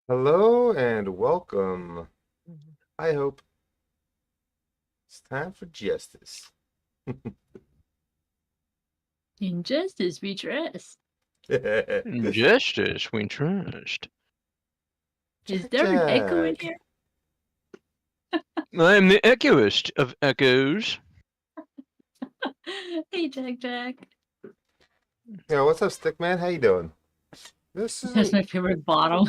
Hello and welcome. I hope it's time for justice. Injustice we trust. Justice we trust. Is Jack there an echo in Jack. here? I am the echoist of echoes. Hey, Jack Jack. Yeah, what's up, Stickman? How you doing? This That's is my favorite bottle.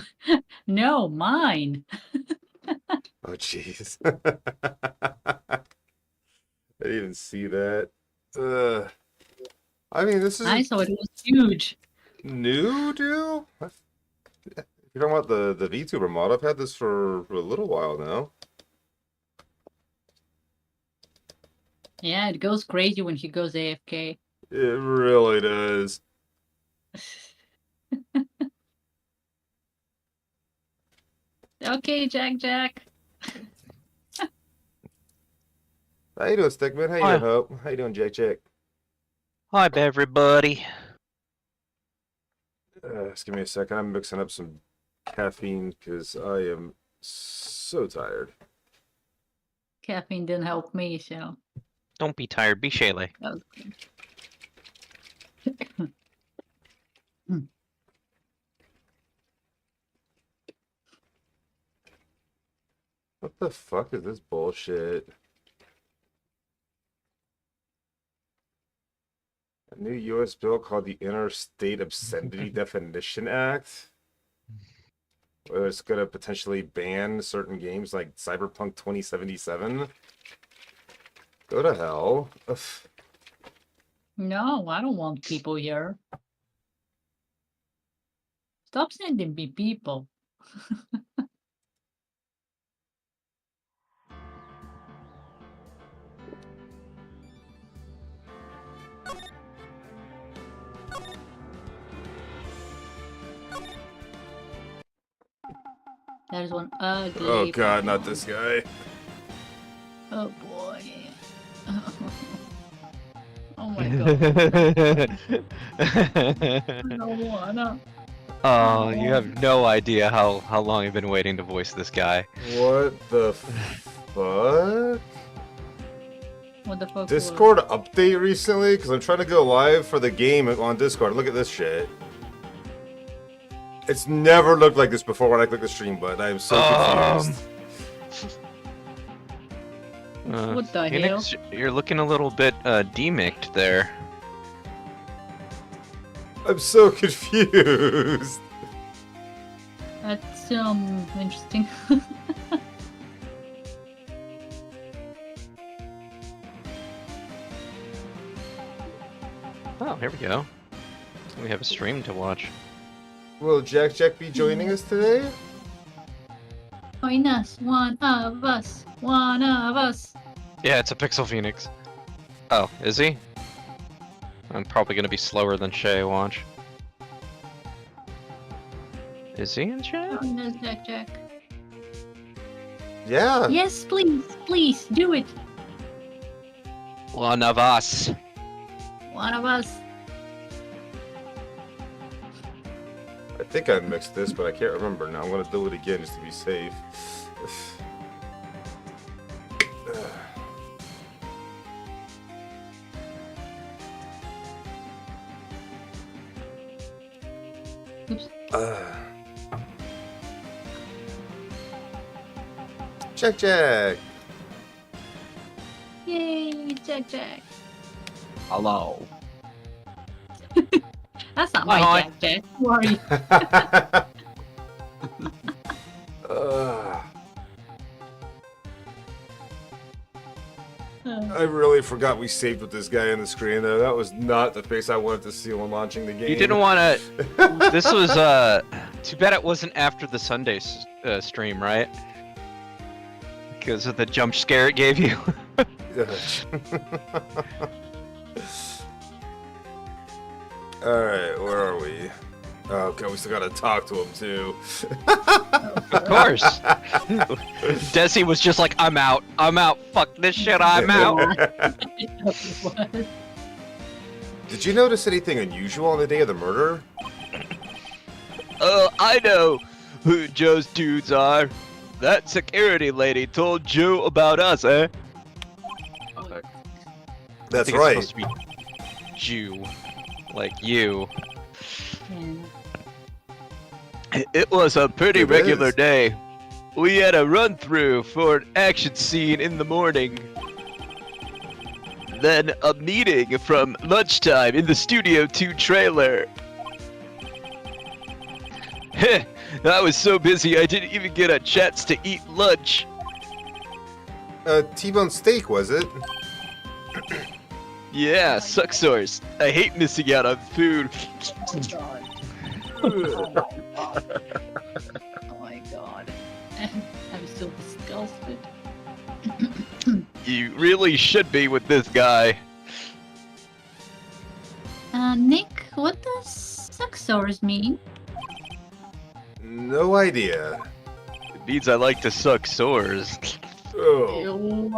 No, mine. Oh jeez. I didn't even see that. I mean, this I is saw it was huge. new, dude. You're talking about the VTuber mod. I've had this for a little while now. Yeah, it goes crazy when he goes AFK. It really does. Okay, Jack Jack. How you doing, Stickman? How you Hi. doing, Hope? How you doing, Jack? Hi, everybody. Just give me a second. I'm mixing up some caffeine because I am so tired. Caffeine didn't help me, so. Don't be tired. Be Shaylee. Okay. What the fuck is this bullshit? A new U.S. bill called the Interstate Obscenity Definition Act. Where it's going to potentially ban certain games like Cyberpunk 2077. Go to hell. Ugh. No, I don't want people here. Stop sending me people. There's one ugly. Oh god, not this guy. Oh boy. Oh my god. I don't wanna. Oh, you have no idea how long I've been waiting to voice this guy. What the fuck? What the fuck? Discord update recently? Because I'm trying to go live for the game on Discord. Look at this shit. It's never looked like this before when I click the stream button. I am so confused. What the Phoenix, you're looking a little bit demicked there. I'm so confused. That's interesting. Oh, here we go. We have a stream to watch. Will Jack be joining us today? Join us, one of us, one of us. Yeah, it's a Pixel Phoenix. Oh, is he? I'm probably gonna be slower than Shay. Watch. Is he in chat? Join us, Jack. Yeah. Yes, please, do it. One of us. One of us. I think I mixed this, but I can't remember now. I'm gonna do it again just to be safe. Oops. Jack. Yay, Jack. Hello. That's not Hi. my Jack. Who are you? I really forgot we saved with this guy on the screen though. That was not the face I wanted to see when launching the game. You didn't want to. This was too bad it wasn't after the Sunday stream, right? Because of the jump scare it gave you. Alright, where are we? Oh, okay, we still gotta talk to him too. Of course. Desi was just like, I'm out. Fuck this shit, I'm out. Did you notice anything unusual on the day of the murder? I know. who Joe's dudes are. That security lady told Joe about us, eh? I That's think right. It's supposed to be Jew, like you. Yeah. It was a pretty It regular is. day. We had a run through for an action scene in the morning. Then a meeting from lunchtime in the Studio 2 trailer. Heh, I was so busy I didn't even get a chance to eat lunch. T-bone steak, was it? Yeah, suck source. I hate missing out on food. Oh my god. I'm so disgusted. You really should be with this guy. Nick, what does sucksaurus mean? No idea. It means I like to suck sores. Oh. Ew,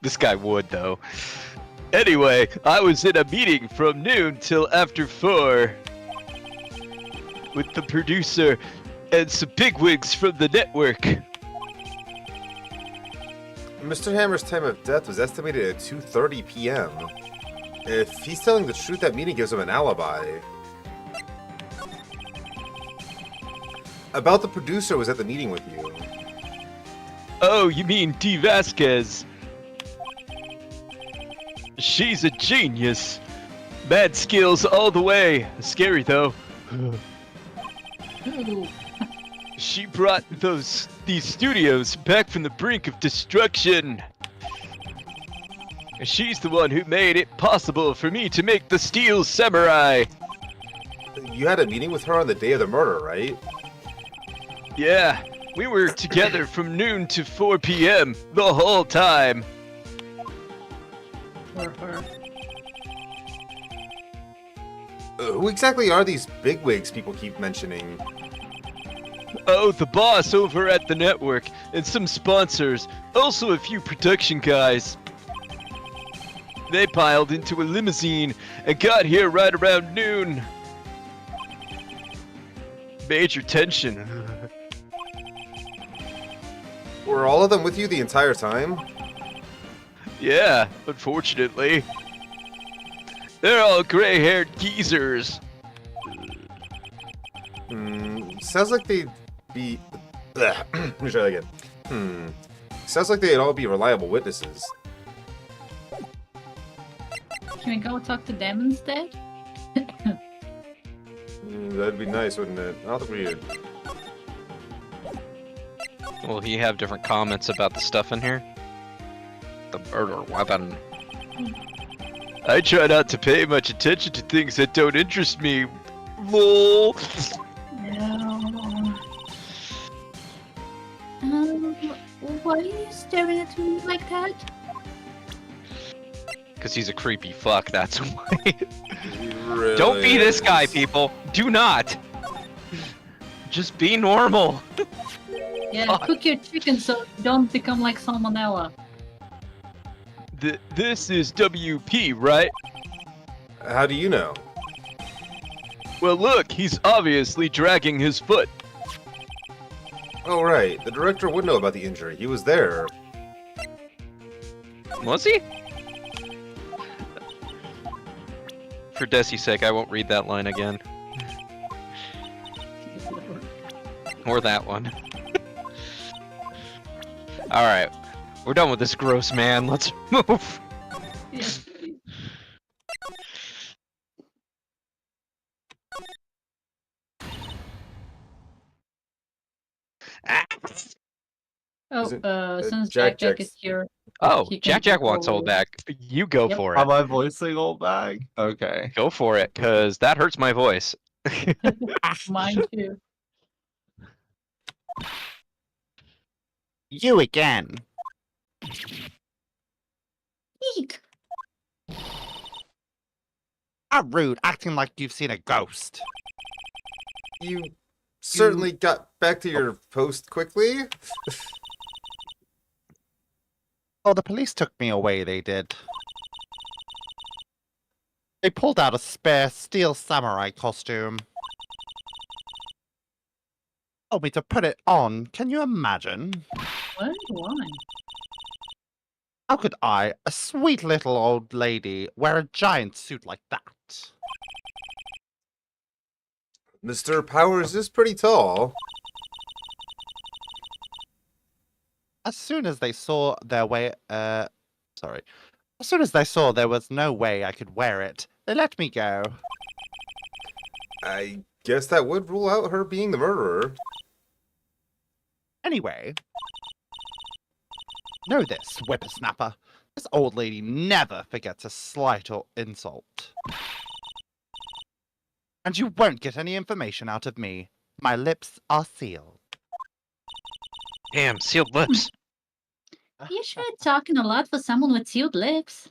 This guy would, though. Anyway, I was in a meeting from noon till after 4 with the producer and some bigwigs from the network. Mr. Hammer's time of death was estimated at 2:30 p.m. If he's telling the truth, that meeting gives him an alibi. About the producer was at the meeting with you. Oh, you mean D. Vasquez? She's a genius. Mad skills all the way. Scary, though. Ew. She brought these studios back from the brink of destruction. She's the one who made it possible for me to make the Steel Samurai. You had a meeting with her on the day of the murder, right? Yeah, we were together from noon to 4 p.m. the whole time. For her. Who exactly are these bigwigs people keep mentioning? Oh, the boss over at the network, and some sponsors, also a few production guys. They piled into a limousine and got here right around noon. Major tension. Were all of them with you the entire time? Yeah, unfortunately. They're all gray-haired geezers. Sounds like they'd be... Let me try that again. Sounds like they'd all be reliable witnesses. Can we go talk to them instead? That'd be nice, wouldn't it? I'll read it. Will he have different comments about the stuff in here? The murder weapon. I try not to pay much attention to things that don't interest me. Lol. No. Why are you staring at me like that? Because he's a creepy fuck, that's why. Really Don't be this guy, is. people. Do not. Just be normal. Yeah, cook your chicken so you don't become like salmonella. This is WP, right? How do you know? Well, look, he's obviously dragging his foot. Oh, right. The director would know about the injury. He was there. Was he? For Desi's sake, I won't read that line again. Or that one. Alright. We're done with this gross man. Let's move. Yes, please. Oh, Is it- since Jack Jack Jack's- is here. Oh, He can Jack go wants old back. You go Yep. for Am it. I voicing old bag? Okay. Go for it, because that hurts my voice. Mine too. You again. Eek! How rude, acting like you've seen a ghost. You certainly got back to your post quickly. Oh, the police took me away, they did. They pulled out a spare steel samurai costume. Told me to put it on. Can you imagine? What? Why? How could I, a sweet little old lady, wear a giant suit like that? Mr. Powers is pretty tall. As soon as they saw their way, sorry. As soon as they saw there was no way I could wear it, they let me go. I guess that would rule out her being the murderer. Anyway, know this, whippersnapper. This old lady never forgets a slight or insult. And you won't get any information out of me. My lips are sealed. Damn, sealed lips. You sure talking a lot for someone with sealed lips.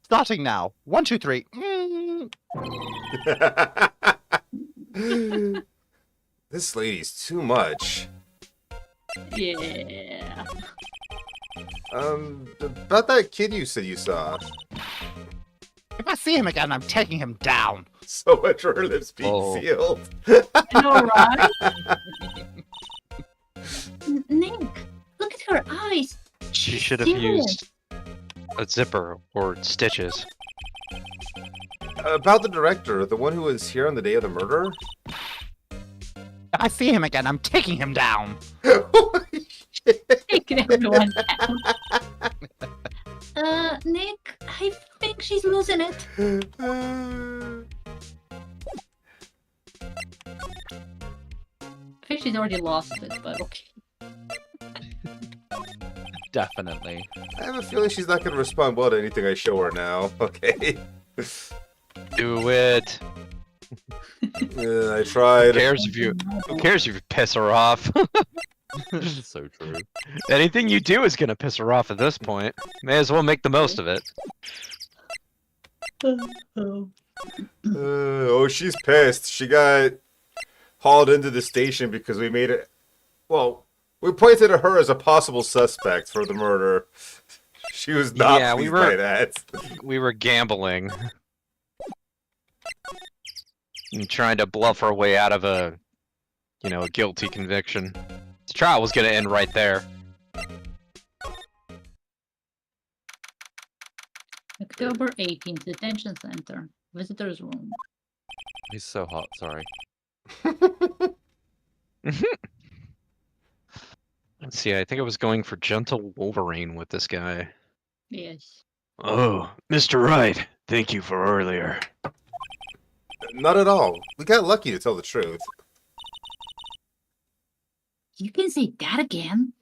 Starting now. 1, 2, 3. This lady's too much. Yeah. About that kid you said you saw. If I see him again, I'm taking him down. So much for her lips being Oh. sealed. I know, right? Nick, look at her eyes. She She's should have serious. used a zipper or stitches. About the director, the one who was here on the day of the murder. If I see him again, I'm taking him down. Holy shit. Taking everyone down. Nick, I think she's losing it. I think she's already lost it, but okay. Definitely. I have a feeling she's not going to respond well to anything I show her now. Okay. Do it. I tried. Who cares if you piss her off? So true. Anything you do is gonna piss her off at this point. May as well make the most of it. Oh, she's pissed. She got hauled into the station because we made it. Well, we pointed at her as a possible suspect for the murder. She was not Yeah, pleased by that. We were gambling. And trying to bluff our way out of a guilty conviction. The trial was gonna end right there. October 18th, detention center, visitor's room. He's so hot, sorry. Let's see, I think I was going for Gentle Wolverine with this guy. Yes. Oh, Mr. Wright, thank you for earlier. Not at all. We got lucky, to tell the truth. You can say that again?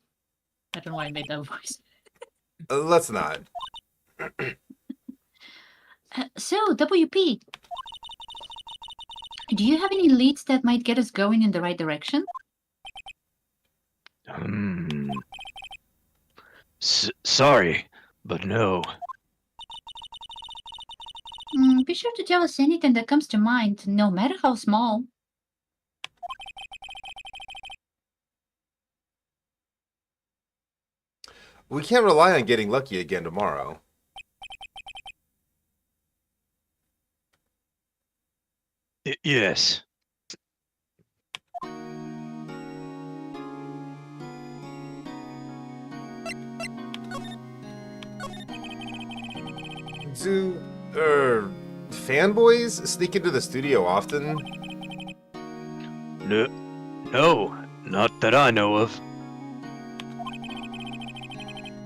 I don't know why I made that voice. Let's not. So, WP, do you have any leads that might get us going in the right direction? Sorry, but no. Be sure to tell us anything that comes to mind, no matter how small. We can't rely on getting lucky again tomorrow. Yes. Do, fanboys sneak into the studio often? No, not that I know of.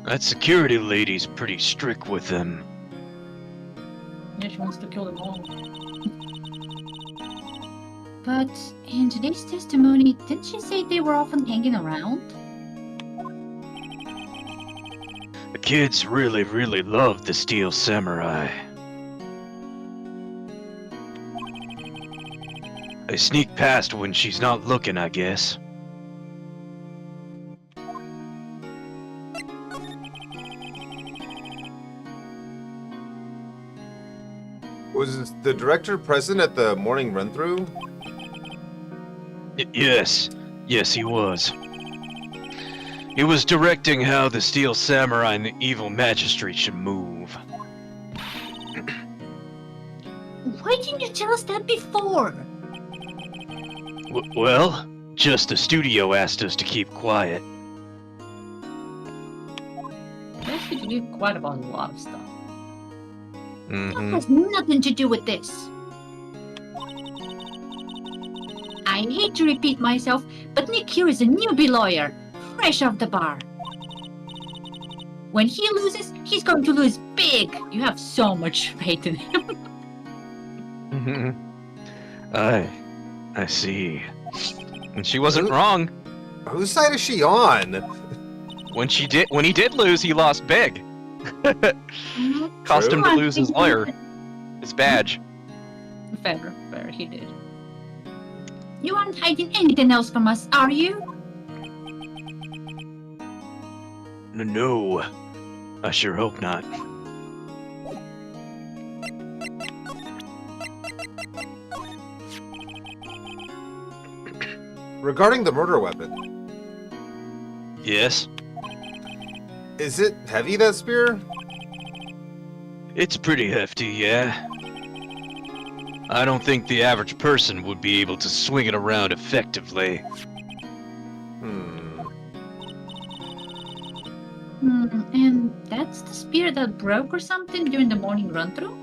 That security lady's pretty strict with them. Yeah, she wants to kill them all. But in today's testimony, didn't she say they were often hanging around? The kids really, really love the Steel Samurai. They sneak past when she's not looking, I guess. Was the director present at the morning run-through? Yes, he was. He was directing how the Steel Samurai and the evil magistrate should move. Why didn't you tell us that before? Well, just the studio asked us to keep quiet. They should be quiet about a lot of stuff. That Mm-hmm. has nothing to do with this. I hate to repeat myself, but Nick here is a newbie lawyer, fresh off the bar. When he loses, he's going to lose big. You have so much faith in him. I see. And she wasn't wrong. Whose side is she on? When he did lose, he lost big. Cost him to True. lose his lawyer, his badge. Fair, he did. You aren't hiding anything else from us, are you? No, I sure hope not. Regarding the murder weapon, Yes, is it heavy, that spear? it's pretty hefty, yeah. I don't think the average person would be able to swing it around effectively. And that's the spear that broke or something during the morning run-through?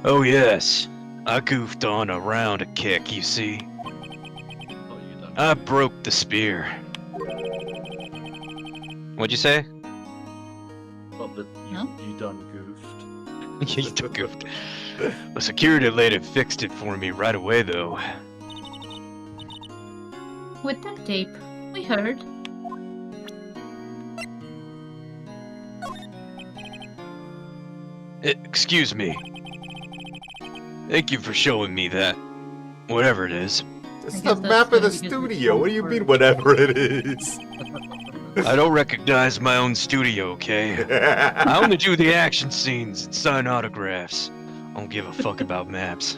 Oh yes, I goofed on around a kick, you see. Oh, you don't. I broke the spear. What'd you say? Well, but Huh? you done goofed. You goofed. The security lady fixed it for me right away, though. With that tape, we heard. Excuse me. Thank you for showing me that. Whatever it is. It's I the guess map that's of the because we studio. What do you both mean, were- whatever it is? I don't recognize my own studio, okay? I only do the action scenes and sign autographs. I don't give a fuck about maps.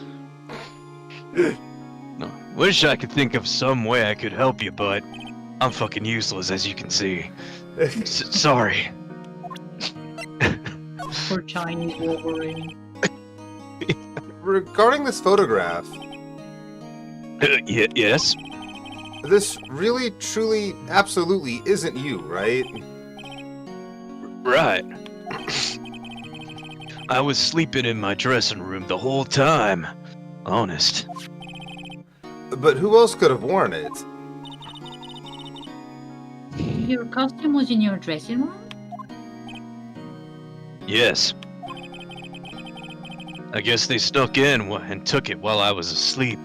No, wish I could think of some way I could help you, but I'm fucking useless, as you can see. Sorry. For Chinese Wolverine. Regarding this photograph, Yes? this really, truly, absolutely isn't you, right? Right. I was sleeping in my dressing room the whole time. Honest. But who else could have worn it? Your costume was in your dressing room? Yes. I guess they snuck in and took it while I was asleep.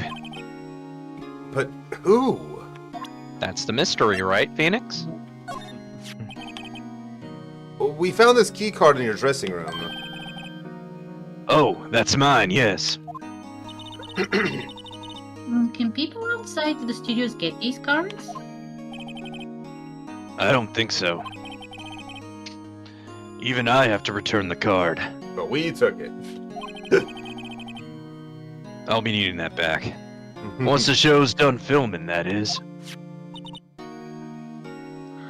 But who? That's the mystery, right, Phoenix? We found this key card in your dressing room. Oh, that's mine, yes. Can people outside the studios get these cards? I don't think so. Even I have to return the card. But we took it. I'll be needing that back. Once the show's done filming, that is.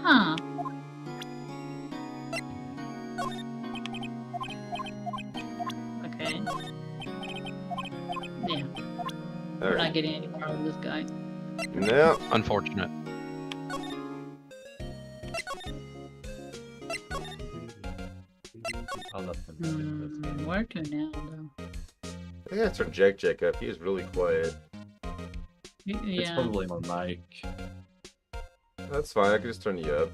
Huh. Okay. Yeah, we're Alright. not getting any part of this guy. No. Unfortunate. I love them. in this game. Where to now, though? I gotta turn Jack up. He is really quiet. Yeah. It's probably my mic. That's fine. I can just turn you up.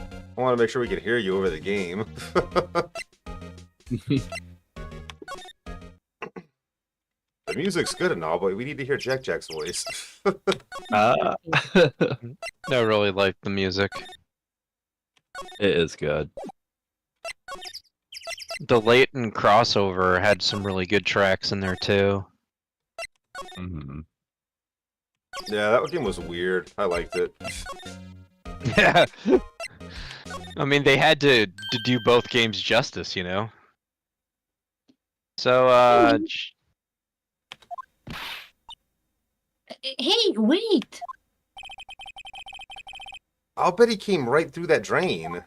I want to make sure we can hear you over the game. The music's good and all, but we need to hear Jack's voice. Ah, I really like the music. it is good. The Leighton crossover had some really good tracks in there too. Mm-hmm. Yeah, that game was weird. I liked it. Yeah. I mean, they had to do both games justice, you know? So, Hey, wait! I'll bet he came right through that drain.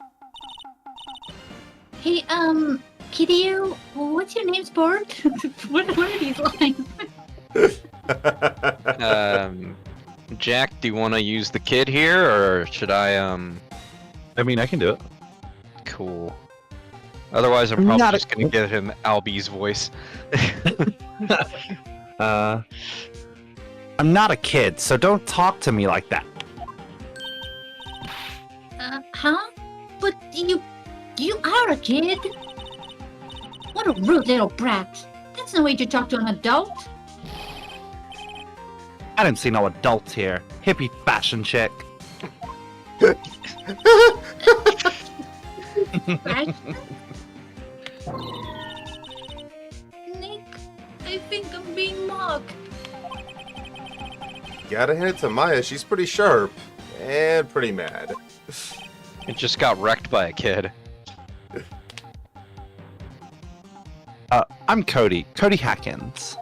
Hey, Kideo, what's your name, sport? What are these lines? Jack, do you want to use the kid here, or should I, I mean, I can do it. Cool. Otherwise, I'm I'm probably not a- just gonna get him Albie's voice. I'm not a kid, so don't talk to me like that. Huh? But you are a kid. What a rude little brat. That's no way to talk to an adult. I didn't see no adults here. Hippie fashion chick. Right? Nick, I think I'm being mocked. Gotta hand it to Maya. She's pretty sharp and pretty mad. It just got wrecked by a kid. I'm Cody. Cody Hackins.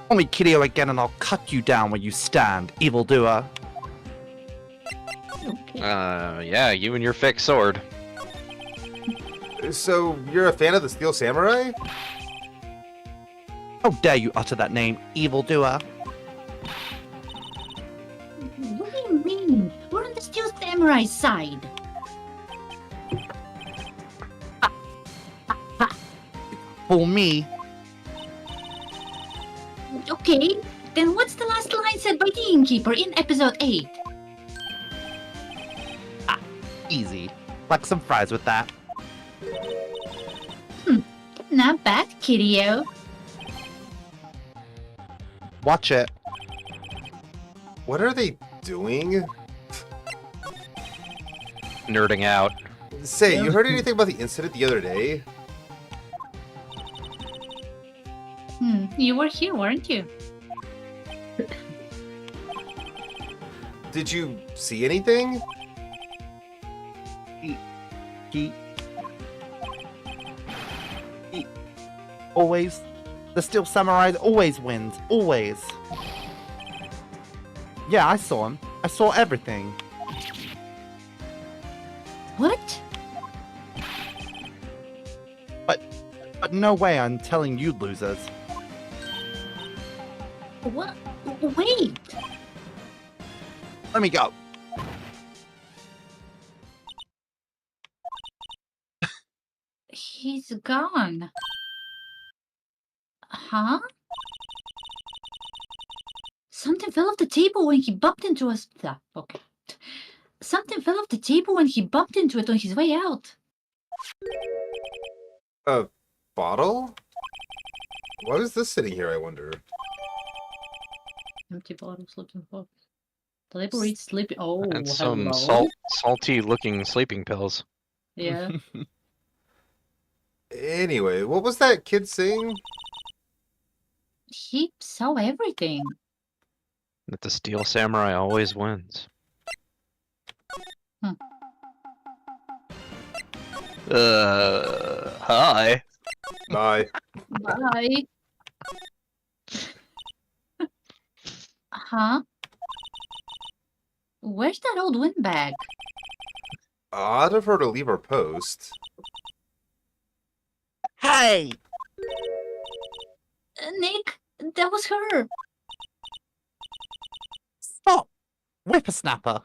Call me Kitty again and I'll cut you down where you stand, evildoer. Okay. Yeah, you and your fake sword. So you're a fan of the Steel Samurai? How dare you utter that name, evildoer? What do you mean? We're on the Steel Samurai side. Fool me. Okay, then what's the last line said by the innkeeper in episode 8? Easy. Like some fries with that. Not bad, kiddio. Watch it. What are they doing? Nerding out. Say, you heard anything about the incident the other day? You were here, weren't you? Did you see anything? He always. The Steel Samurai always wins. Always. Yeah, I saw him. I saw everything. What? But no way I'm telling you losers. What? Wait! Let me go. He's gone. Huh? Something fell off the table when he bumped into us. Okay. Something fell off the table when he bumped into it on his way out. A bottle? Why was this sitting here, I wonder? Empty bottle, sleeping box. The label reads sleeping. Oh, And some hello. salty-looking sleeping pills. Yeah. Anyway, what was that kid saying? He saw everything. That the Steel Samurai always wins. Hmm. Hi. Bye. Bye. Huh? Where's that old windbag? Odd of her to leave her post. Hey! Nick, that was her. Stop! Whippersnapper.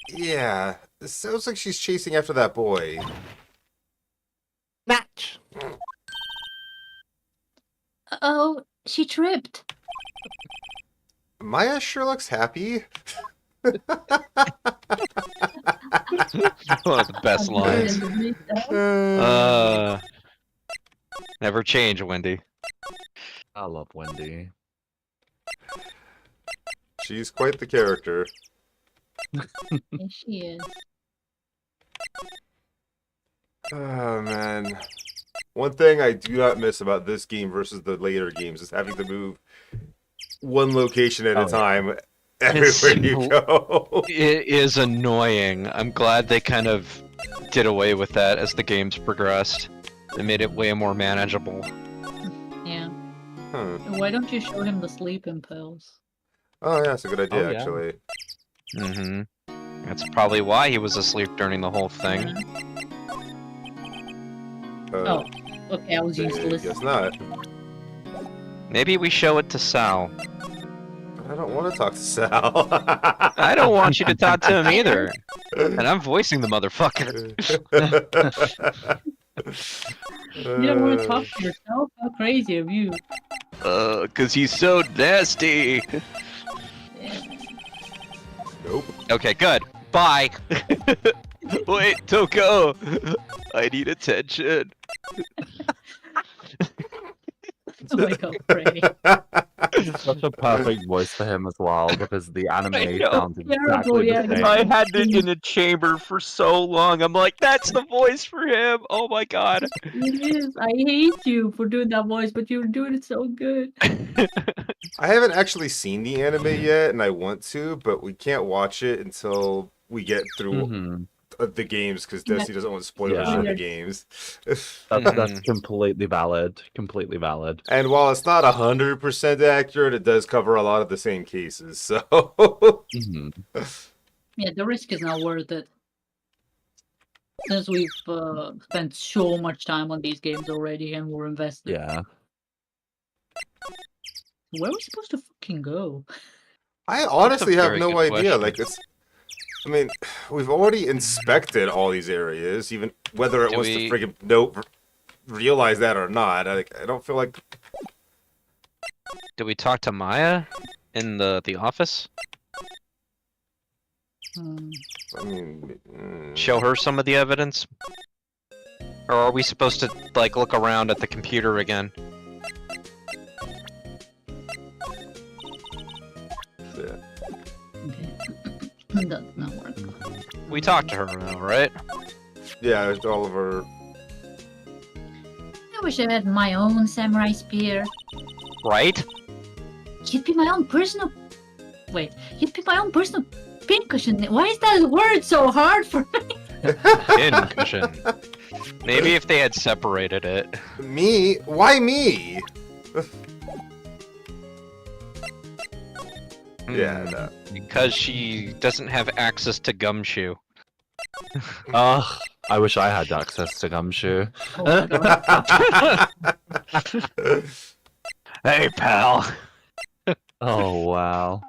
Yeah, it sounds like she's chasing after that boy. Natch! Oh, she tripped. Maya sure looks happy. One of the best lines. Never change, Wendy. I love Wendy. She's quite the character. Yes, she is. Oh, man. One thing I do not miss about this game versus the later games is having to move one location at a Oh, yeah. time everywhere you go. It is annoying. I'm glad they kind of did away with that as the games progressed. They made it way more manageable. Yeah. Huh. Why don't you show him the sleeping pills? Oh, yeah, that's a good idea, Oh, yeah. actually. Mm-hmm. That's probably why he was asleep during the whole thing. Oh, okay, I was useless. Guess not. Maybe we show it to Sal. I don't want to talk to Sal. I don't want you to talk to him either. And I'm voicing the motherfucker. You don't want to talk to yourself? How crazy of you. 'Cause he's so nasty. Yeah. Nope. Okay, good. Bye. Wait, don't go. I need attention. Oh my god, Brady. Such a perfect voice for him as well, because the anime know. sounds Terrible, exactly yeah, the same. I had it in a chamber for so long. I'm like, that's the voice for him. Oh my god. It is. I hate you for doing that voice, but you're doing it so good. I haven't actually seen the anime yet, and I want to, but we can't watch it until we get through Mhm. the games, because Desi doesn't want spoilers Yeah. for the games. That's completely valid. Completely valid. And while it's not 100% accurate, it does cover a lot of the same cases, so... Mhm. Yeah, the risk is not worth it. Since we've spent so much time on these games already and we're invested. Yeah. Where are we supposed to fucking go? I honestly have very no good idea. question. Like, it's... I mean, we've already inspected all these areas, even whether it Do was we- to friggin' realize that or not. I don't feel like... Did we talk to Maya in the office? Hmm. I mean... Show her some of the evidence? Or are we supposed to, like, look around at the computer again? Yeah. Okay. Does not work. We talked to her now, right? Yeah, it's all of her... I wish I had my own samurai spear. Right? You'd be my own personal. Wait, you'd be my own personal pincushion. Why is that word so hard for me? Pincushion. Maybe if they had separated it. Me? Why me? Yeah, Hmm, no. Because she doesn't have access to Gumshoe. Ugh, I wish I had access to Gumshoe. Oh my god. Hey, pal. Oh wow.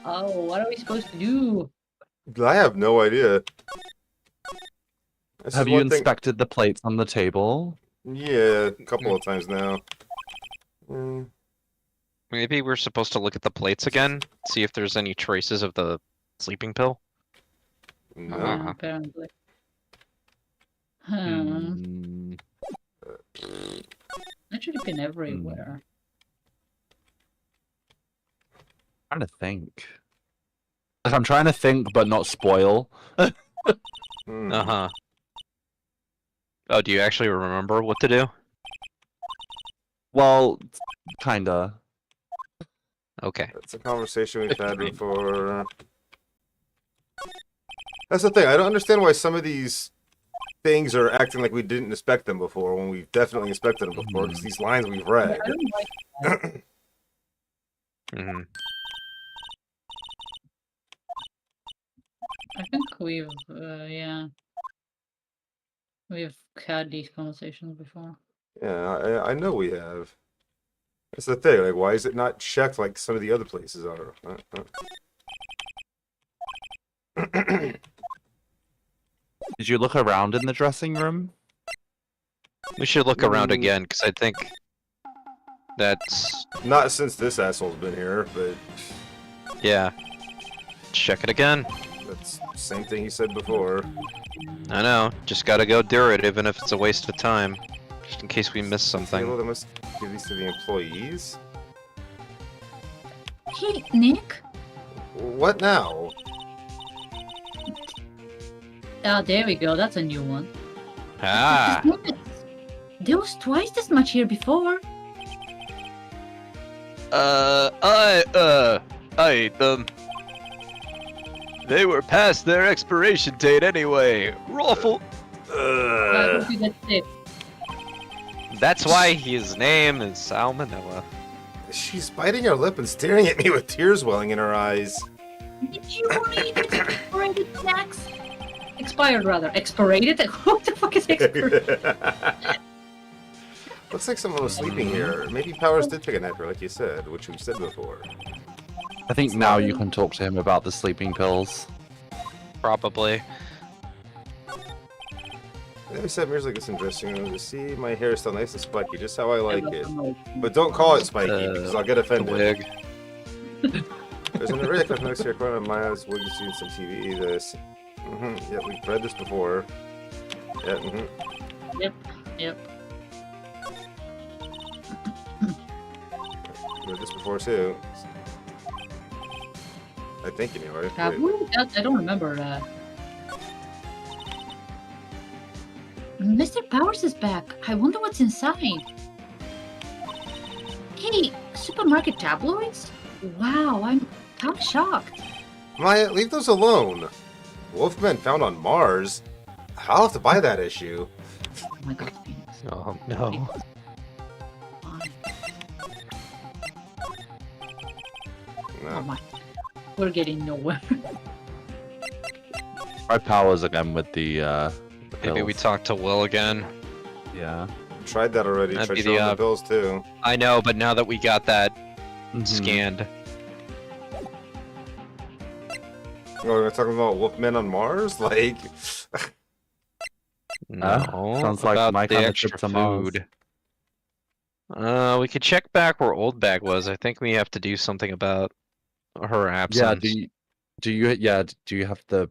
Oh, what are we supposed to do? I have no idea. This Have is you one thing- inspected the plates on the table? Yeah, a couple of times now. Mm, Maybe we're supposed to look at the plates again, see if there's any traces of the sleeping pill. no. Uh-huh. Apparently. Hmm. That should have been everywhere. Trying to think. Like, I'm trying to think, but not spoil. Hmm. Uh-huh. Oh, do you actually remember what to do? Well, kinda. Okay. That's a conversation we've had before. That's the thing. I don't understand why some of these things are acting like we didn't inspect them before when we've definitely inspected them before, because these lines we've read. I don't like that. hmm I think we've, yeah. We've had these conversations before. Yeah, I know we have. That's the thing. Like, why is it not checked like some of the other places are? Did you look around in the dressing room? We should look around Mm. again, because I think that's... Not since this asshole's been here, but Yeah. Check it again. that's the same thing he said before. I know. Just gotta go do it, even if it's a waste of time. Just in case we miss something. Taylor, they must give these to the employees. Hey, Nick? What now? Ah, there we go. That's a new one. Ah! There was twice as much here before. I ate them. They were past their expiration date anyway. Ruffle. I hope you get sick. That's why his name is Salmonella. She's biting her lip and staring at me with tears welling in her eyes. Did you want to eat the decorated snacks? Expired, rather. Expirated? What the fuck is expired? Looks like someone was sleeping here. Maybe Powers did take a nap, like you said, which we've said before. I think now you can talk to him about the sleeping pills. Probably. I said mirrors like this interesting. To see my hair is still nice and spiky, just how I like it. But don't call it spiky because I'll get The offended. wig. There's an array of next to your corner of Maya's wig. You've seen some TV. This. Yeah, we've read this before. Yeah. Yep. Read this before too. I think anyway. Have Wait. we? I don't remember. Mr. Powers is back. I wonder what's inside. Hey, supermarket tabloids? Wow, I'm kind of shocked. Maya, leave those alone. Wolfmen found on Mars. I'll have to buy that issue. Oh my god, Phoenix. Oh no. Fine. Oh No. my. We're getting nowhere. Try Powers again with the Maybe we pills. talk to Will again. Yeah. Tried that already. That'd Tried be showing the, the bills too. I know, but now that we got that Mhm. scanned, Oh, we're talking about Wolfmen on Mars? Like, no. sounds like about my the kind of extra trip to Mars. food. We could check back where Old Bag was. I think we have to do something about her absence. Yeah. Do you have the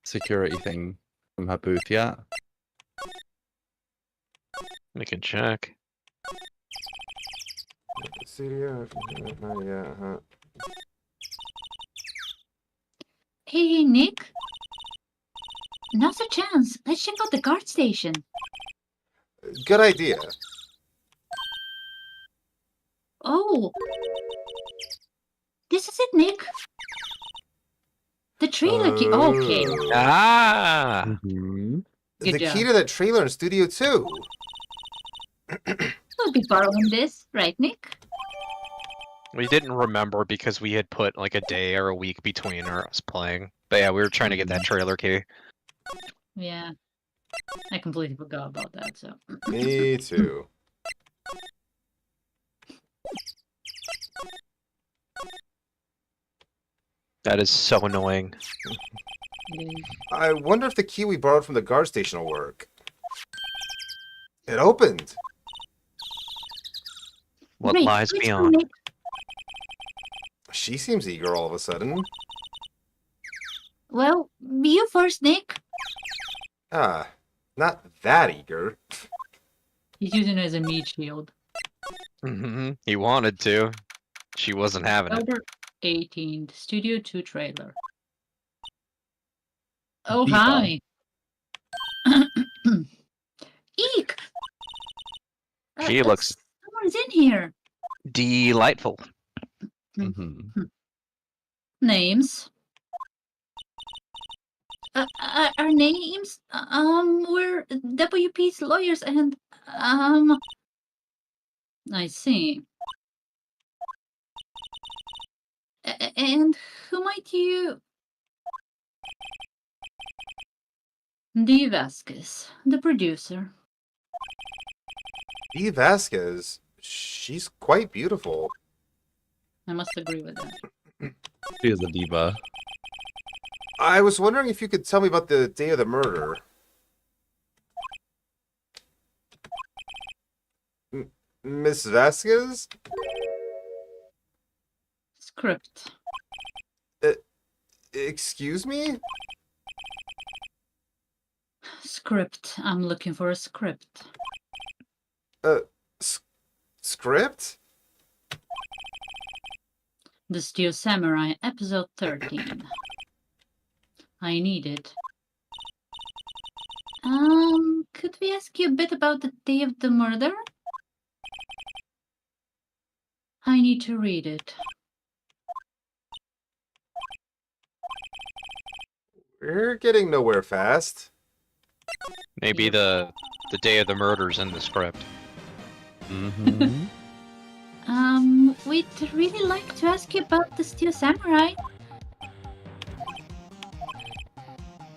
security thing from her booth yet? We can check. CDF. Yeah. Hey, Nick. Now's a chance. Let's check out the guard station. Good idea. Oh. This is it, Nick. The trailer key. Okay. Ah! Mm-hmm. Good The job. key to that trailer in Studio 2. We'll be borrowing this, right, Nick? We didn't remember because we had put like a day or a week between us playing. But yeah, we were trying to get that trailer key. Yeah. I completely forgot about that, so. Me too. That is so annoying. I wonder if the key we borrowed from the guard station will work. It opened. What Great, lies let's go, beyond? Nick. She seems eager all of a sudden. Well, you first, Nick. Ah, not that eager. He's using it as a meat shield. He wanted to. She wasn't having it. October 18th, Studio 2 trailer. Oh, Diva. hi. Eek! She looks Someone's in here. delightful. Mm-hmm. Names. Our names? We're WP's lawyers and, I see. And who might you... Dee Vasquez, the producer. Dee Vasquez, she's quite beautiful. I must agree with that. She is a diva. I was wondering if you could tell me about the day of the murder. Miss Vasquez? Script. Excuse me? Script. I'm looking for a script. Script? The Steel Samurai, episode 13. I need it. Could we ask you a bit about the day of the murder? I need to read it. We're getting nowhere fast. Maybe the day of the murder's in the script. Mm-hmm. We'd really like to ask you about the Steel Samurai.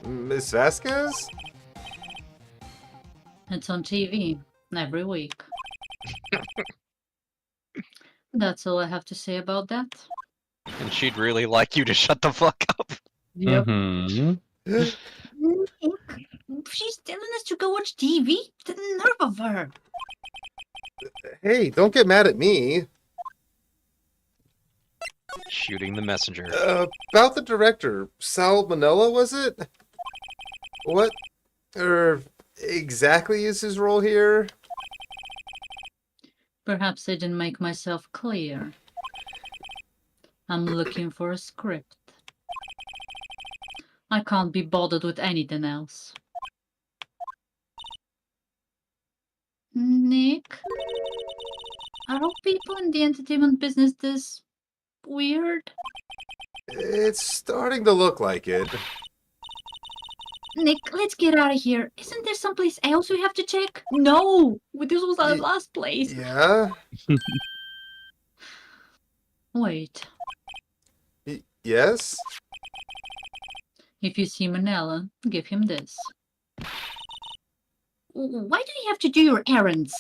Miss Vasquez? It's on TV every week. That's all I have to say about that. And she'd really like you to shut the fuck up. Yep. Mm-hmm. She's telling us to go watch TV? The nerve of her. Hey, don't get mad at me. Shooting the messenger. About the director, Sal Manella, was it? What exactly is his role here? Perhaps I didn't make myself clear. I'm looking for a script. I can't be bothered with anything else. Nick? Are all people in the entertainment business this weird? It's starting to look like it. Nick, let's get out of here. Isn't there someplace else we have to check? No! This was our last place. Yeah? Wait. Yes? If you see Manella, give him this. Why do you have to do your errands?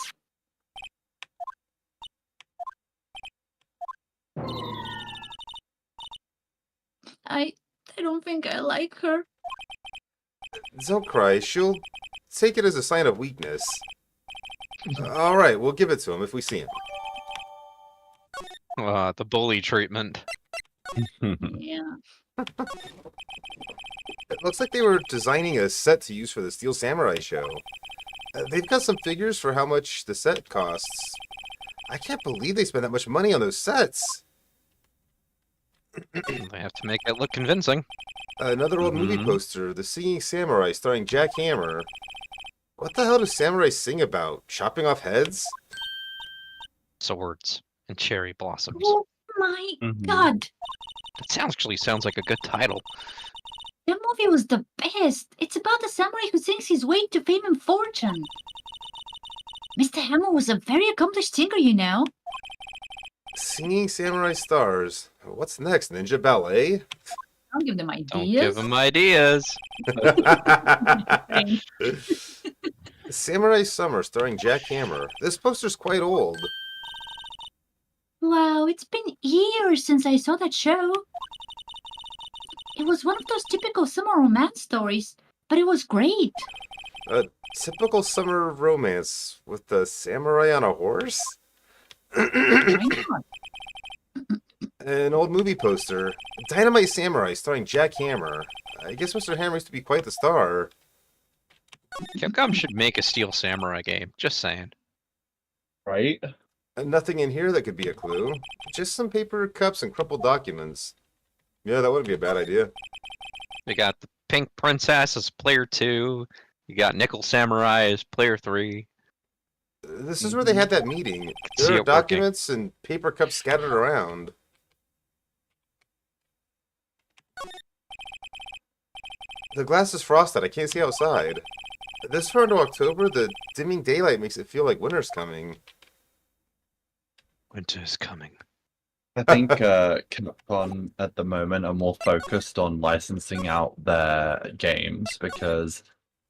I don't think I like her. Don't cry. She'll take it as a sign of weakness. Alright, we'll give it to him if we see him. The bully treatment. Yeah. It looks like they were designing a set to use for the Steel Samurai show. They've got some figures for how much the set costs. I can't believe they spent that much money on those sets. They have to make it look convincing. Another old movie poster, The Singing Samurai, starring Jack Hammer. What the hell do samurai sing about? Chopping off heads? Swords and cherry blossoms. Oh my Mhm. god! Actually sounds like a good title. That movie was the best! It's about a samurai who sings his way to fame and fortune. Mr. Hammer was a very accomplished singer, you know. Singing Samurai Stars. What's next, Ninja Ballet? Don't give them Don't ideas. give them ideas. Samurai Summer, starring Jack Hammer. This poster's quite old. Wow, it's been years since I saw that show. It was one of those typical summer romance stories, but it was great. A typical summer romance with a samurai on a horse? Why not? An old movie poster. Dynamite Samurai, starring Jack Hammer. I guess Mr. Hammer used to be quite the star. Capcom should make a Steel Samurai game. Just saying. Right? Nothing in here that could be a clue. Just some paper cups and crumpled documents. Yeah, that wouldn't be a bad idea. We got the Pink Princess as player 2. You got Nickel Samurai as player 3. This is where they had that meeting. See There it are documents and paper cups scattered around. The glass is frosted. I can't see outside. This far into October, the dimming daylight makes it feel like winter's coming. Winter is coming. I think Capcom at the moment are more focused on licensing out their games because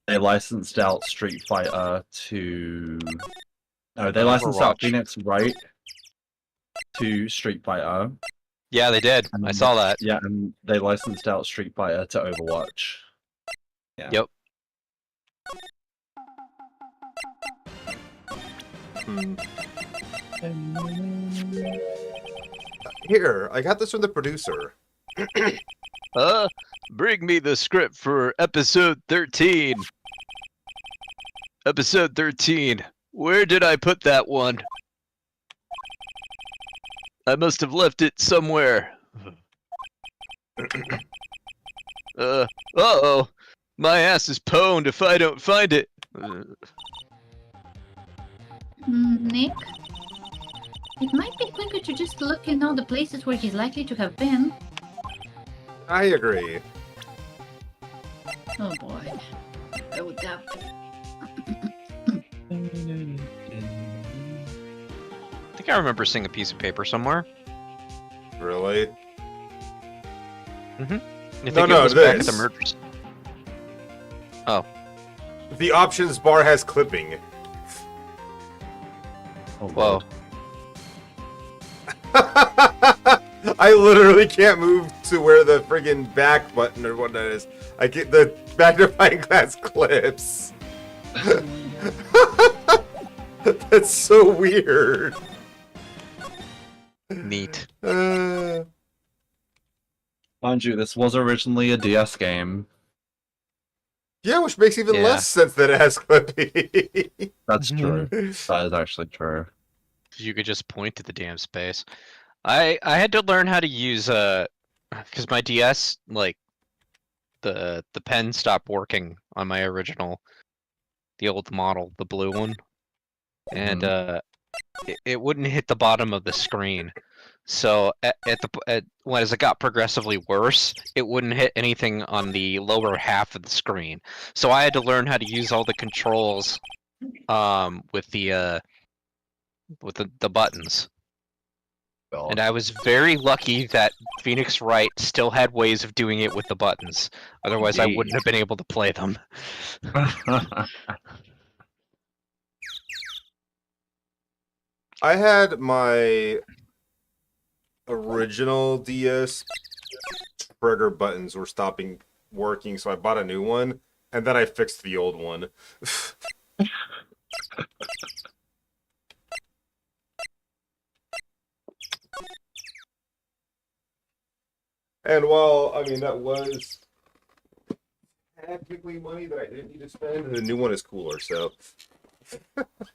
they licensed out Street Fighter to... No, they licensed out Overwatch. Phoenix Wright to Street Fighter. Yeah, they did. I saw that. Yeah, and they licensed out Street Fighter to Overwatch. Yeah. Yep. Here, I got this from the producer. Bring me the script for episode 13. Episode 13. Where did I put that one? I must have left it somewhere. Uh-oh. My ass is pwned if I don't find it. Nick? It might be quicker to just look in all the places where he's likely to have been. I agree. Oh boy. Oh, that. I think I remember seeing a piece of paper somewhere. Really? You think No, it no, was back at the this. murders? Oh. The options bar has clipping. Oh, Whoa. I literally can't move to where the friggin' back button or what that is. I get the magnifying glass clips. That's so weird. Neat. Mind you, this was originally a DS game. Yeah, which makes even Yeah. less sense that it has clipping. That's Mhm. true. That is actually true. You could just point to the damn space. I had to learn how to use because my DS, like, the pen stopped working on my original, the old model, the blue one, and it wouldn't hit the bottom of the screen. So as it got progressively worse, it wouldn't hit anything on the lower half of the screen. So I had to learn how to use all the controls with the buttons. God. And I was very lucky that Phoenix Wright still had ways of doing it with the buttons. Otherwise, I Indeed. wouldn't have been able to play them. I had my original DS trigger buttons were stopping working, so I bought a new one, and then I fixed the old one. And while, I mean, that was technically money that I didn't need to spend, the new one is cooler, so.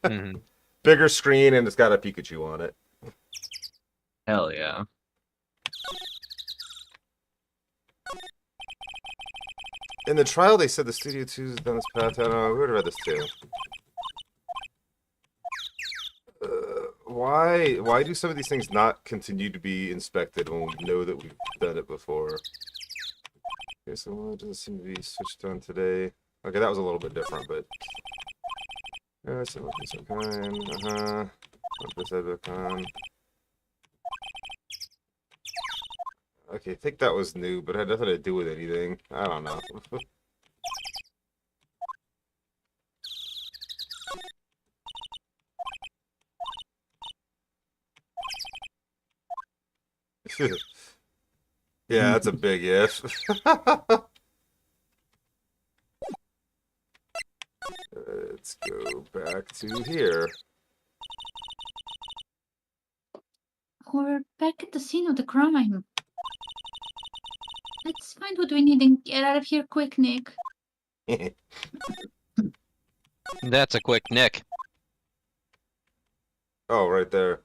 Mhm. Bigger screen, and it's got a Pikachu on it. Hell yeah. In the trial, they said the Studio 2's done this path. I don't know, we would have read this too. Why do some of these things not continue to be inspected when we know that we've done it before? Okay, so why does it seem to be switched on today? Okay, that was a little bit different, but some kind. Okay, I think that was new, but it had nothing to do with anything. I don't know. Yeah, that's a big if. Let's go back to here. We're back at the scene of the crime. Let's find what we need and get out of here quick, Nick. That's a quick nick. Oh, right there.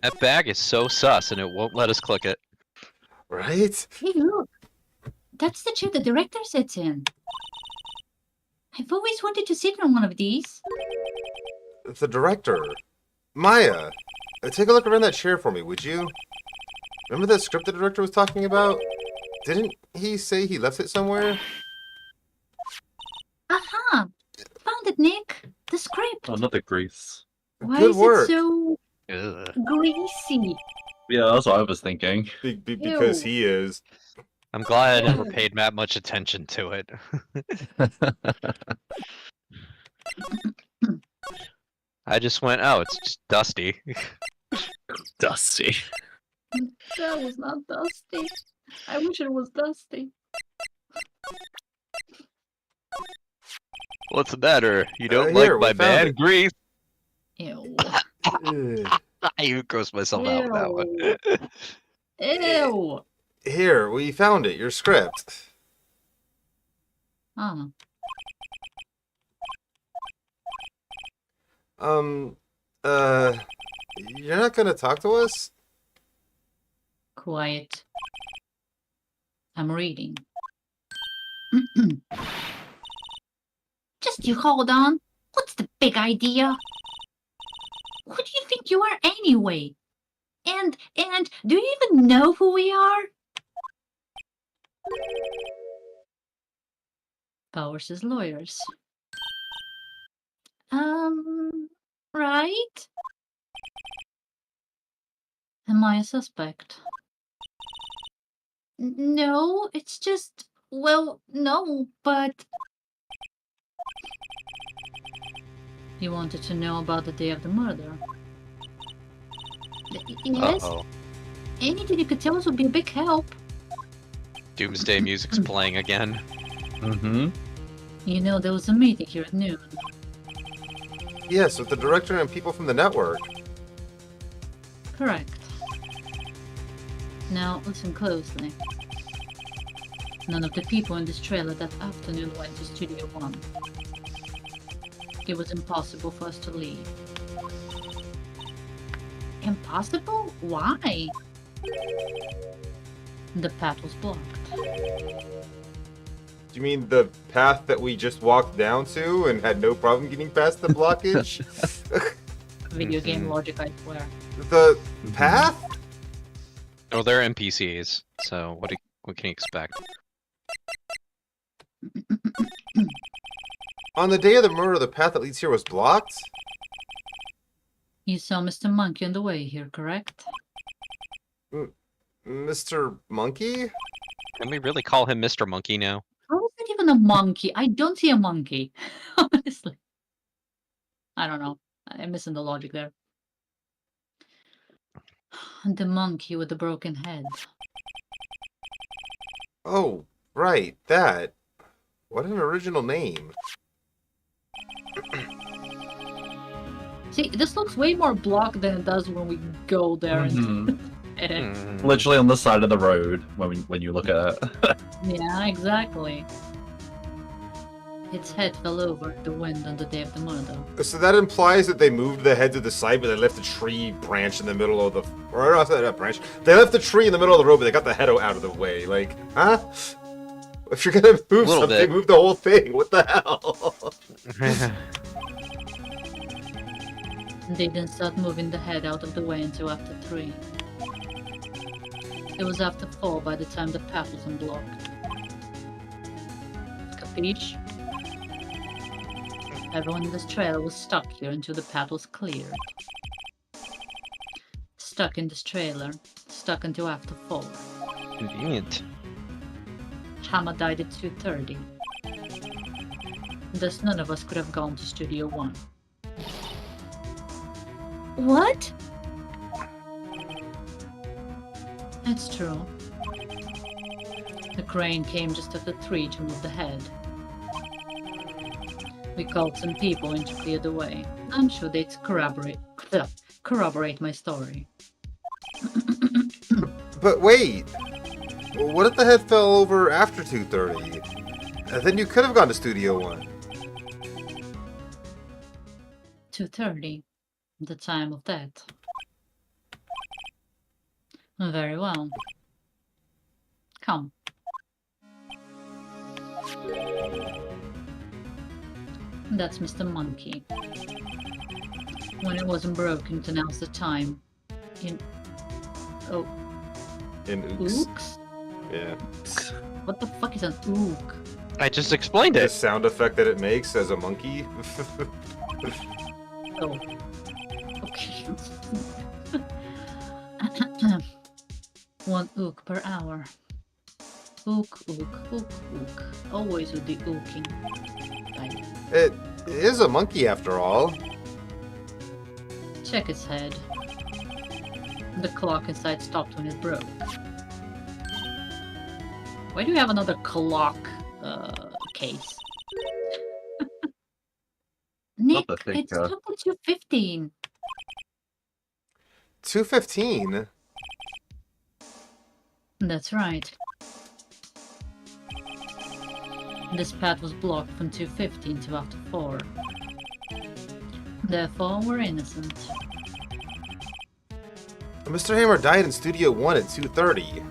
That bag is so sus, and it won't let us click it. Right? Hey, look. That's the chair the director sits in. I've always wanted to sit on one of these. The director. Maya, take a look around that chair for me, would you? Remember that script the director was talking about? Didn't he say he left it somewhere? Aha! Found it, Nick. The script. Another grease. Why Good is work. it so Ugh. greasy? Yeah, that's what I was thinking. Because Ew. he is. I'm glad I never paid that much attention to it. I just went, oh, it's just dusty. Dusty. That was not dusty. I wish it was dusty. What's the matter? You don't Here, like we my found man it. Grease? Ew. I even grossed myself out with that one. Ew. Here, we found it. Your script. Ah, You're not gonna talk to us? quiet. I'm reading. Just you hold on. What's the big idea? Who do you think you are anyway? And do you even know who we are? Powers' lawyers. Right? Am I a suspect? No, it's just, well, no, but You wanted to know about the day of the murder? Yes? Uh-oh. Anything you could tell us would be a big help. Doomsday music's playing again. Mm-hmm. You know, there was a meeting here at noon. Yes, with the director and people from the network. Correct. Now, listen closely. None of the people in this trailer that afternoon went to Studio One. It was impossible for us to leave. Impossible? Why? The path was blocked. Do you mean the path that we just walked down to and had no problem getting past the blockage? Video game logic, I swear. The path? Oh, they're NPCs, so what can you expect? On the day of the murder, the path that leads here was blocked? You saw Mr. Monkey on the way here, correct? Mr. Monkey? Can we really call him Mr. Monkey now? How is it even a monkey? I don't see a monkey. Honestly. I don't know. I'm missing the logic there. The monkey with the broken head. Oh, right, that. What an original name. See, this looks way more blocked than it does when we go there. Mhm. And Hmm. Literally on the side of the road when you look at it. yeah, exactly. Its head fell over in the wind on the day of the murder. So that implies that they moved the head to the side, but they left a tree branch in the middle of the... Or not that branch. They left the tree in the middle of the road, but they got the head out of the way. Like, huh? If you're gonna move Little something, bit. move the whole thing. What the hell? They didn't start moving the head out of the way until after 3. It was after 4 by the time the path was unblocked. Capiche? Everyone in this trailer was stuck here until the path was cleared. Stuck in this trailer. Stuck until after 4. Convenient. Hammer died at 2:30. Thus none of us could have gone to Studio One. What? It's true. The crane came just after 3 to move the head. We called some people in to clear the way. I'm sure they'd corroborate my story. But wait. What if the head fell over after 2:30? Then you could have gone to Studio One. 2:30, the time of death. Very well. Come. That's Mr. Monkey. When it wasn't broken to announce the time. Oh, In Ooks. ooks? Yeah. What the fuck is an ook? I just explained The it. sound effect that it makes as a monkey. Oh. Okay. 1 ook per hour. Ook, ook, ook, ook. Always with the ooking. Right. It is a monkey after all. Check its head. The clock inside stopped when it broke. Why do you have another clock case? Nick, the thing, it's stopped at 2:15. 2:15. That's right. This path was blocked from 2:15 to after 4. Therefore, we're innocent. Mr. Hammer died in Studio One at 2:30.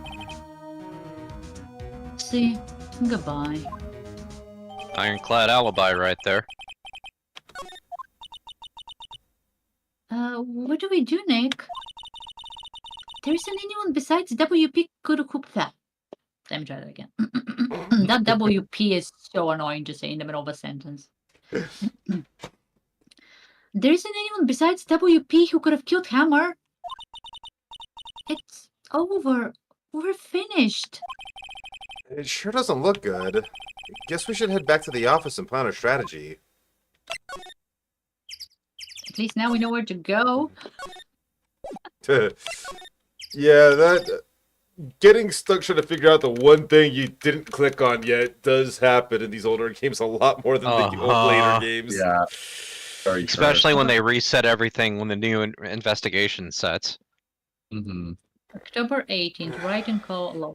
See? Goodbye. Ironclad alibi right there. What do we do, Nick? There isn't anyone besides WP Kurukupta. Let me try that again. That WP is so annoying to say in the middle of a sentence. There isn't anyone besides WP who could have killed Hammer. It's over. We're finished. It sure doesn't look good. Guess we should head back to the office and plan our strategy. At least now we know where to go. Yeah, that getting stuck trying to figure out the one thing you didn't click on yet does happen in these older games a lot more than the old later games. Yeah. Very true. Especially when they reset everything when the new investigation sets. Mhm. October 18th, write and call log.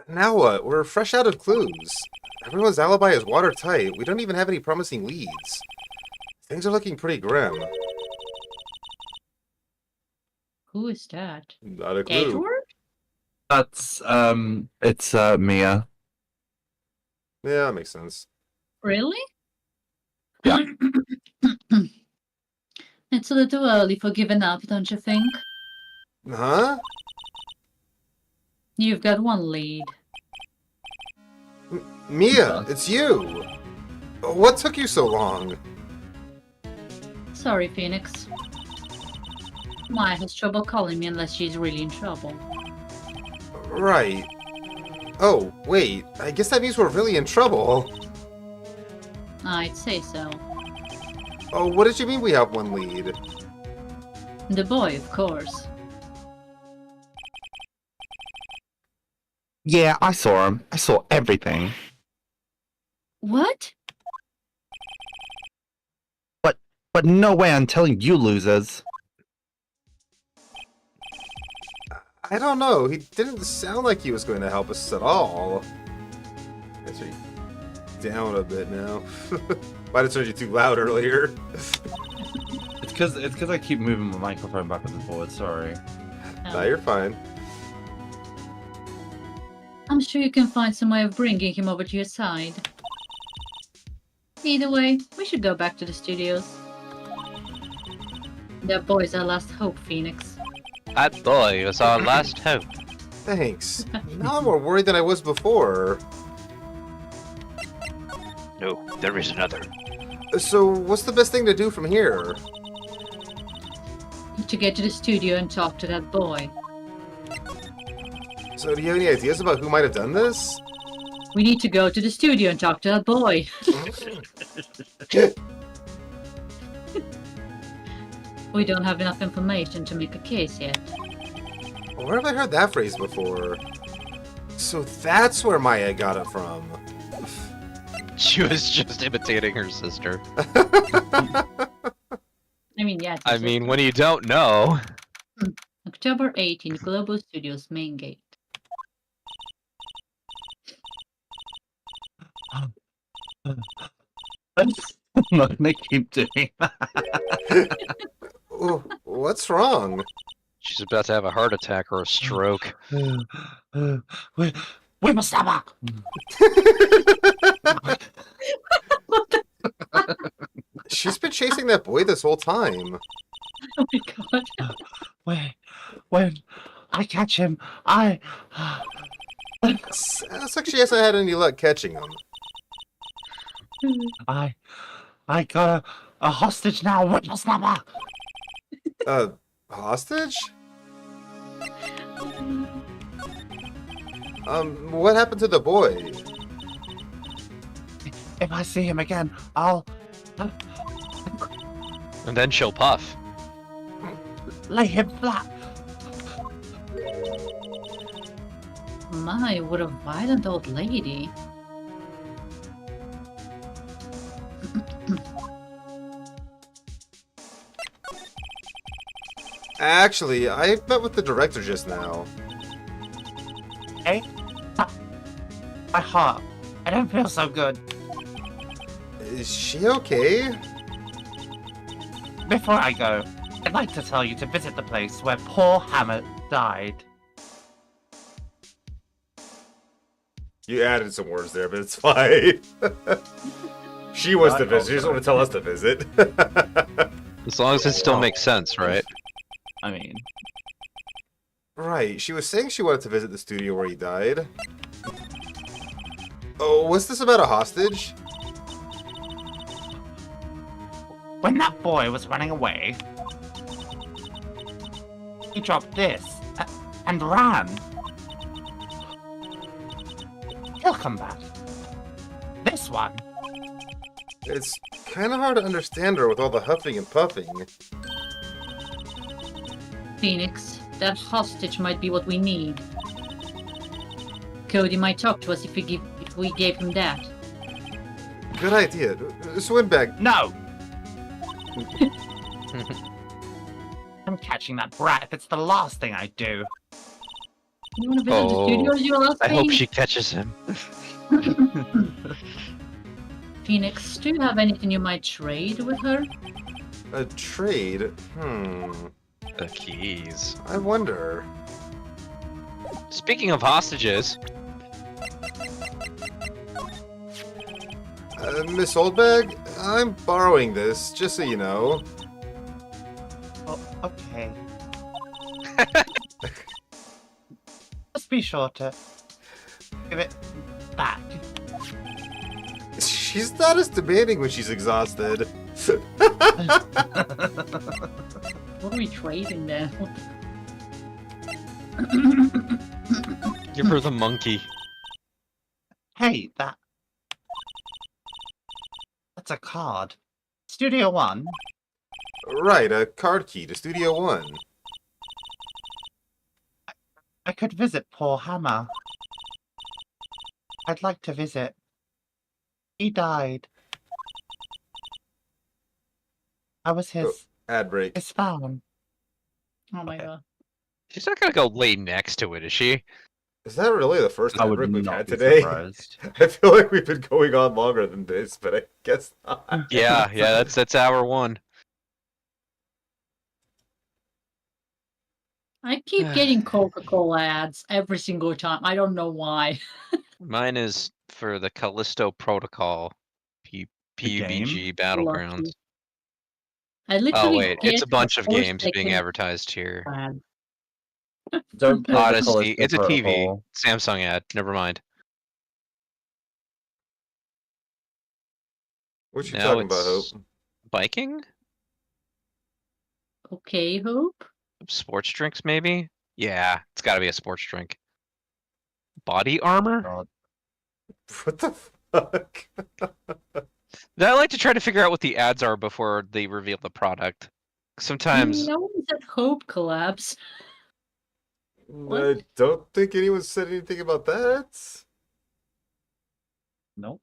Now what? We're fresh out of clues. Everyone's alibi is watertight. We don't even have any promising leads. Things are looking pretty grim. Who is that? Not a clue. Edward? That's it's Mia. Yeah, that makes sense. Really? Yeah. It's a little early for giving up, don't you think? Huh? You've got one lead. Mia, it's you! What took you so long? Sorry, Phoenix. Maya has trouble calling me unless she's really in trouble. Right. Oh, wait. I guess that means we're really in trouble. I'd say so. Oh, what did you mean we have one lead? The boy, of course. Yeah, I saw him. I saw everything. What? But no way I'm telling you losers. I don't know. He didn't sound like he was going to help us at all. Actually, down a bit now. Might have turned you too loud earlier. It's because I keep moving my microphone backwards and forwards. Sorry. Nah, you're fine. I'm sure you can find some way of bringing him over to your side. Either way, we should go back to the studios. That boy's our last hope, Phoenix. That boy was our last hope. Thanks. Now I'm more worried than I was before. No, there is another. So, what's the best thing to do from here? To get to the studio and talk to that boy. So, do you have any ideas about who might have done this? We need to go to the studio and talk to that boy. We don't have enough information to make a case yet. Where have I heard that phrase before? So that's where Maya got it from. She was just imitating her sister. I mean, yeah. I mean, when you don't know. October 18, Global Studios main gate. I'm not gonna keep doing that. Oh, what's wrong? She's about to have a heart attack or a stroke. We must stop her. She's been chasing that boy this whole time. Oh my god. When I catch him, Sounds like she hasn't had any luck catching him. I got a hostage now. Whippersnapper. Hostage? What happened to the boy? If I see him again, I'll And then she'll puff. lay him flat. My, what a violent old lady. Actually, I met with the director just now. Hey, my heart. I don't feel so good. Is she okay? Before I go, I'd like to tell you to visit the place where poor Hammett died. You added some words there, but it's fine. She wants to visit. She doesn't want to tell us to visit. As long as it still makes sense, right? I mean, Right, she was saying she wanted to visit the studio where he died. Oh, was this about a hostage? When that boy was running away, he dropped this and ran. He'll come back. This one It's kind of hard to understand her with all the huffing and puffing. Phoenix, that hostage might be what we need. Cody might talk to us if we gave him that. Good idea. Swim bag. No! I'm catching that brat if it's the last thing I do. You want to visit the studios, you last I hope thing? she catches him. Phoenix, do you have anything you might trade with her? A trade? The keys. I wonder. Speaking of hostages, Miss Oldbag, I'm borrowing this, just so you know. Oh, okay. Just be sure to give it back. She's not as demanding when she's exhausted. What are we trading then? give her the monkey. Hey, that's a card. Studio One. Right, a card key to Studio One. I could visit poor Hammer. I'd like to visit. He died. I was his Ad break. spawn. Oh my Okay. god. She's not gonna go lay next to it, is she? Is that really the first I ad would break we've not had be today? surprised. I feel like we've been going on longer than this, but I guess not. Yeah, that's hour one. I keep getting Coca-Cola ads every single time. I don't know why. Mine is for the Callisto Protocol, PUBG Battlegrounds. Lucky. I literally Oh wait, it's a get bunch of 4 games being second advertised here. ad. Don't play the Odyssey, Callisto it's a TV. Protocol. Samsung ad. Never mind. What you Now talking about, Hope? it's biking, Okay, Hope. sports drinks, maybe. Yeah, it's got to be a sports drink. Body armor. God. What the fuck? I like to try to figure out what the ads are before they reveal the product. Sometimes No one said Hope collabs. I don't think anyone said anything about that. Nope.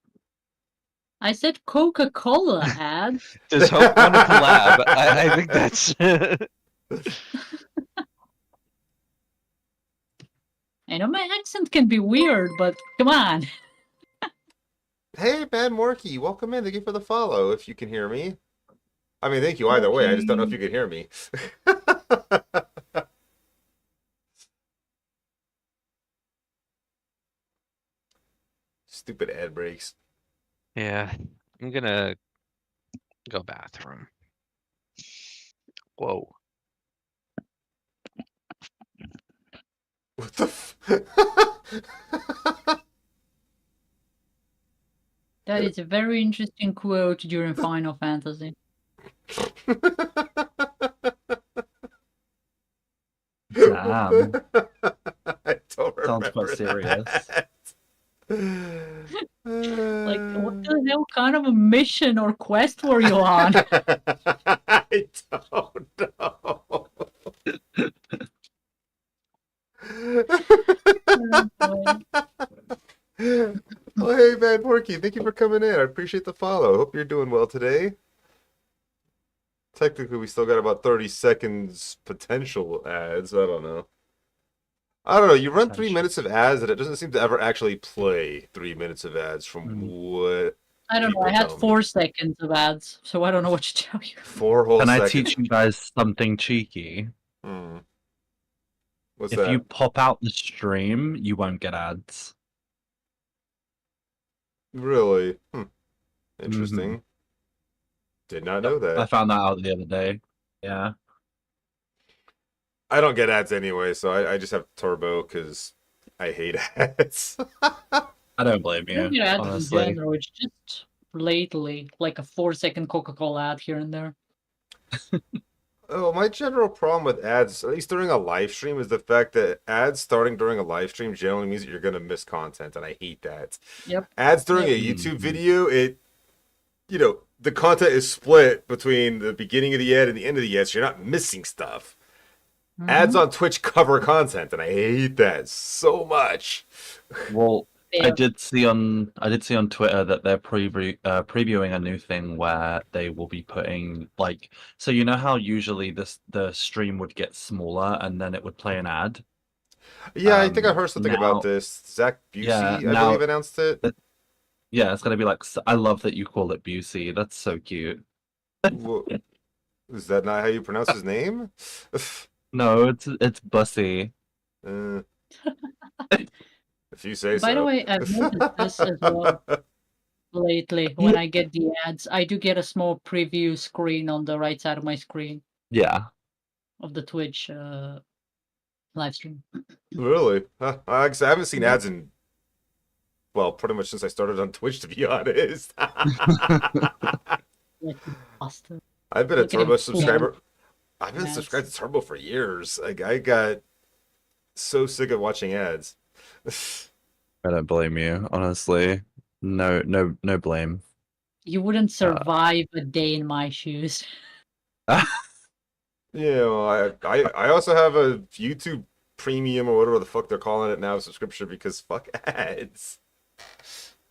I said Coca-Cola ad. does Hope want to collab? I think that's. I know my accent can be weird, but come on. Hey, Bad Morky, welcome in. Thank you for the follow, if you can hear me. I mean, thank you either way. I just don't know if you can hear me. Stupid ad breaks. Yeah, I'm gonna go bathroom. Whoa. What the f- That is a very interesting quote during Final Fantasy. Damn. I don't remember Sounds quite serious. that. Like, what the hell kind of a mission or quest were you on? I don't know. Oh, hey, man, Porky, thank you for coming in. I appreciate the follow. Hope you're doing well today. Technically, we still got about 30 seconds potential ads. I don't know. You run 3 minutes of ads, and it doesn't seem to ever actually play 3 minutes of ads from what I don't know. I had 4 seconds of ads, so I don't know what to tell you. 4 whole Can I seconds. teach you guys something cheeky? What's If that? you pop out the stream, you won't get ads. Really? Interesting. Did not know that. I found that out the other day. Yeah. I don't get ads anyway, so I just have Turbo because I hate ads. I don't blame I don't you, get ads in honestly. general. It's just lately, like a 4-second Coca-Cola ad here and there. Oh, my general problem with ads, at least during a live stream, is the fact that ads starting during a live stream generally means that you're going to miss content, and I hate that. Yep. Ads during a Yep. YouTube video, the content is split between the beginning of the ad and the end of the ad, so you're not missing stuff. Ads Mhm. on Twitch cover content, and I hate that so much. Well, I Yeah. did see on Twitter that they're previewing a new thing where they will be putting so you know how usually the stream would get smaller and then it would play an ad. Yeah, I think I heard something about Now, this. Zach yeah, Busey, I believe, announced it. yeah, it's gonna be like I love that you call it Busey. That's so cute. Wha- Is that not how you pronounce his name? No, it's Bussy. Uh, if you say so. By the way, I've noticed this as well lately. When I get the ads, I do get a small preview screen on the right side of my screen Yeah. of the Twitch live stream. Really? Huh. I haven't seen Yeah. ads in, well, pretty much since I started on Twitch, to be honest. Like, bastard. I've been a Look at him Turbo flaunt subscriber. I've been ads. subscribed to Turbo for years. Like, I got so sick of watching ads. I don't blame you, honestly. No blame. You wouldn't survive a day in my shoes. Yeah, well, I also have a YouTube Premium or whatever the fuck they're calling it now subscription because fuck ads.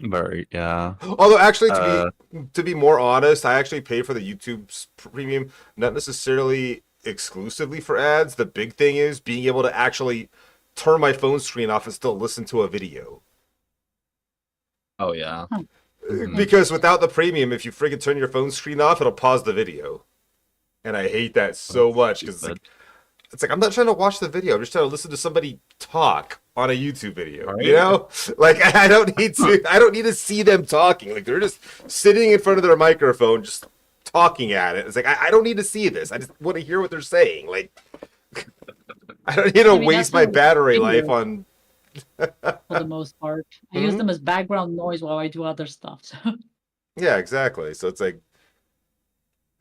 Very, yeah. Although actually, to be more honest, I actually pay for the YouTube Premium, not necessarily exclusively for ads. The big thing is being able to actually turn my phone screen off and still listen to a video. Oh yeah. Mhm. Because without the premium, if you friggin' turn your phone screen off, it'll pause the video. And I hate that so much because it's like I'm not trying to watch the video. I'm just trying to listen to somebody talk on a YouTube video. You know, like I don't need to see them talking. Like they're just sitting in front of their microphone, just talking at it. It's like I don't need to see this. I just want to hear what they're saying. Like I don't need to waste my battery life on. For the most part, I use them as background noise while I do other stuff. So. Yeah, exactly. So it's like.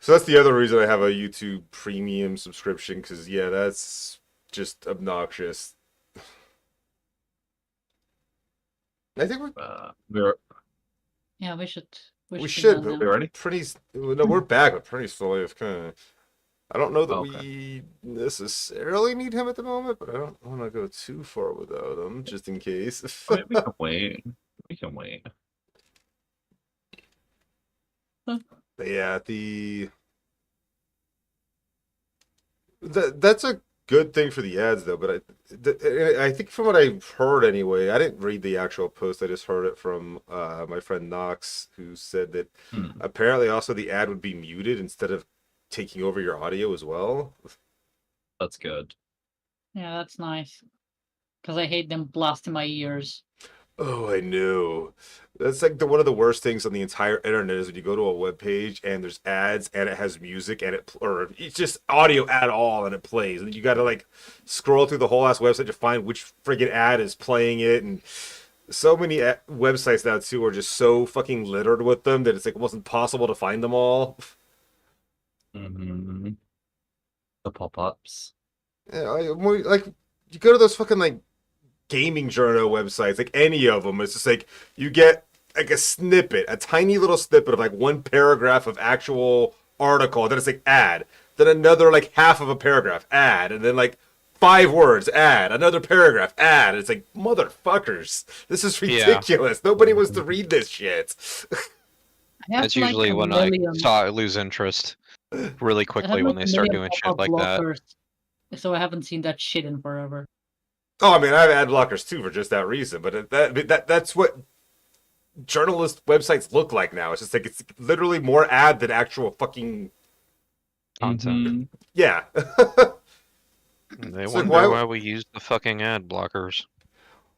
So that's the other reason I have a YouTube Premium subscription, because, yeah, that's just obnoxious. I think we're Yeah, we should. we be should, done but now. we're ready. no, we're back, but pretty slowly. I don't know that Okay. we necessarily need him at the moment, but I don't want to go too far without him, just in case. I mean, we can wait. We can wait. But yeah, that's a good thing for the ads, though. But I think from what I've heard anyway, I didn't read the actual post. I just heard it from my friend Knox, who said that apparently also the ad would be muted instead of taking over your audio as well. That's good. Yeah, that's nice. Because I hate them blasting my ears. Oh, I know. That's like one of the worst things on the entire internet is when you go to a web page and there's ads and it has music and or it's just audio at all and it plays and you got to like scroll through the whole ass website to find which friggin' ad is playing it, and so many websites now too are just so fucking littered with them that it's like almost impossible to find them all. Mm-hmm. The pop-ups. Yeah, like you go to those fucking like gaming journal websites, like any of them, it's just like you get like a snippet, a tiny little snippet of like one paragraph of actual article, then it's like ad, then another like half of a paragraph, ad, and then like 5 words, ad, another paragraph, ad. It's like, motherfuckers, this is ridiculous. Nobody wants to read this shit. That's usually when I lose interest really quickly when they start doing shit like that. So I haven't seen that shit in forever. Oh, I mean, I have ad blockers too for just that reason, but that's what journalist websites look like now. It's just like it's literally more ad than actual fucking content. Mm-hmm. Yeah. They wonder why we use the fucking ad blockers.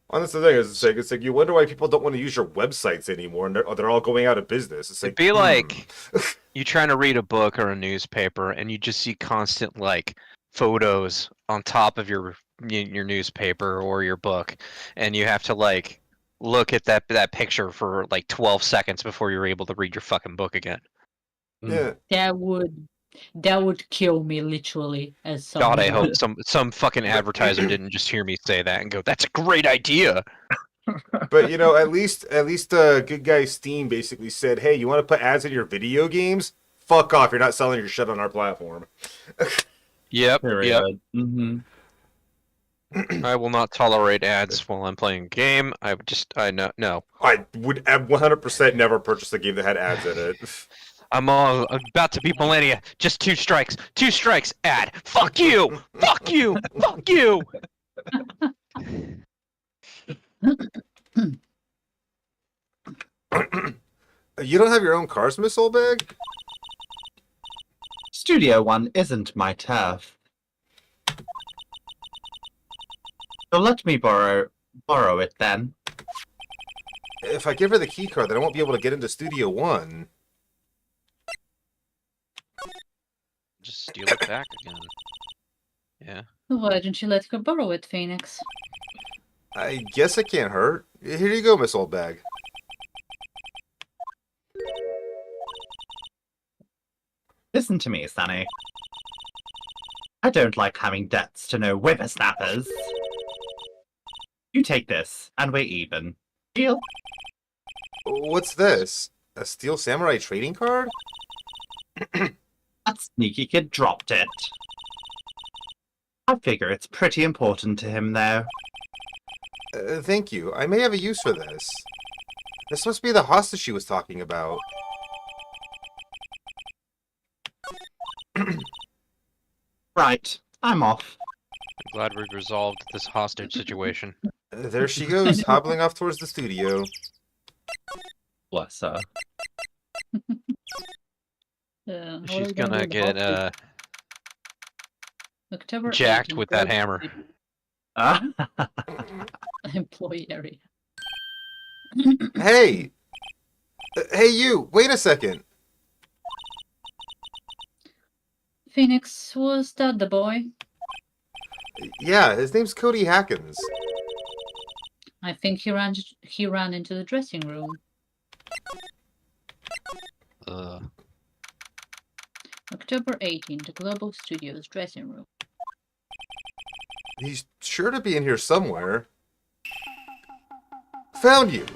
Honestly, the thing is, it's like you wonder why people don't want to use your websites anymore, and they're all going out of business. It's like It'd be like you trying to read a book or a newspaper, and you just see constant like photos on top of your newspaper or your book, and you have to like look at that picture for like 12 seconds before you're able to read your fucking book again. Yeah. That would kill me literally. As God, I hope some fucking advertiser didn't just hear me say that and go, "That's a great idea." But at least good guy Steam basically said, "Hey, you want to put ads in your video games? Fuck off! You're not selling your shit on our platform." Yep. Period. Mm-hmm. I will not tolerate ads while I'm playing a game. I know. No. I would 100% never purchase a game that had ads in it. I'm about to be millennia. Just 2 strikes. 2 strikes. Ad. Fuck you. Fuck you. Fuck you. You don't have your own Cars missile bag? Studio One isn't my turf. So let me borrow it then. If I give her the key card, then I won't be able to get into Studio One. Just steal it back again. Yeah. Why don't you let her borrow it, Phoenix? I guess it can't hurt. Here you go, Miss Old Bag. Listen to me, Sonny. I don't like having debts to no whippersnappers. You take this, and we're even. Deal? What's this? A Steel Samurai trading card? That sneaky kid dropped it. I figure it's pretty important to him, though. Thank you. I may have a use for this. This must be the hostage she was talking about. Right, I'm off. I'm glad we've resolved this hostage situation. There she goes, hobbling off towards the studio. Bless her. What are She's we gonna do with the get hostage? October jacked 18th, with that Global hammer. Studio Employee area. Hey! Hey you! Wait a second! Phoenix, was that the boy? Yeah, his name's Cody Hackins. I think he ran into the dressing room. October 18th, the Global Studios dressing room. He's sure to be in here somewhere. Found you!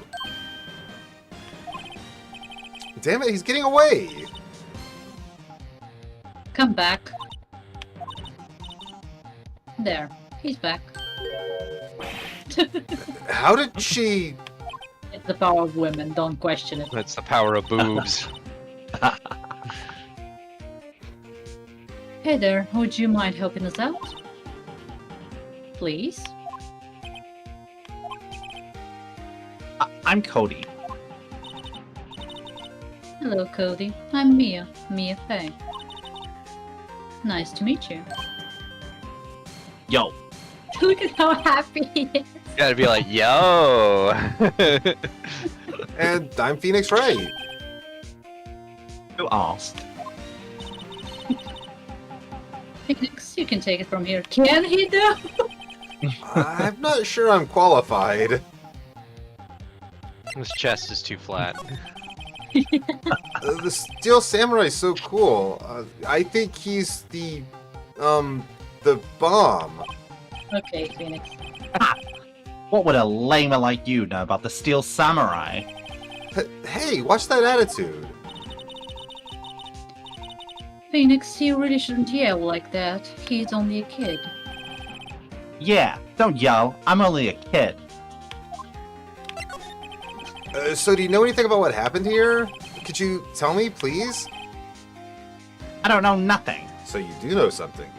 Damn it, he's getting away! Come back. There, he's back. How did she... It's the power of women, don't question it. That's the power of boobs. Hey there, would you mind helping us out? Please? I'm Cody. Hello, Cody. I'm Mia Fey. Nice to meet you. Yo, Look at how happy he is. Gotta be like, yo. And I'm Phoenix Wright. who asked? Phoenix, you can take it from here. Can he though? I'm not sure I'm qualified. His chest is too flat. The Steel Samurai's so cool. I think he's the bomb. Okay, Phoenix. What would a lamer like you know about the Steel Samurai? Hey, watch that attitude. Phoenix, you really shouldn't yell like that. He's only a kid. Yeah, don't yell. I'm only a kid. So do you know anything about what happened here? Could you tell me, please? I don't know nothing. So you do know something.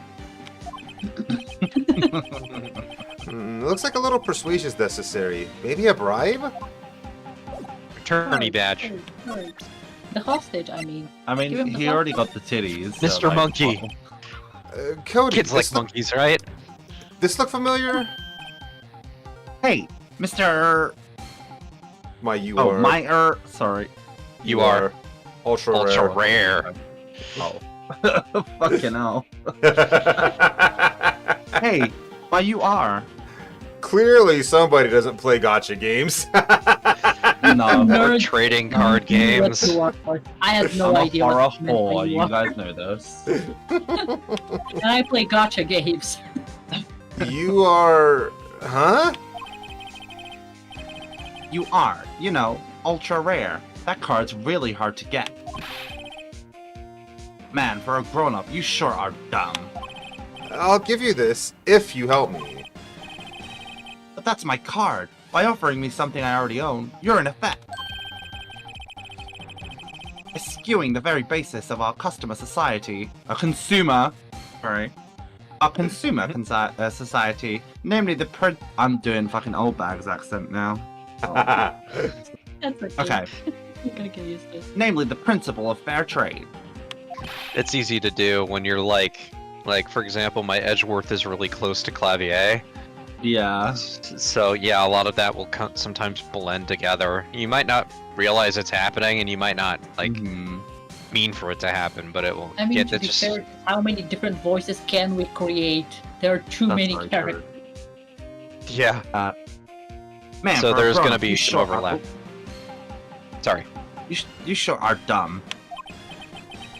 Looks like a little persuasion is necessary. Maybe a bribe? Attorney badge. Right. The hostage, I mean. I Give him mean, the he already got the titties. so, Mr. like, Monkey. Cody, Kids like monkeys, right? this look familiar? Hey, Mr. My you Oh, are. Sorry. You are ultra ultra rare. rare. Oh. Fucking hell. Hey, why you are? Clearly, somebody doesn't play gotcha games. No. Nerd. Or trading card games. I had no I'm a idea horror what you meant by whore. you You are. guys know this. And I play gotcha games. You are, huh? You are, you know, ultra rare. That card's really hard to get. Man, for a grown-up, you sure are dumb. I'll give you this if you help me. But that's my card. By offering me something I already own, you're in effect skewing the very basis of our customer society, our consumer society, namely the I'm doing fucking old bags accent now. That's Okay. You're gonna get used to it. Namely the principle of fair trade. It's easy to do when you're like for example, my Edgeworth is really close to Clavier. Yeah. So yeah, a lot of that will sometimes blend together. You might not realize it's happening, and you might not like mean for it to happen, but it will. I mean, get to be just... fair, how many different voices can we create? There are too many very characters. Yeah. Man, So for a there's gonna grown-up, be you some sure overlap. Sorry. You sure are dumb.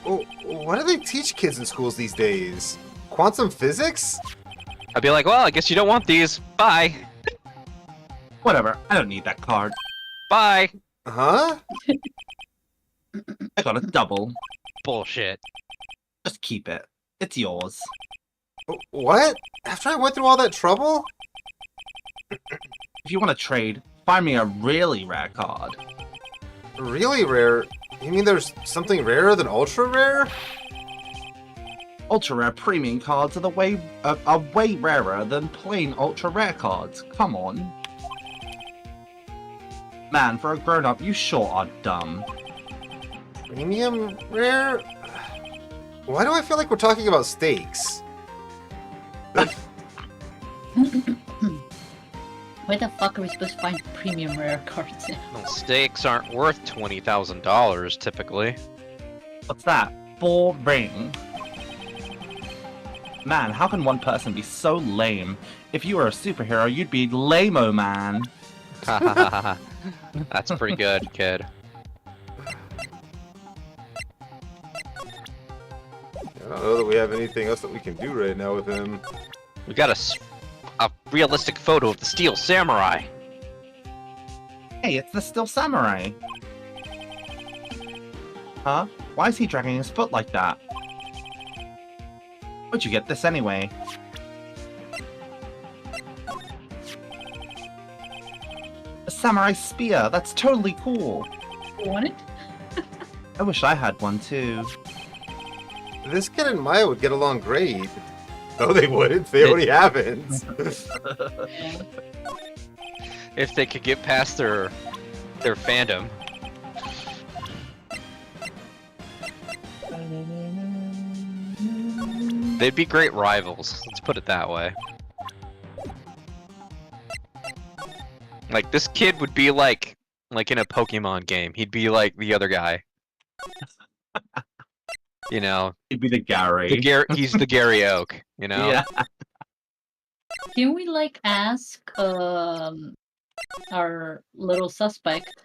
Oh, what do they teach kids in schools these days? Quantum physics? I'd be like, well, I guess you don't want these. Bye. Whatever, I don't need that card. Bye. Huh? I got a double. Bullshit. Just keep it. It's yours. What? After I went through all that trouble? If you want to trade, find me a really rare card. Really rare? You mean there's something rarer than ultra rare? Ultra rare premium cards are are way rarer than plain ultra rare cards. Come on. Man, for a grown-up, you sure are dumb. Premium rare? Why do I feel like we're talking about steaks? Where the fuck are we supposed to find premium rare cards now? Well, steaks aren't worth $20,000 typically. What's that? Boring. Man, how can one person be so lame? If you were a superhero, you'd be lame-o man. That's pretty good, kid. I don't know that we have anything else that we can do right now with him. We got a realistic photo of the Steel Samurai. Hey, it's the Steel Samurai. Huh? Why is he dragging his foot like that? Where'd you get this anyway? A samurai spear! That's totally cool! You want it? I wish I had one too. This kid and Maya would get along great. No, they wouldn't. They already haven't. Yeah. If they could get past their fandom. They'd be great rivals, let's put it that way. Like, this kid would be like in a Pokemon game, he'd be like the other guy. You know, He'd be the Gary. he's the Gary Oak, you know? Yeah. Can we like ask our little suspect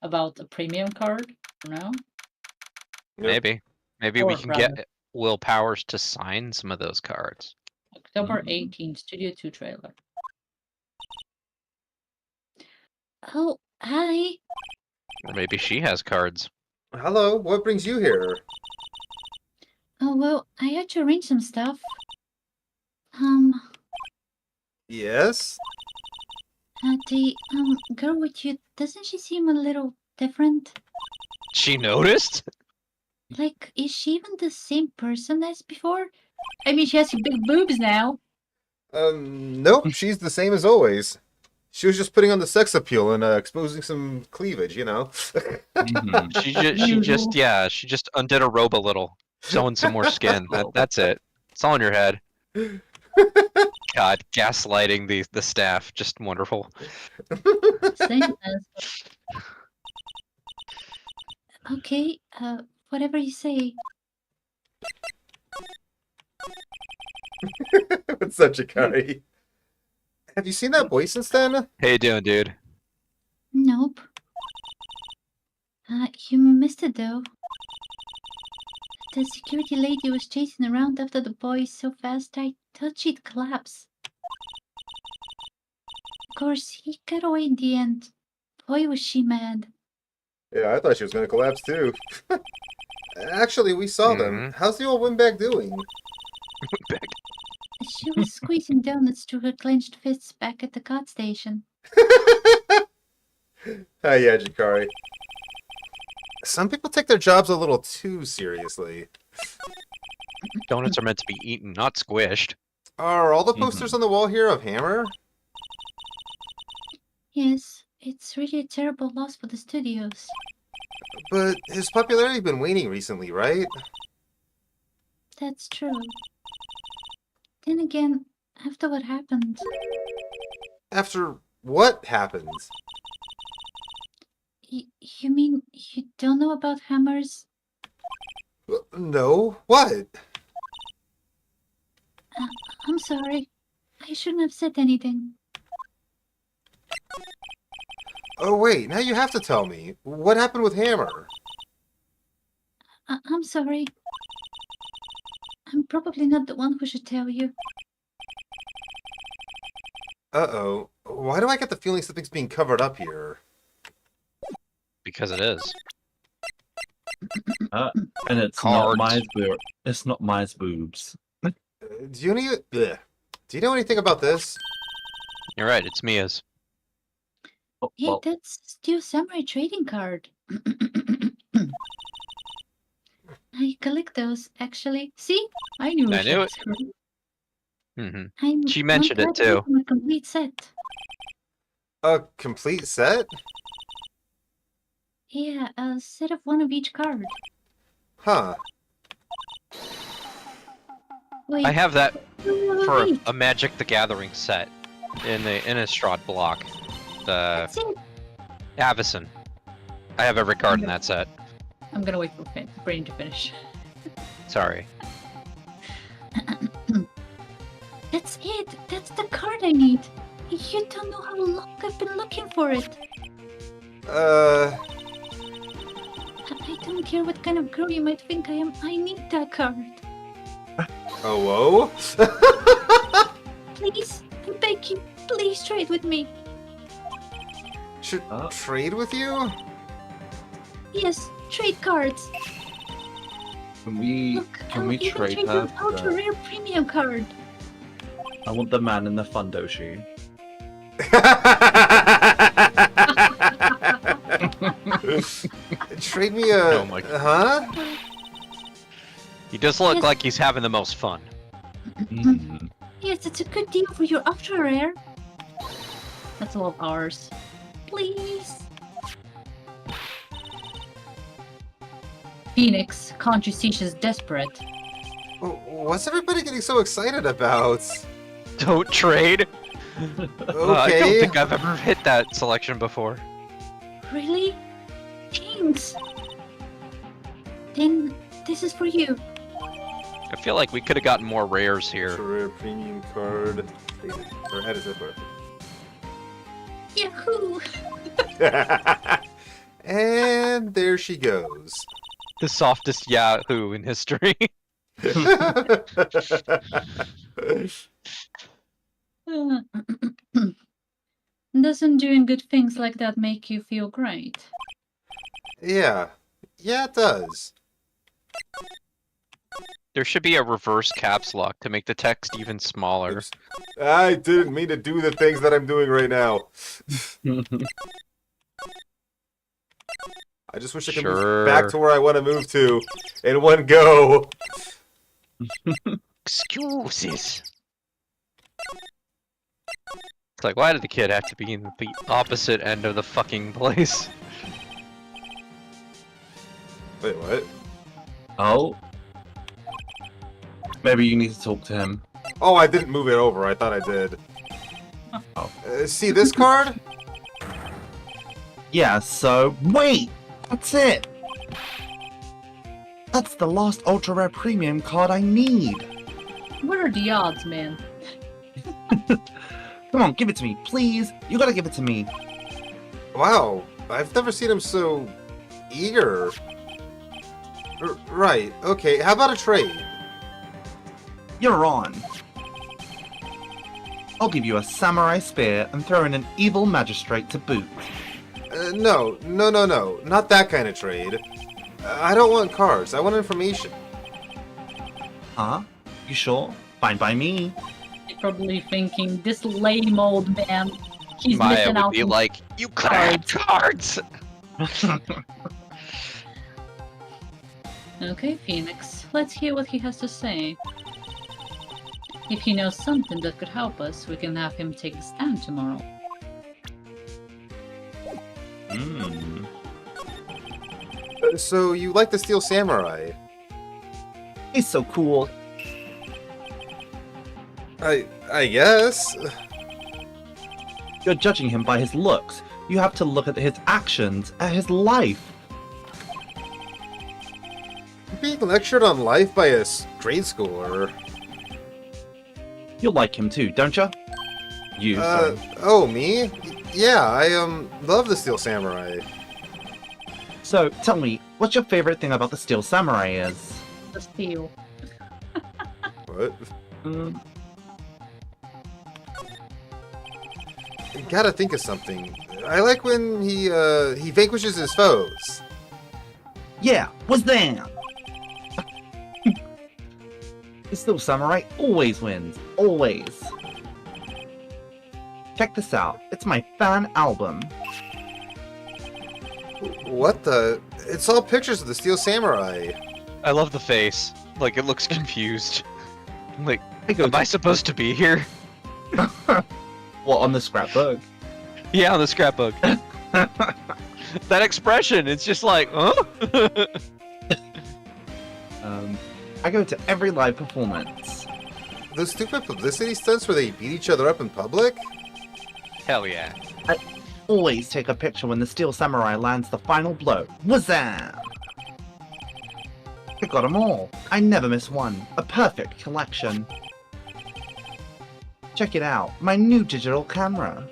about a premium card? No. Maybe. Maybe we Or can rather- get Will Powers to sign some of those cards. October 18th, Studio 2 trailer. Oh, hi. Or maybe she has cards. Hello, what brings you here? Oh, well, I had to arrange some stuff. Yes? The girl with you, doesn't she seem a little different? She noticed? Like, is she even the same person as before? I mean, she has big boobs now. Nope, she's the same as always. She was just putting on the sex appeal and exposing some cleavage, you know? Mhm. She just undid her robe a little, showing some more skin. That's it. It's all in your head. God, gaslighting the staff, just wonderful. Same as. Okay, whatever you say. It's such a curry. Have you seen that boy since then? How you doing, dude? Nope. You missed it though. The security lady was chasing around after the boy so fast I thought she'd collapse. Of course, he got away in the end. Boy, was she mad. Yeah, I thought she was gonna collapse too. Actually, we saw them. How's the old windbag doing? Back. She was squeezing donuts through her clenched fists back at the cot station. Ah, yeah, Jakari. Some people take their jobs a little too seriously. Donuts are meant to be eaten, not squished. Are all the posters on the wall here of Hammer? Yes, it's really a terrible loss for the studios. But his popularity's been waning recently, right? That's true. Then again, after what happened, After what happened? you mean you don't know about Hammer's? No, what? I'm sorry. I shouldn't have said anything. Oh wait, now you have to tell me. What happened with Hammer? I'm sorry. I'm probably not the one who should tell you. Uh-oh. Why do I get the feeling something's being covered up here? Because it is. And it's Cards. not my it's not my boobs. Do you know anything about this? You're right, it's Mia's. Oh, Hey, well, that's Steel Samurai trading card. I collect those, actually. See? I knew I she knew was her. Mm-hmm. She mentioned it, too. My complete set. A complete set? Yeah, a set of one of each card. Huh. Wait, I have that wait, for wait. a Magic the Gathering set in the Innistrad block. The That's it. Avison. I have every card in that set. I'm gonna wait for Brain to finish. Sorry. That's it. That's the card I need. You don't know how long I've been looking for it. Uh, I don't care what kind of girl you might think I am. I need that card. oh, whoa? Please, I beg you. Please trade with me. Should trade with you? Yes, trade cards. can we Look, can I'll we even trade trade you her? an ultra rare premium card. I want the man in the fundoshi. Trade me a... Oh my- Huh? He does look Yes. like he's having the most fun. Mm. Yes, it's a good deal for your ultra rare. That's all of ours. Please. Phoenix, can't you see she's desperate? What's everybody getting so excited about? Don't trade. I don't Okay. think I've ever hit that selection before. Really? Thanks. Then this is for you. I feel like we could have gotten more rares here. Rare premium card. Or how does it work? Yahoo! And there she goes. The softest Yahoo in history. Doesn't doing good things like that make you feel great? Yeah. Yeah, it does. There should be a reverse caps lock to make the text even smaller. Oops. I didn't mean to do the things that I'm doing right now. I just wish I could move back to where I want to move to in one go. Excuses. It's like, why did the kid have to be in the opposite end of the fucking place? Wait, what? Oh. Maybe you need to talk to him. Oh, I didn't move it over. I thought I did. Oh. See this card? Yeah, so wait! That's it! That's the last ultra rare premium card I need! What are the odds, man? Come on, give it to me, please! You gotta give it to me! Wow, I've never seen him so eager. Right, okay, how about a trade? You're on! I'll give you a samurai spear and throw in an evil magistrate to boot. No, not that kind of trade. I don't want cars. I want information. Huh? You sure? Fine by me. You're probably thinking, this lame old man, he's Maya missing would out be on like, "You could have cards." Okay, Phoenix, let's hear what he has to say. If he knows something that could help us, we can have him take a stand tomorrow. Hmm. So you like the Steel Samurai? He's so cool. I guess. You're judging him by his looks. You have to look at his actions, at his life. Being lectured on life by a grade schooler. You'll like him too, don't you? You, sorry. Oh, me? Yeah, I love the Steel Samurai. So, tell me, what's your favorite thing about the Steel Samurai is? The steel. What? Mm, You gotta think of something. I like when he vanquishes his foes. yeah, what's that? The Steel Samurai always wins. Always. Check this out. It's my fan album. What the? It's all pictures of the Steel Samurai. I love the face. Like, it looks confused. Like, I go am I supposed to be here? What, on the scrapbook? Yeah, on the scrapbook. That expression, it's just like, huh? I go to every live performance. Those stupid publicity stunts where they beat each other up in public? Hell yeah. Always take a picture when the Steel Samurai lands the final blow. Wazam! I got 'em all. I never miss one. A perfect collection. Check it out, my new digital camera.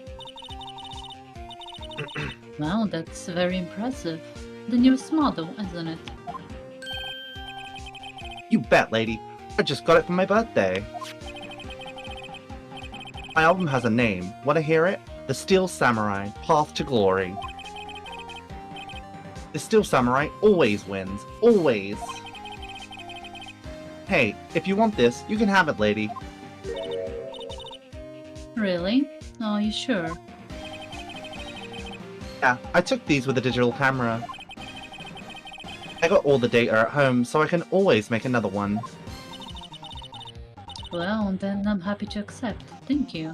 Wow, that's very impressive. The newest model, isn't it? You bet, lady. I just got it for my birthday. My album has a name. Wanna hear it? The Steel Samurai, Path to Glory. The Steel Samurai always wins. Always. Hey, if you want this, you can have it, lady. Really? Are you sure? Yeah, I took these with a digital camera. I got all the data at home, so I can always make another one. Well, then I'm happy to accept. Thank you.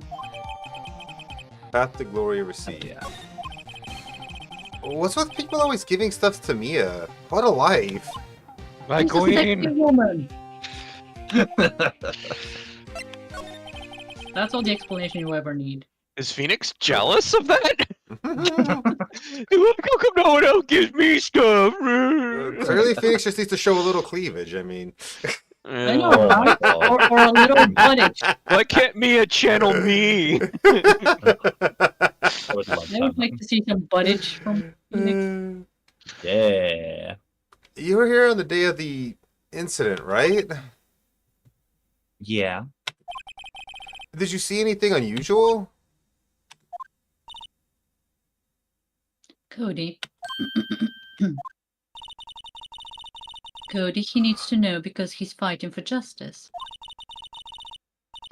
Path to Glory received. Yeah. What's with people always giving stuff to Mia? What a life. My She's a sexy queen. woman. That's all the explanation you ever need. Is Phoenix jealous of that? How come no one else gives me stuff? Clearly, Phoenix just needs to show a little cleavage. I mean, I know, Oh, right? God. Or a little buttage. Why can't Mia channel me? I would love I would that. like to see some buttage from Phoenix. Yeah. you were here on the day of the incident, right? Yeah. Did you see anything unusual? Cody. Cody, he needs to know because he's fighting for justice.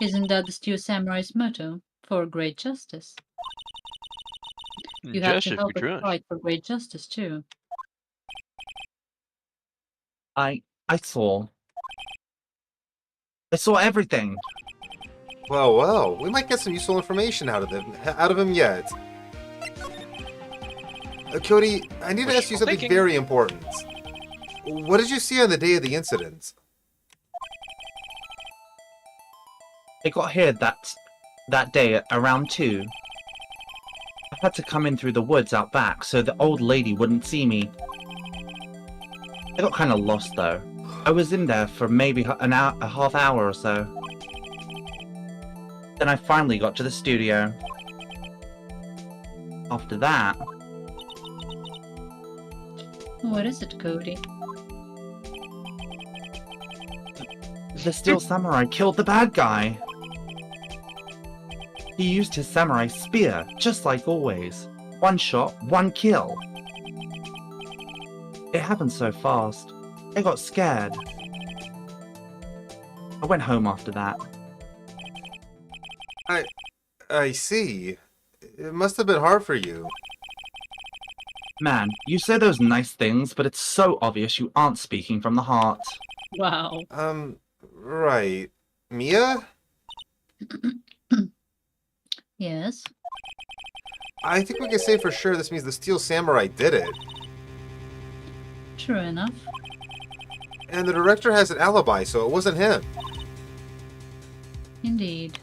Isn't that the Steel Samurai's motto? For great justice. You have Just to if help you're us trying. fight for great justice too. I saw everything. Well, we might get some useful information out of him yet. Cody, I need to ask you Wishful something thinking. very important. What did you see on the day of the incident? I got here that day at around 2. I had to come in through the woods out back so the old lady wouldn't see me. I got kind of lost though. I was in there for maybe a half hour or so. Then I finally got to the studio. After that, What is it, Cody? the Steel Samurai killed the bad guy. He used his samurai spear, just like always. One shot, one kill. It happened so fast. I got scared. I went home after that. I see. It must have been hard for you. Man, you say those nice things, but it's so obvious you aren't speaking from the heart. Wow. Right. Mia? Yes. I think we can say for sure this means the Steel Samurai did it. True enough. And the director has an alibi, so it wasn't him. Indeed.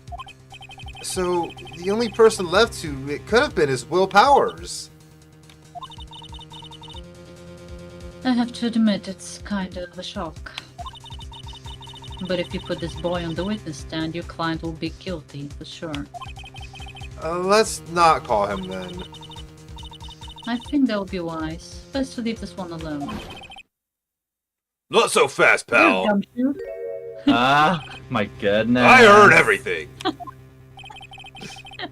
So, the only person left who it could have been is Will Powers. I have to admit it's kind of a shock. But if you put this boy on the witness stand, your client will be guilty, for sure. Let's not call him then. I think that would be wise. Best to leave this one alone. Not so fast, pal. Gumshoe. Ah, my goodness. I heard everything.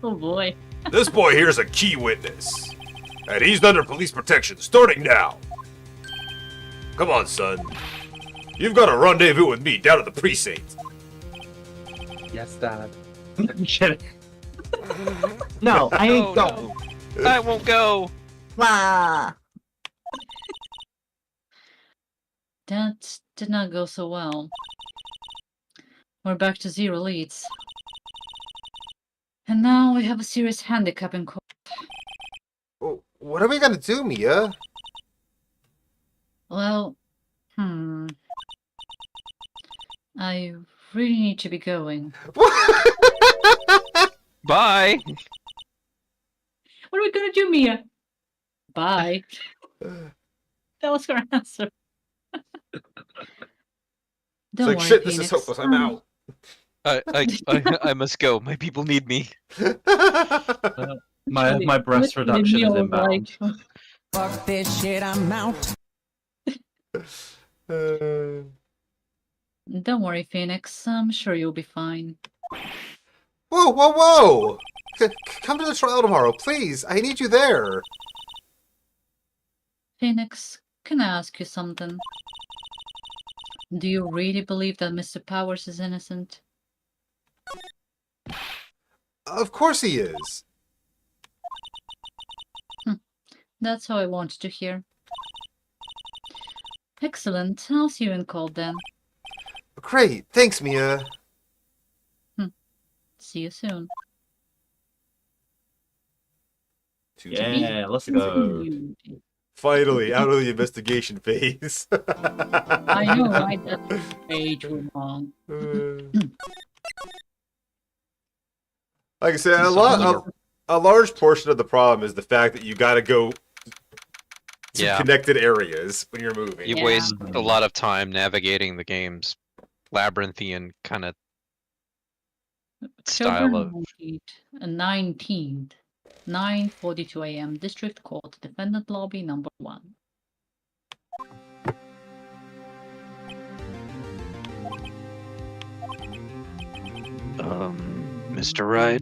Oh boy. This boy here's a key witness. And he's under police protection starting now. Come on, son. You've got a rendezvous with me down at the precinct. Yes, Dad. I'm kidding. No, I ain't No, going. no. I won't go. Ah. That did not go so well. We're back to 0 leads. And now we have a serious handicap in court. What are we gonna do, Mia? Well, I really need to be going. Bye. What are we gonna do, Mia? Bye. That was her answer. Don't like, worry, shit, this is Phoenix. hopeless. I'm out. I must go. My people need me. My breast reduction is inbound. Fuck this shit, I'm out. Don't worry, Phoenix. I'm sure you'll be fine. Whoa, whoa, whoa! Come to the trial tomorrow, please. I need you there. Phoenix, can I ask you something? Do you really believe that Mr. Powers is innocent? Of course he is. That's how I wanted to hear. Excellent. I'll see you in court then. Great. Thanks, Mia. See you soon. Yeah, let's go. Finally, out of the investigation phase. I know, right? That's way too long. Like I said, a large portion of the problem is the fact that you got to go to Yeah. connected areas when you're moving. You Yeah. waste a lot of time navigating the game's labyrinthian kind of style of. 19th, 9:42 a.m. District Court, Defendant Lobby number 1. Mr. Wright,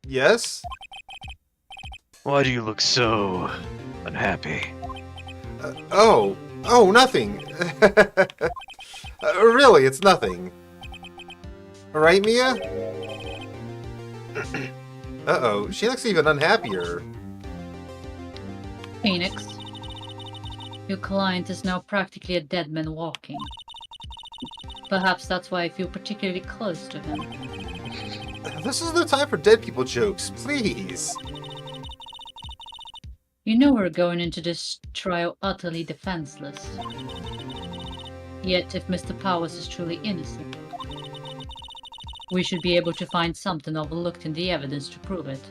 Yes? why do you look so unhappy? Oh, nothing. Really, it's nothing. Right, Mia? Uh-oh, she looks even unhappier. Phoenix, your client is now practically a dead man walking. Perhaps that's why I feel particularly close to him. This is no time for dead people jokes, please. You know we're going into this trial utterly defenseless. Yet if Mr. Powers is truly innocent, we should be able to find something overlooked in the evidence to prove it.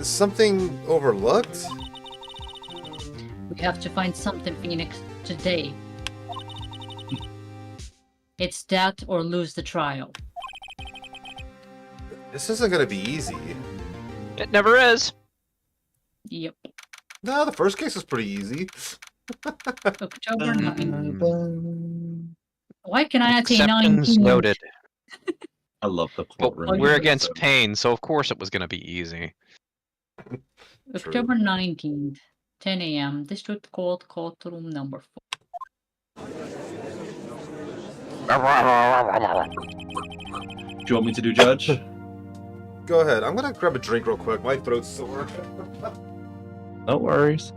Something overlooked? We have to find something, Phoenix, today. It's that or lose the trial. This isn't gonna be easy. It never is. Yep. No, the first case was pretty easy. October 9th. Why can I not say Acceptance 19? noted. I love the Well, courtroom. we're against pain, so of course it was going to be easy. October 19th, 10 a.m. District Courtroom number 4. Do you want me to do judge? Go ahead. I'm gonna grab a drink real quick. My throat's sore. No worries.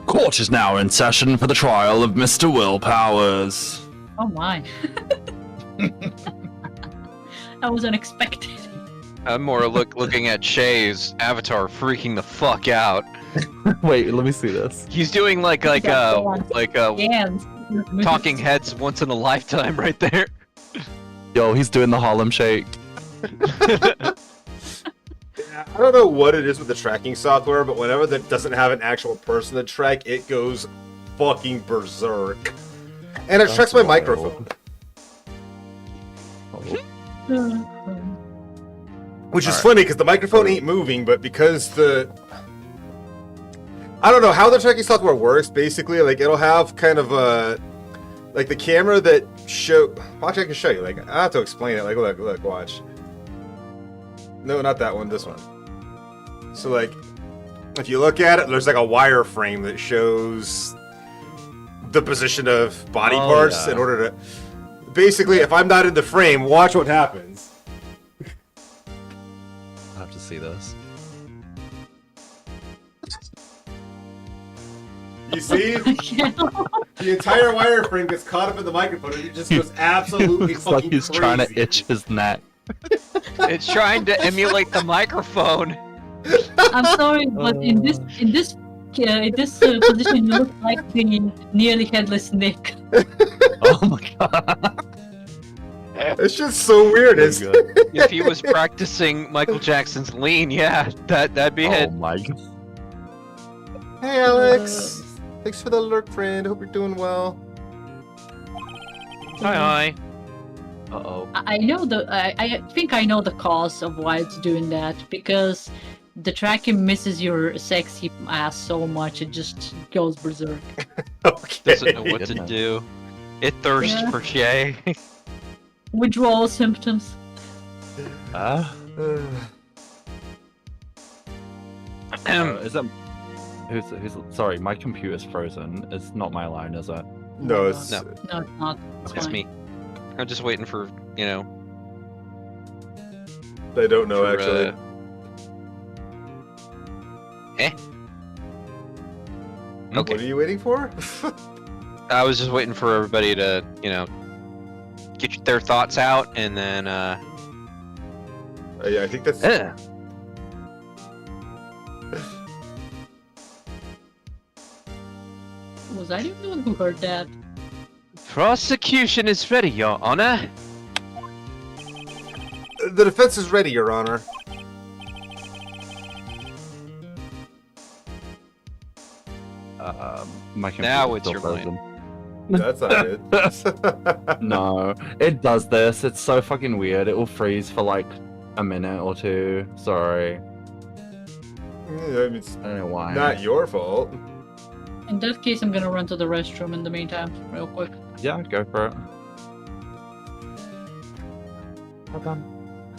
Court is now in session for the trial of Mr. Will Powers. Oh my. That was unexpected. I'm more looking at Shay's avatar freaking the fuck out. Wait, let me see this. He's doing like Yes. talking heads once in a lifetime right there. Yo, he's doing the Harlem Shake. I don't know what it is with the tracking software, but whenever that doesn't have an actual person to track, it goes fucking berserk. And it tracks my wild. microphone. Which is funny because the microphone ain't moving, but because I don't know how the tracking software works. Basically, like it'll have kind of a like the camera that watch. I can show you. Like I have to explain it. Like look, watch. No, not that one. This one. So like, if you look at it, there's like a wireframe that shows the position of body parts in order to. Basically, if I'm not in the frame, watch what happens. I have to see this. You see? The entire wireframe gets caught up in the microphone and it just goes absolutely Looks fucking like he's crazy. trying to itch his neck. It's trying to emulate the microphone. I'm sorry, but in this position, you look like the nearly headless Nick. Oh my god. It's just so weird. It's If he was practicing Michael Jackson's Lean, yeah, that'd be Oh it. my god. Hey Alex, thanks for the alert, friend. Hope you're doing well. Hi. Uh-oh. I know I think I know the cause of why it's doing that, because the tracking misses your sexy ass so much it just goes berserk. Okay. Doesn't know what to do. It thirsts Yeah. for Shay. Withdrawal symptoms. Is that... Who's... Sorry, my computer's frozen. It's not my line, is it? No, it's No. No, it's not. It's It's fine. me. I'm just waiting for, I don't know for, actually. Okay. What are you waiting for? I was just waiting for everybody to, get their thoughts out, and then, Yeah, I think that's. Was I the only one who heard that? Prosecution is ready, Your Honor. The defense is ready, Your Honor. My computer's Now it's still your frozen. That's not it. No, it does this. It's so fucking weird. It will freeze for like a minute or two. Sorry. I mean, it's I don't know why. not your fault. In that case, I'm gonna run to the restroom in the meantime, real quick. Yeah, go for it.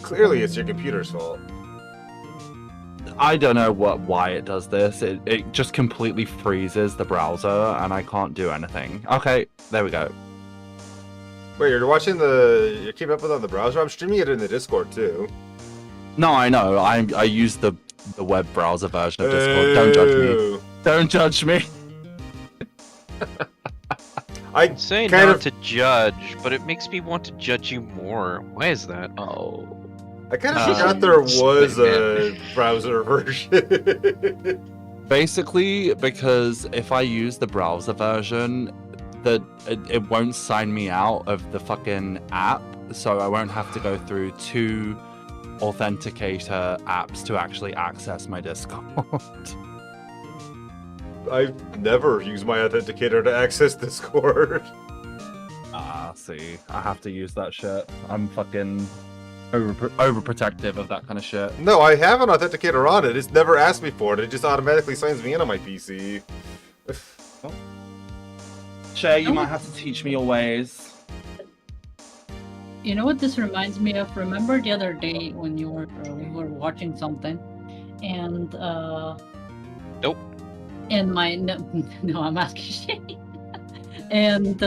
Clearly, it's your computer's fault. I don't know why it does this. It just completely freezes the browser and I can't do anything. Okay, there we go. Wait, you're keeping up with it on the browser? I'm streaming it in the Discord too. No, I know. I use the web browser version of Discord. Don't judge me. Ooh. Don't judge me. I Say kind not of- to judge, but it makes me want to judge you more. Why is that? Oh. I kind of forgot there was a man. browser version. Basically, because if I use the browser version, it won't sign me out of the fucking app, so I won't have to go through 2 authenticator apps to actually access my Discord. I've never used my authenticator to access Discord. See, I have to use that shit. I'm fucking overprotective of that kind of shit. No, I have an authenticator on it. It's never asked me for it. It just automatically signs me in on my PC. Shay, you might have to teach me your ways. You know what this reminds me of? Remember the other day when we were watching something, and Nope. And my no, I'm asking Shane. And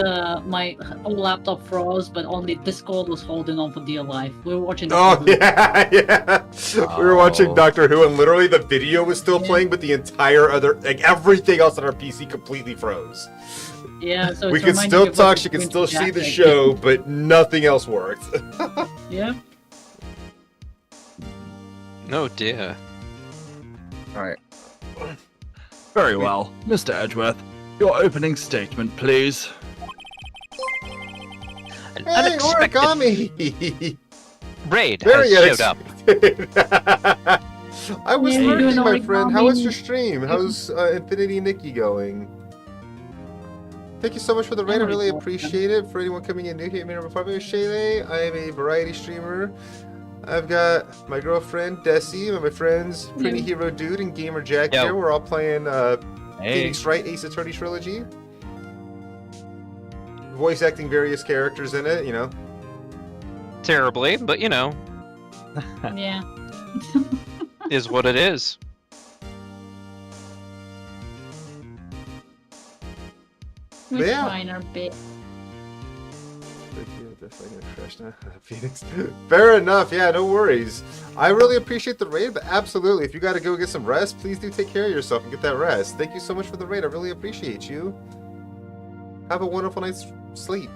my whole laptop froze, but only Discord was holding on for dear life. We were watching. Oh Doctor Who. yeah. We were watching Oh. Doctor Who, and literally the video was still Yeah. playing, but the entire other, like everything else on our PC, completely froze. Yeah, so We it's could reminding still me of talk. what She we could went still to see the Jack, show, but nothing else worked. Yeah. Oh dear. Alright. Very well. Mr. Edgeworth, your opening statement, please. An Hey, unexpected origami! raid Very has showed up. unexpected. I was Yeah, working, doing my friend. How was origami. your stream? How's Infinity Nikki going? Thank you so much for the raid. I really appreciate it. For anyone coming in new here, my name is Shaylee. I am a variety streamer. I've got my girlfriend Desi and my friends Pretty Yeah. Hero Dude and Gamer Jack Yo. here. We're all playing Hey. Phoenix Wright Ace Attorney Trilogy. Voice acting various characters in it, you know. Terribly, but you know, Yeah. is what it is. We're Yeah. trying our best. Definitely gonna crash now. Phoenix. Fair enough. Yeah, no worries. I really appreciate the raid, but absolutely, if you got to go get some rest, please do take care of yourself and get that rest. Thank you so much for the raid. I really appreciate you. Have a wonderful night's sleep.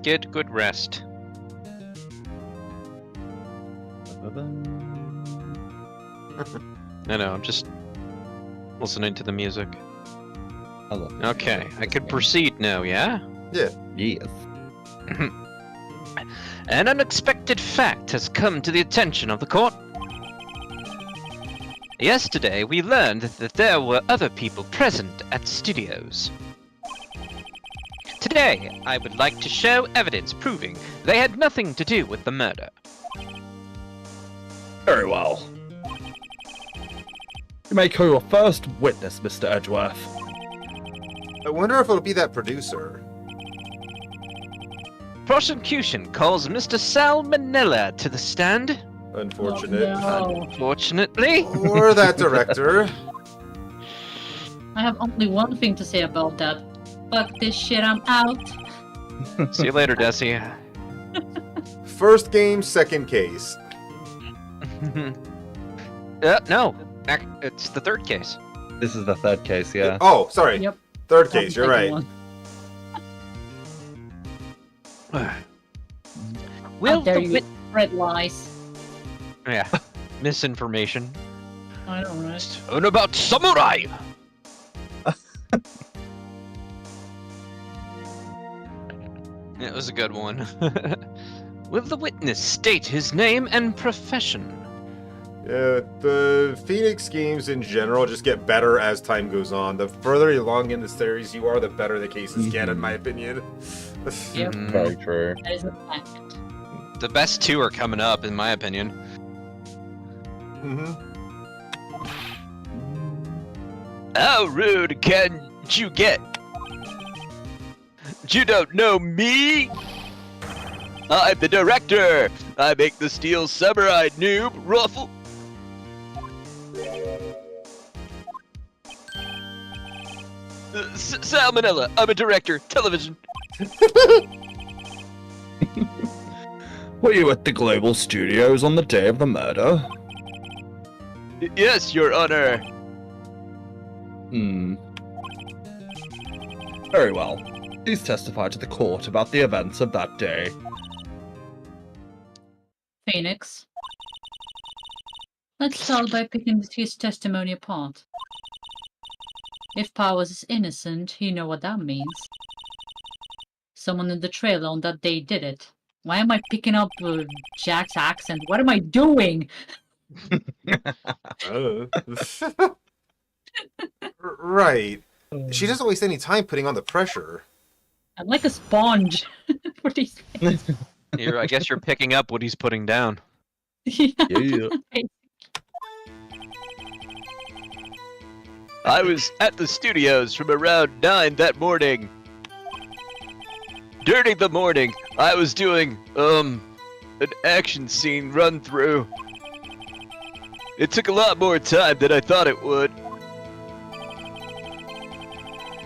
Get good rest. No, I'm just listening to the music. Okay, I could proceed now, yeah? Yes. An unexpected fact has come to the attention of the court. Yesterday, we learned that there were other people present at studios. Today, I would like to show evidence proving they had nothing to do with the murder. Very well. You may call your first witness, Mr. Edgeworth. I wonder if it'll be that producer. Prosecution calls Mr. Salmonella to the stand. Unfortunate. No. Unfortunately, Or that director. I have only one thing to say about that. Fuck this shit, I'm out. see you later, Desi. First game, second case. No, it's the third case. This is the third case, yeah. Oh, sorry. Yep. Third I'm case, you're taking right. one. Will How dare the you wit- spread lies. Yeah, misinformation. I know, right? And about samurai. It was a good one. Will the witness state his name and profession? Yeah, the Phoenix games in general just get better as time goes on. The further along in the series you are, the better the cases get, in my opinion. Yep. Mhm. Very true. That is a fact. The best two are coming up, in my opinion. Mm-hmm. How rude can you get? You don't know me? I'm the director. I make the steel samurai noob ruffle. Salmonella. I'm a director. Television. Were you at the Global Studios on the day of the murder? Yes, Your Honor. Very well. Please testify to the court about the events of that day. Phoenix. Let's start by picking his testimony apart. If Powers is innocent, you know what that means. Someone in the trailer on that day did it. Why am I picking up Jack's accent? What am I doing? Right. She doesn't waste any time putting on the pressure. I'm like a sponge for these things. I guess you're picking up what he's putting down. Yeah. I was at the studios from around 9 that morning. During the morning, I was doing, an action scene run through. It took a lot more time than I thought it would.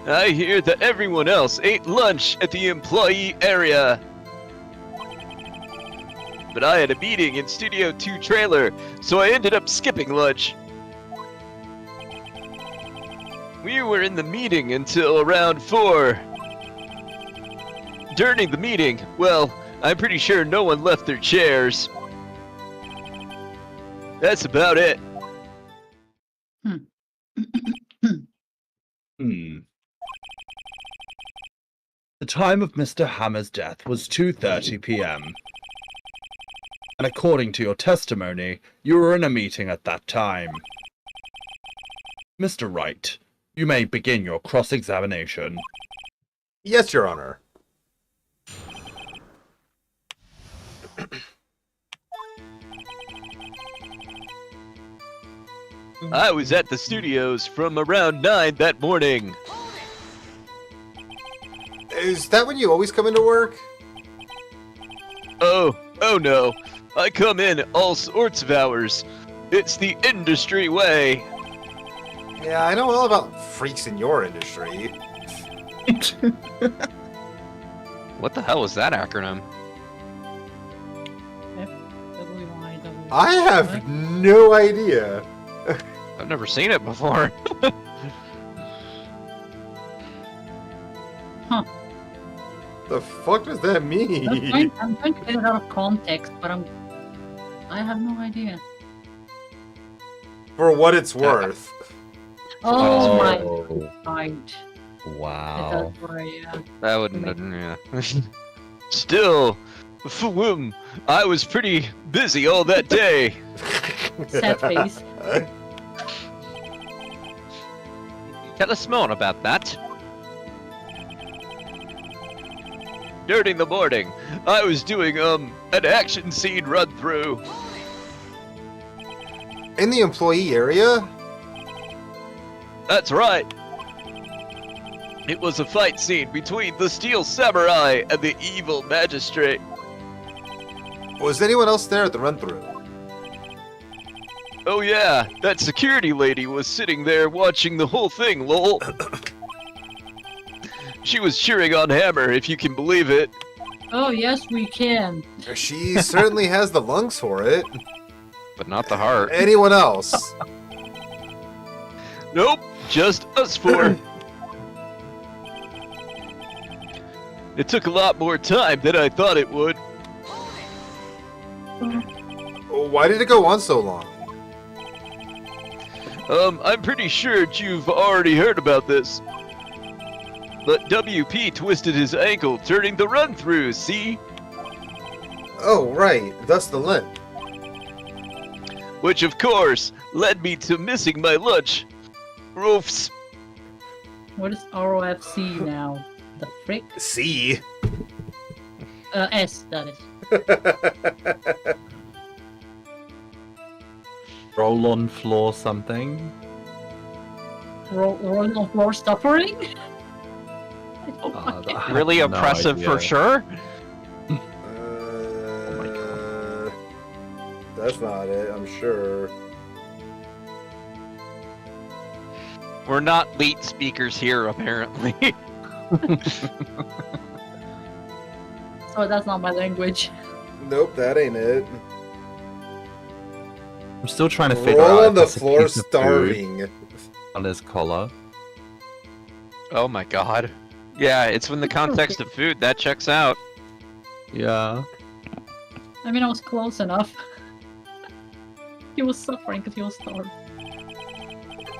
I hear that everyone else ate lunch at the employee area. But I had a meeting in Studio 2 trailer, so I ended up skipping lunch. We were in the meeting until around 4. During the meeting, well, I'm pretty sure no one left their chairs. That's about it. The time of Mr. Hammer's death was 2:30 p.m. And according to your testimony, you were in a meeting at that time. Mr. Wright, you may begin your cross-examination. Yes, Your Honor. I was at the studios from around 9 that morning. Is that when you always come into work? Oh no. I come in all sorts of hours. It's the industry way. Yeah, I know all about freaks in your industry. What the hell was that acronym? FWIW. I have no idea. I've never seen it before. The fuck does that mean? I'm trying to get it out of context, but I have no idea. For what it's worth. Oh, my Oh, right. wow. That's why, yeah. That wouldn't. Yeah. Still, I was pretty busy all that day. Sad face. Tell us more about that. During the morning, I was doing an action scene run through. In the employee area? That's right. It was a fight scene between the Steel Samurai and the evil magistrate. Was anyone else there at the run-through? Oh yeah, that security lady was sitting there watching the whole thing, lol. She was cheering on Hammer, if you can believe it. Oh, yes, we can. She certainly has the lungs for it. But not the heart. Anyone else? Nope, just us four. It took a lot more time than I thought it would. Why did it go on so long? I'm pretty sure you've already heard about this. But WP twisted his ankle during the run-through, see? Oh, right. Thus the limp. Which, of course, led me to missing my lunch. Roofs. What is ROFC now? The frick? C. S, that is. Roll on floor something. Rolling on floor suffering? Really No oppressive idea. for sure. That's not it, I'm sure. We're not late speakers here, apparently. So that's not my language. Nope, that ain't it. I'm still trying to figure Roll out on the if it's a floor piece of food starving. on his collar. Oh my god. Yeah, it's in the context of food. That checks out. Yeah. I mean, I was close enough. He was suffering because he was starved.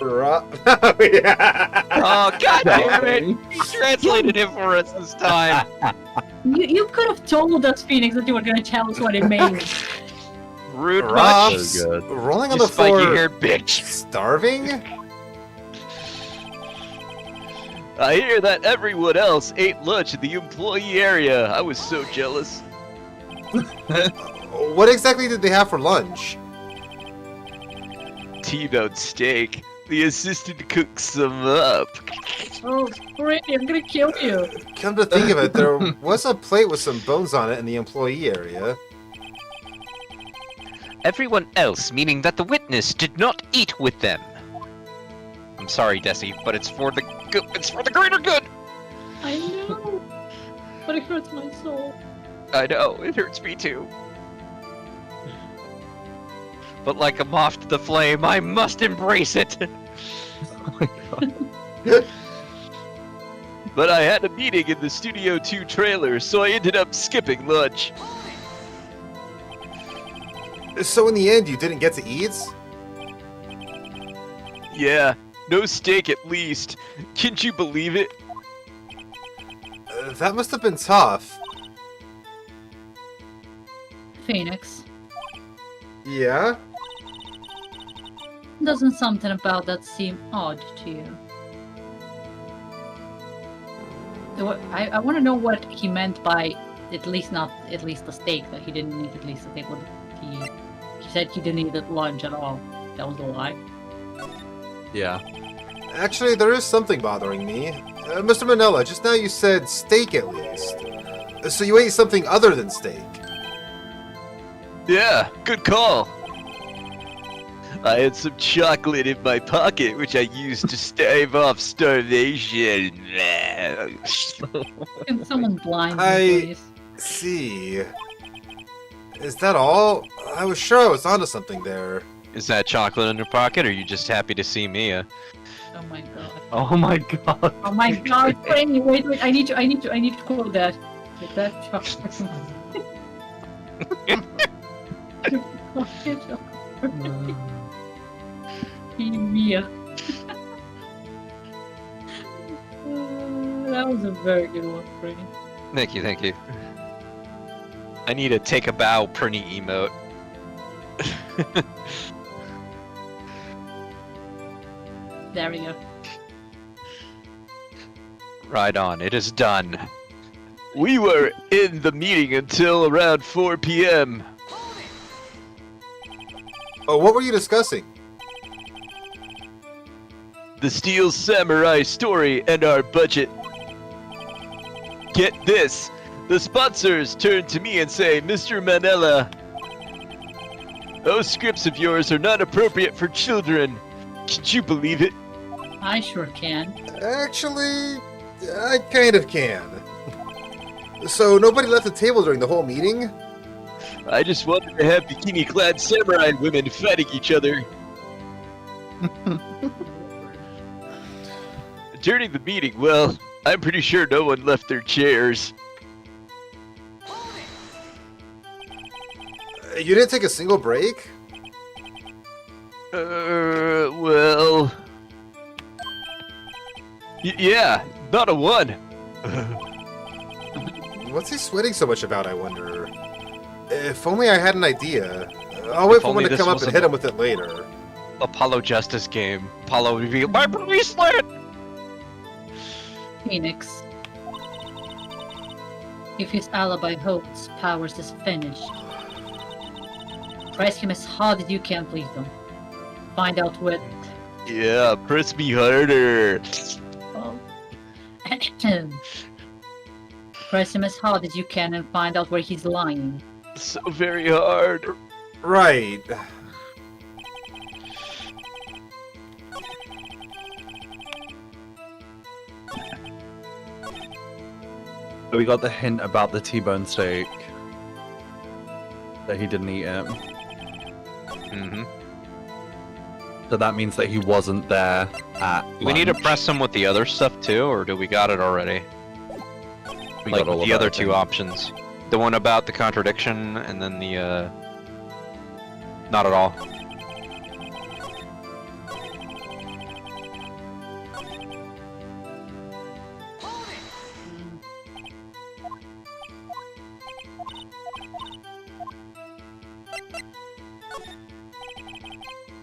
Oh, yeah. Oh god damn it! You translated it for us this time. You could have told us, Phoenix, that you were gonna tell us what it means. Rude much. Rops, So good. rolling on You the floor, spiky-haired bitch. starving? I hear that everyone else ate lunch in the employee area. I was so jealous. What exactly did they have for lunch? T-bone steak. The assistant cooked some up. Oh, great, I'm gonna kill you. Come to think of it, there was a plate with some bones on it in the employee area. Everyone else, meaning that the witness did not eat with them. I'm sorry, Desi, but it's for the it's for the greater good. I know, but it hurts my soul. I know, it hurts me too. But like a moth to the flame, I must embrace it. Oh my god. But I had a meeting in the Studio 2 trailer, so I ended up skipping lunch. So in the end, you didn't get to eat? Yeah, no steak at least. Can't you believe it? That must have been tough. Phoenix, Yeah? doesn't something about that seem odd to you? I want to know what he meant by at least the steak, that he didn't eat at least the steak. What he said he didn't eat at lunch at all. That was a lie. Yeah. Actually, there is something bothering me. Mr. Manella, just now you said steak at least. So you ate something other than steak. Yeah, good call. I had some chocolate in my pocket, which I used to stave off starvation. Can someone blind me, I- please? See. Is that all? I was sure I was onto something there. Is that chocolate in your pocket, or are you just happy to see me? Oh my god. Oh my god. Oh my god. Wait. I need to quote that. Is that chocolate? Mia. That was a very good one, Franny. Thank you. I need a take a bow Prinny emote. There we go. Right on, it is done. We were in the meeting until around 4 p.m. Oh, what were you discussing? The Steel Samurai story and our budget. Get this! The sponsors turn to me and say, Mr. Manella, those scripts of yours are not appropriate for children. Can you believe it? I sure can. Actually, I kind of can. So nobody left the table during the whole meeting? I just wanted to have bikini-clad samurai women fighting each other. During the meeting, well, I'm pretty sure no one left their chairs. You didn't take a single break? Well... yeah, not a one. What's he sweating so much about, I wonder? If only I had an idea. I'll wait If for one only to this come up and wasn't hit a- him with it later. Apollo Justice game. Apollo would be my police land! Phoenix. If his alibi holds, Powers is finished. Press him as hard as you can, please don't. Find out what... Yeah, press me harder. Well... Press him as hard as you can and find out where he's lying. So very hard. Right. We got the hint about the T-bone steak. That he didn't eat it. Mm-hmm. So that means that he wasn't there at Do we need to lunch. press him with the other stuff too, or do we got it already? We Like got all with of the other that, I two think. options. The one about the contradiction, and then the, not at all.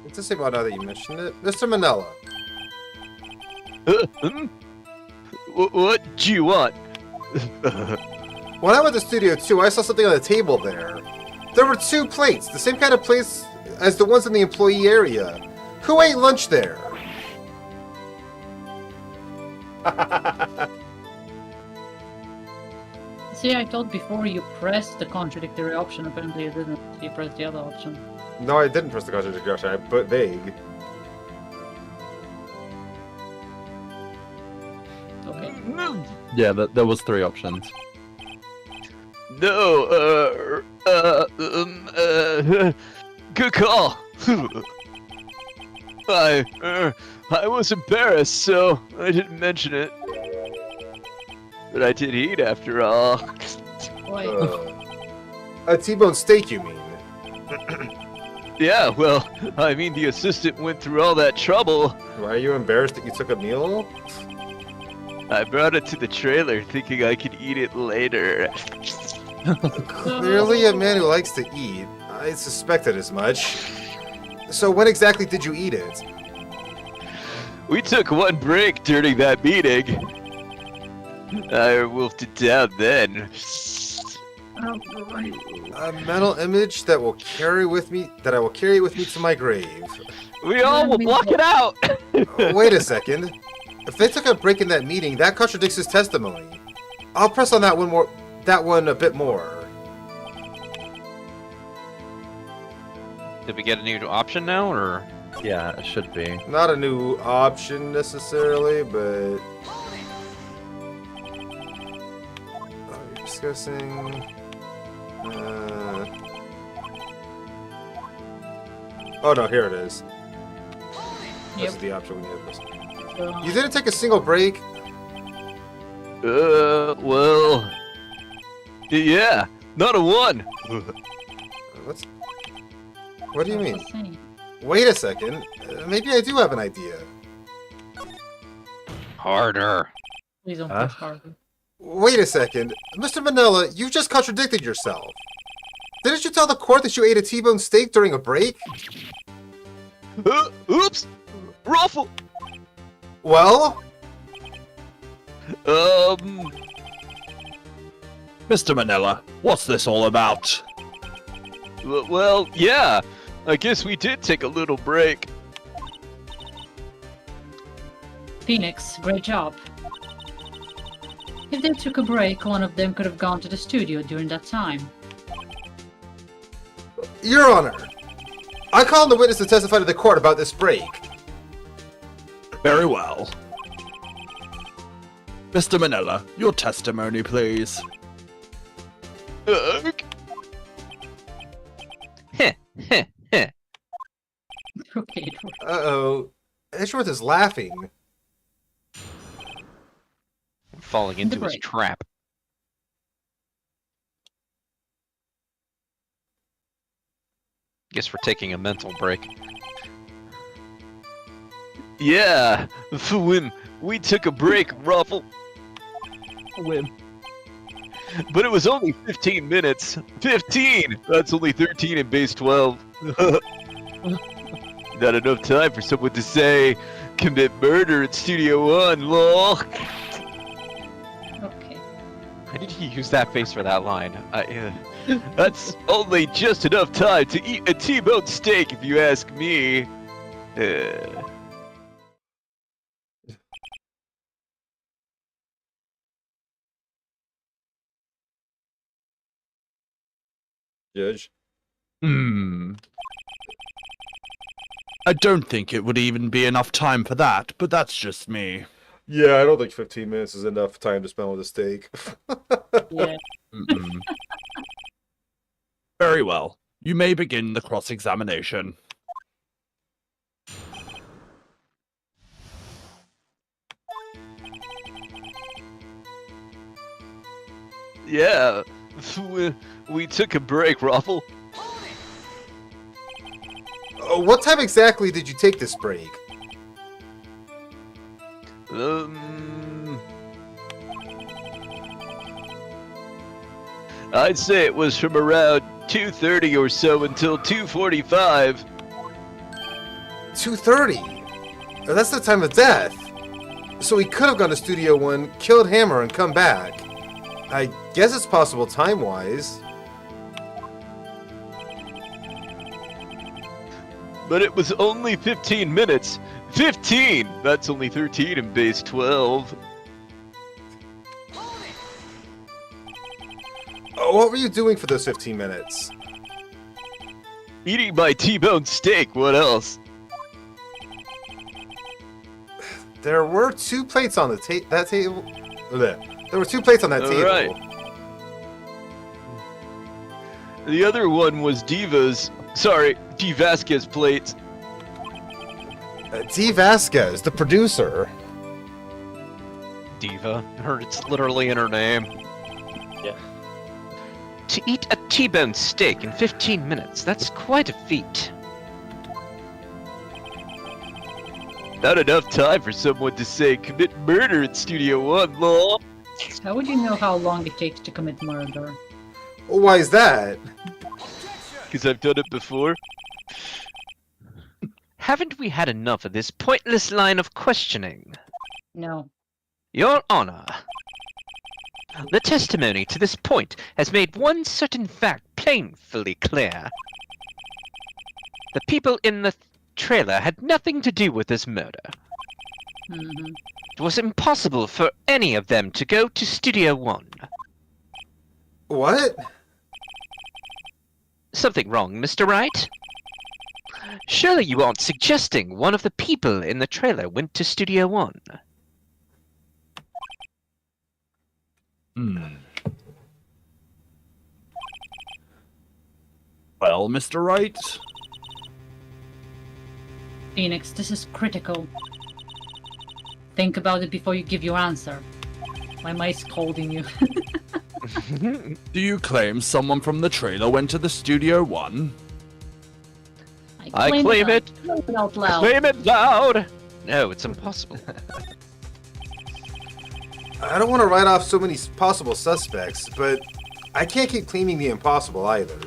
It's just about now that you mentioned it. Mr. Manella, What do you want? when I went to Studio 2, I saw something on the table there. There were 2 plates, the same kind of plates as the ones in the employee area. Who ate lunch there? See, I thought before you pressed the contradictory option, apparently you didn't. You pressed the other option. No, I didn't press the contradiction option. I put vague. Okay. Yeah, there was 3 options. No, good call. I was embarrassed, so I didn't mention it. But I did eat after all. Wait. A T-bone steak, you mean? Yeah, well, I mean, the assistant went through all that trouble. Why are you embarrassed that you took a meal? I brought it to the trailer thinking I could eat it later. Clearly a man who likes to eat. I suspected as much. So when exactly did you eat it? We took one break during that meeting. I wolfed it down then. A mental image that will carry with me, that I will carry with me to my grave. We all will block it out! Wait a second. If they took a break in that meeting, that contradicts his testimony. I'll press on that one a bit more. Did we get a new option now, or? Yeah, it should be. Not a new option necessarily, but discussing. Oh no, here it is. This is the option we need. You didn't take a single break. Well... Yeah, not a one. What do you mean? Wait a second. Maybe I do have an idea. Harder. Please don't push harder. Wait a second. Mr. Manila, you just contradicted yourself. Didn't you tell the court that you ate a T-bone steak during a break? Oops! Ruffle! Well? Mr. Manila, what's this all about? Well, yeah. I guess we did take a little break. Phoenix, great job. If they took a break, one of them could have gone to the studio during that time. Your Honor, I call on the witness to testify to the court about this break. Very well. Mr. Manila, your testimony, please. Heh, heh, heh. Okay. Uh-oh. Edgeworth is laughing. Falling into his break. trap. Guess we're taking a mental break. Yeah, Whim, we took a break, Ruffle. Win. But it was only 15 minutes. 15! That's only 13 in base 12. Not enough time for someone to say, commit murder at Studio 1, lol. Okay. Why did he use that face for that line? That's only just enough time to eat a T-bone steak, if you ask me. Judge? I don't think it would even be enough time for that, but that's just me. Yeah, I don't think 15 minutes is enough time to spend with a steak. Yeah. Very well. You may begin the cross-examination. Yeah, we took a break, Ruffle. What time exactly did you take this break? I'd say it was from around 2:30 or so until 2:45. 2:30? That's the time of death. So he could have gone to Studio 1, killed Hammer, and come back. I guess it's possible time-wise. But it was only 15 minutes. 15! That's only 13 in base 12. What were you doing for those 15 minutes? Eating my T-bone steak, what else? There were 2 plates on the that table. Bleh. There were 2 plates on that table. Alright. The other one was Diva's. Sorry, D. Vasquez plates. D. Vasquez, the producer. Diva. It's literally in her name. Yeah. To eat a T-bone steak in 15 minutes, that's quite a feat. Not enough time for someone to say commit murder in Studio One, lol. How would you know how long it takes to commit murder? Why is that? Because I've done it before. Haven't we had enough of this pointless line of questioning? No. Your Honor, the testimony to this point has made one certain fact painfully clear. The people in the trailer had nothing to do with this murder. Mm-hmm. It was impossible for any of them to go to Studio One. What? Something wrong, Mr. Wright? Surely you aren't suggesting one of the people in the trailer went to Studio One? Well, Mr. Wright? Phoenix, this is critical. Think about it before you give your answer. Why am I scolding you? Do you claim someone from the trailer went to the Studio One? I claim it. Out loud. Claim it loud! No, it's impossible. I don't want to write off so many possible suspects, but I can't keep claiming the impossible either.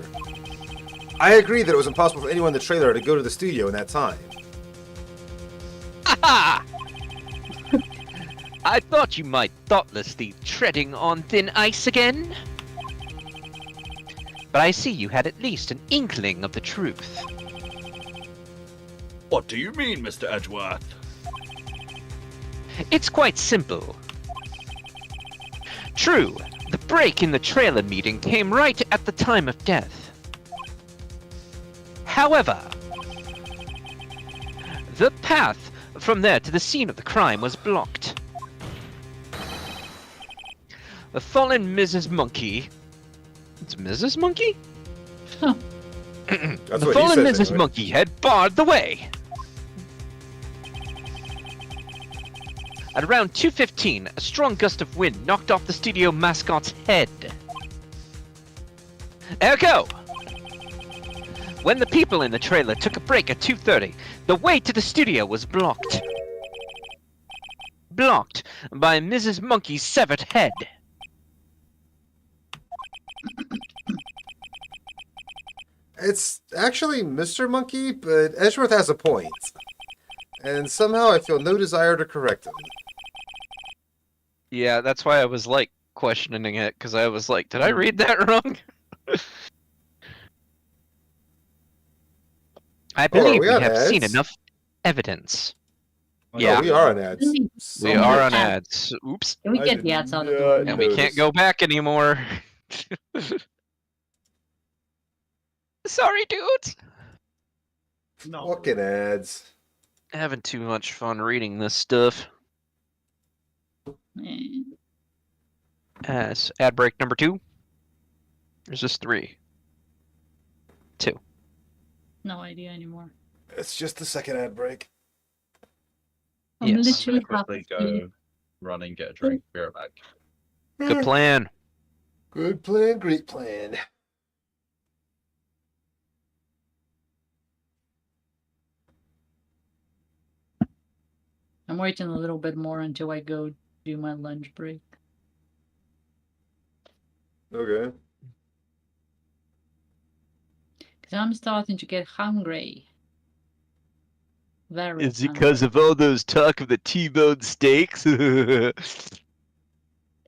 I agree that it was impossible for anyone in the trailer to go to the studio in that time. Ha! I thought you might thoughtlessly treading on thin ice again. But I see you had at least an inkling of the truth. What do you mean, Mr. Edgeworth? It's quite simple. True, the break in the trailer meeting came right at the time of death. However, the path from there to the scene of the crime was blocked. The fallen Mrs. Monkey... It's Mrs. Monkey? Huh. That's The what fallen he said. Mrs. Monkey had barred the way. At around 2:15, a strong gust of wind knocked off the studio mascot's head. Ergo! When the people in the trailer took a break at 2:30, the way to the studio was blocked. Blocked by Mrs. Monkey's severed head. It's actually Mr. Monkey, but Edgeworth has a point. And somehow I feel no desire to correct him. Yeah, that's why I was like questioning it, because I was like, did I read that wrong? I believe we on have seen ads? enough evidence. Oh, Yeah, we are on ads. we Oh, are on yeah. ads. Oops. Can we I get did the ads out of not the way? And now? we can't Notice. go back anymore. Sorry, dudes. Fucking ads. Having too much fun reading this stuff. Eh, As ad break number 2. Or is this 3? 2. no idea anymore. It's just the second ad break. I'm Yes. I'm literally gonna quickly go run and get a drink. Be right back. Good plan. Good plan, great plan. I'm waiting a little bit more until I go do my lunch break. Okay. Because I'm starting to get hungry. Very Is it because of all those talk of the T-bone steaks? You're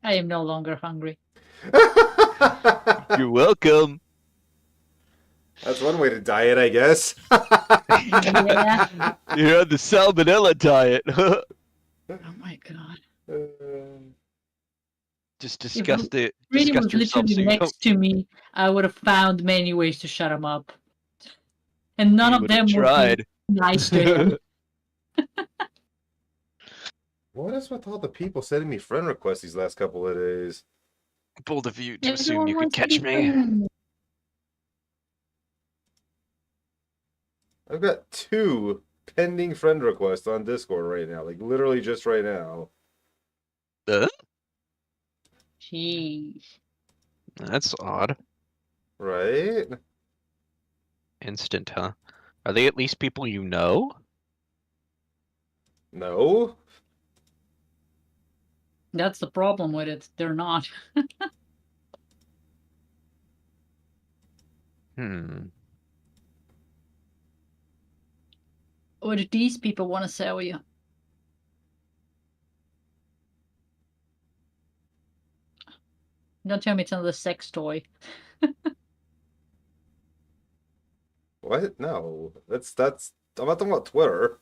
I am no longer hungry. welcome. That's one way to diet, I guess. Yeah. You're on the salmonella diet. Oh my god. Just discuss it. Really Discuss was yourself literally so you next don't. to me. I would have found many ways to shut him up. And none You of would've them would be tried. nice to him. What is with all the people sending me friend requests these last couple of days? Bold of you to assume Everyone you could wants to catch be me. friends. I've got 2 pending friend requests on Discord right now, like literally just right now. Jeez. That's odd. Right? Instant, huh? Are they at least people you know? No? That's the problem with it. They're not. Hmm. What do these people want to sell you? Don't tell me it's another sex toy. What? No. That's I'm not talking about Twitter.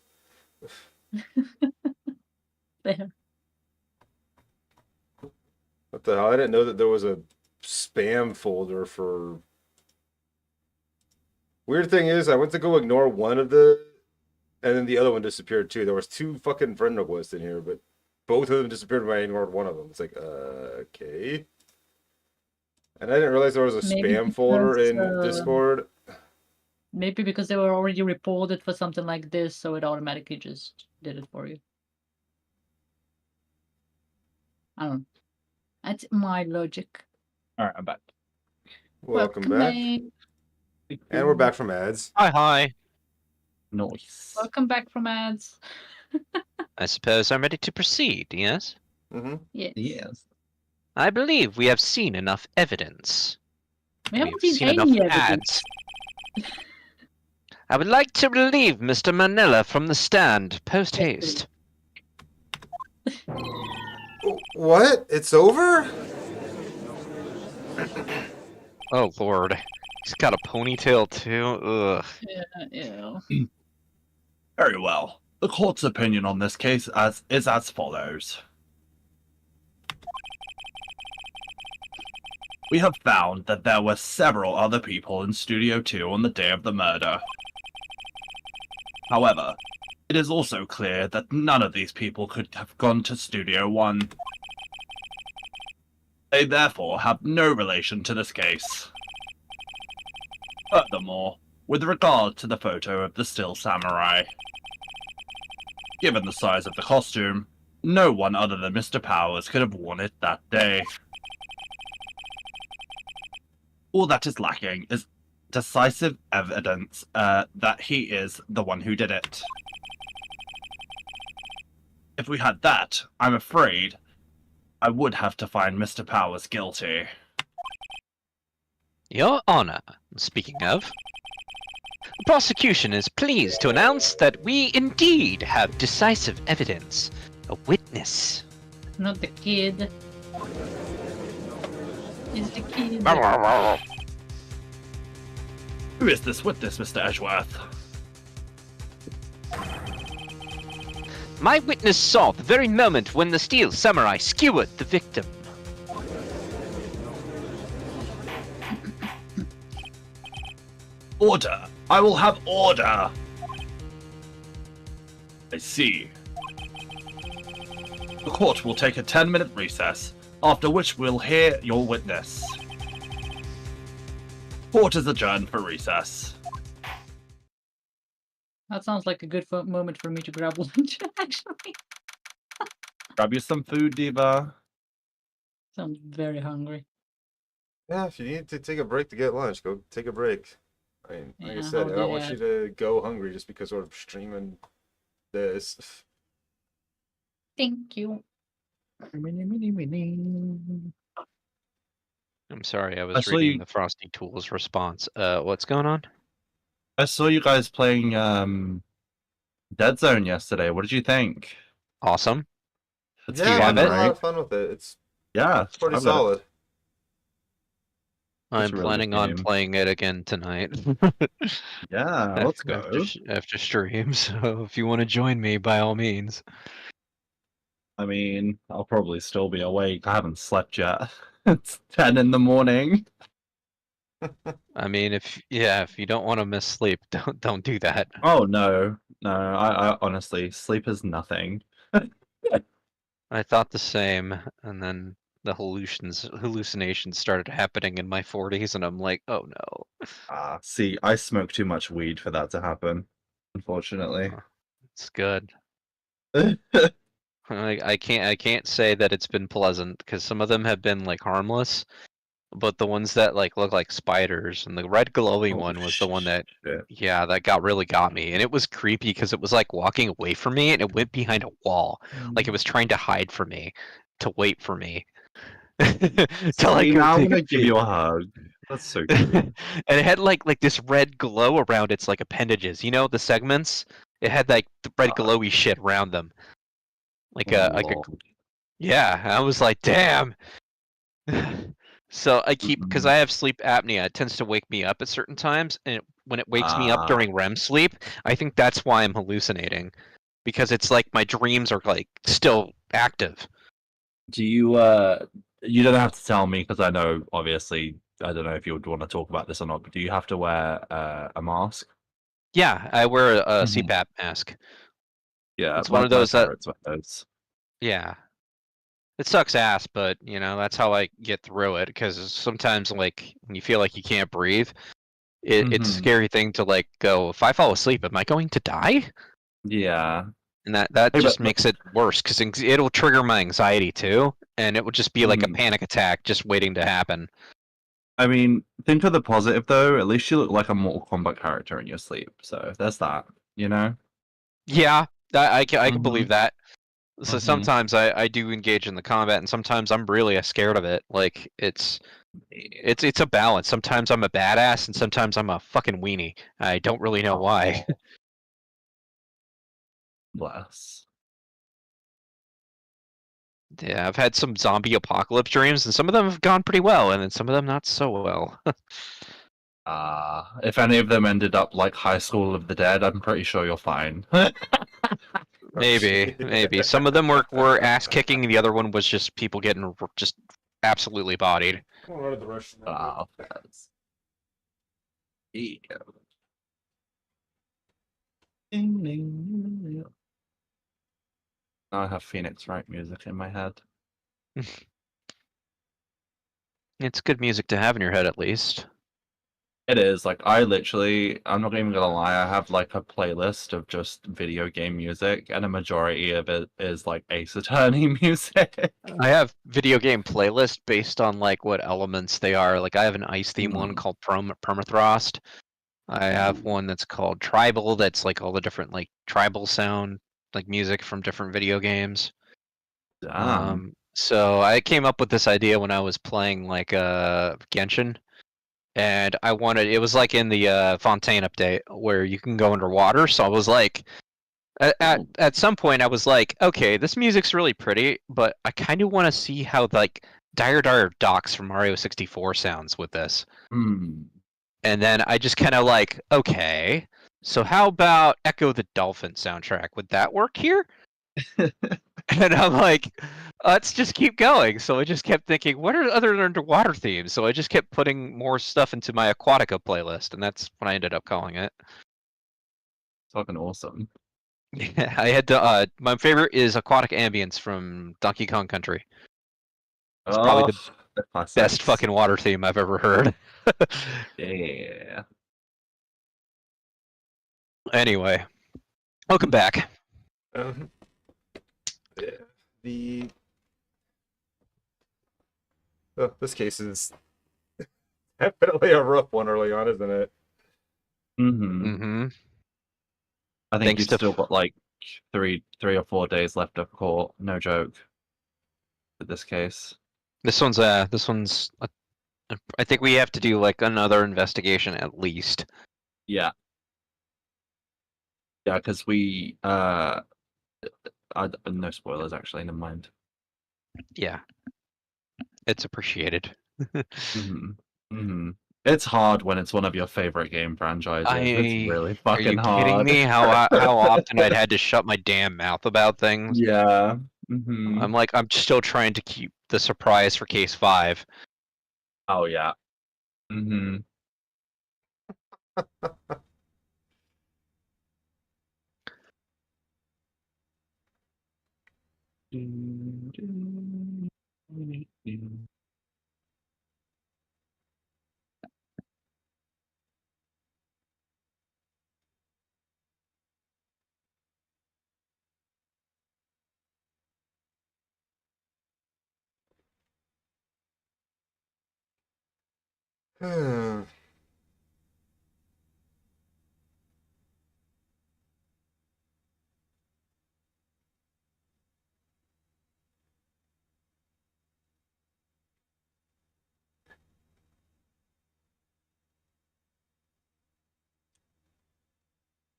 There. What the hell? I didn't know that there was a spam folder for. Weird thing is, I went to go ignore one of the, and then the other one disappeared too. There was 2 fucking friend requests in here, but both of them disappeared when I ignored one of them. It's like, okay. And I didn't realize there was a Maybe spam folder because, in Discord. Maybe because they were already reported for something like this, so it automatically just did it for you. I don't know. That's my logic. Alright, I'm back. Welcome back. And we're back from ads. Hi. Nice. Welcome back from ads. I suppose I'm ready to proceed, yes? Mm-hmm. Yes. Yes. I believe we have seen enough evidence. We haven't We've seen enough any evidence. ads. I would like to relieve Mr. Manila from the stand, post haste. What? It's over? Oh lord. He's got a ponytail too. Ugh. Yeah. Very well. The court's opinion on this case is as follows. We have found that there were several other people in Studio 2 on the day of the murder. However, it is also clear that none of these people could have gone to Studio 1. They therefore have no relation to this case. Furthermore, with regard to the photo of the still samurai, given the size of the costume, no one other than Mr. Powers could have worn it that day. All that is lacking is decisive evidence that he is the one who did it. If we had that, I'm afraid I would have to find Mr. Powers guilty. Your Honor, speaking of, the prosecution is pleased to announce that we indeed have decisive evidence. A witness. Not the kid. It's the kid. Who is this witness, Mr. Edgeworth? My witness saw the very moment when the steel samurai skewered the victim. Order! I will have order! I see. The court will take a 10-minute recess, after which we'll hear your witness. Court is adjourned for recess. That sounds like a good moment for me to grab lunch, actually. Grab you some food, Diva. Sounds very hungry. Yeah, if you need to take a break to get lunch, go take a break. I mean, like I Yeah, said, I I'll don't do want that. you to go hungry just because we're streaming this. Thank you. I'm sorry, I I was saw reading you- the Frosty Tools response. What's going on? I saw you guys playing Dead Zone yesterday. What did you think? Awesome. It's Yeah, fun, I had a right? lot of fun with it. It's Yeah, pretty I've got it. solid. It's I'm a really planning good on game. playing it again tonight. Yeah, let's go. After stream, so if you want to join me, by all means. I mean, I'll probably still be awake. I haven't slept yet. It's 10 in the morning. I mean, if you don't want to miss sleep, don't do that. Oh no, no. I honestly, sleep is nothing. I thought the same, and then the hallucinations started happening in my 40s, and I'm like, oh no. See, I smoke too much weed for that to happen, unfortunately. It's good. I can't say that it's been pleasant because some of them have been like harmless, but the ones that like look like spiders and the red glowy Oh, one was the one that shit. that really got me, and it was creepy because it was like walking away from me and it went behind a wall like it was trying to hide from me, to wait for me. To like See, go now I'm take a gonna give you a shit. hug. That's so cute. And it had like this red glow around its like appendages, you know, the segments. It had like the red glowy shit around them, like Oh, a Lord. yeah. I was like, damn. So I keep, because Mhm. I have sleep apnea, it tends to wake me up at certain times, and when it wakes me up Ah, during REM sleep, I think that's why I'm hallucinating, because it's like my dreams are like still active. do you you don't have to tell me because I know obviously I don't know if you would want to talk about this or not, but do you have to wear a mask? Yeah, I wear a Mhm. CPAP mask. Yeah, It's one of my those that, parents wear those. yeah, it sucks ass, but you know that's how I get through it. Because sometimes, like when you feel like you can't breathe, it's a Hmm. scary thing to like go. If I fall asleep, am I going to die? Yeah. And that Hey, just makes it worse because it'll trigger my anxiety too, and it would just be like a mhm. panic attack just waiting to happen. I mean, think of the positive though. At least you look like a Mortal Kombat character in your sleep. So there's that. You know. Yeah, I can Hmm. believe that. So Hmm. sometimes I do engage in the combat, and sometimes I'm really scared of it. Like it's a balance. Sometimes I'm a badass, and sometimes I'm a fucking weenie. I don't really know why. Oh, bless. Yeah, I've had some zombie apocalypse dreams, and some of them have gone pretty well, and then some of them not so well. If any of them ended up like High School of the Dead, I'm pretty sure you're fine. Oh, Maybe, shit. maybe. Some of them were ass kicking, the other one was just people getting just absolutely bodied. I'm gonna run to the Russian. That's yeah. Ding, ding, ding. Now I have Phoenix Wright music in my head. It's good music to have in your head, at least. It is like I literally, I'm not even gonna lie, I have like a playlist of just video game music, and a majority of it is like Ace Attorney music. I have video game playlists based on like what elements they are. Like I have an ice theme one Mm. called Permafrost. I have one that's called Tribal. That's like all the different like tribal sound like music from different video games. Damn. So I came up with this idea when I was playing like Genshin, and I wanted it was like in the Fontaine update where you can go underwater. So I was like, at some point I was like, okay, this music's really pretty, but I kind of want to see how like Dire Docks from Mario 64 sounds with this. Mm. And then I just kind of like, okay, so how about Echo the Dolphin soundtrack? Would that work here? And I'm like, let's just keep going. So I just kept thinking, what are other underwater themes? So I just kept putting more stuff into my Aquatica playlist, and that's what I ended up calling it. Fucking awesome. Yeah, I had to. My favorite is Aquatic Ambience from Donkey Kong Country. It's probably Oh, the the best classics. fucking water theme I've ever heard. Yeah. Anyway, welcome back. Um, yeah, the this case is definitely a rough one early on, isn't it? Mm-hmm. Mm-hmm. I think Thanks you've to still got like three or 4 days left of court. No joke. In this case. this one's. I think we have to do like another investigation at least. Yeah. Yeah, because we no spoilers actually, never mind. Yeah, it's appreciated. Hmm. Hmm. It's hard when it's one of your favorite game franchises. It's really Are fucking you kidding hard. me? How often I'd had to shut my damn mouth about things? Yeah. Hmm. I'm still trying to keep the surprise for case 5. Oh yeah. Hmm.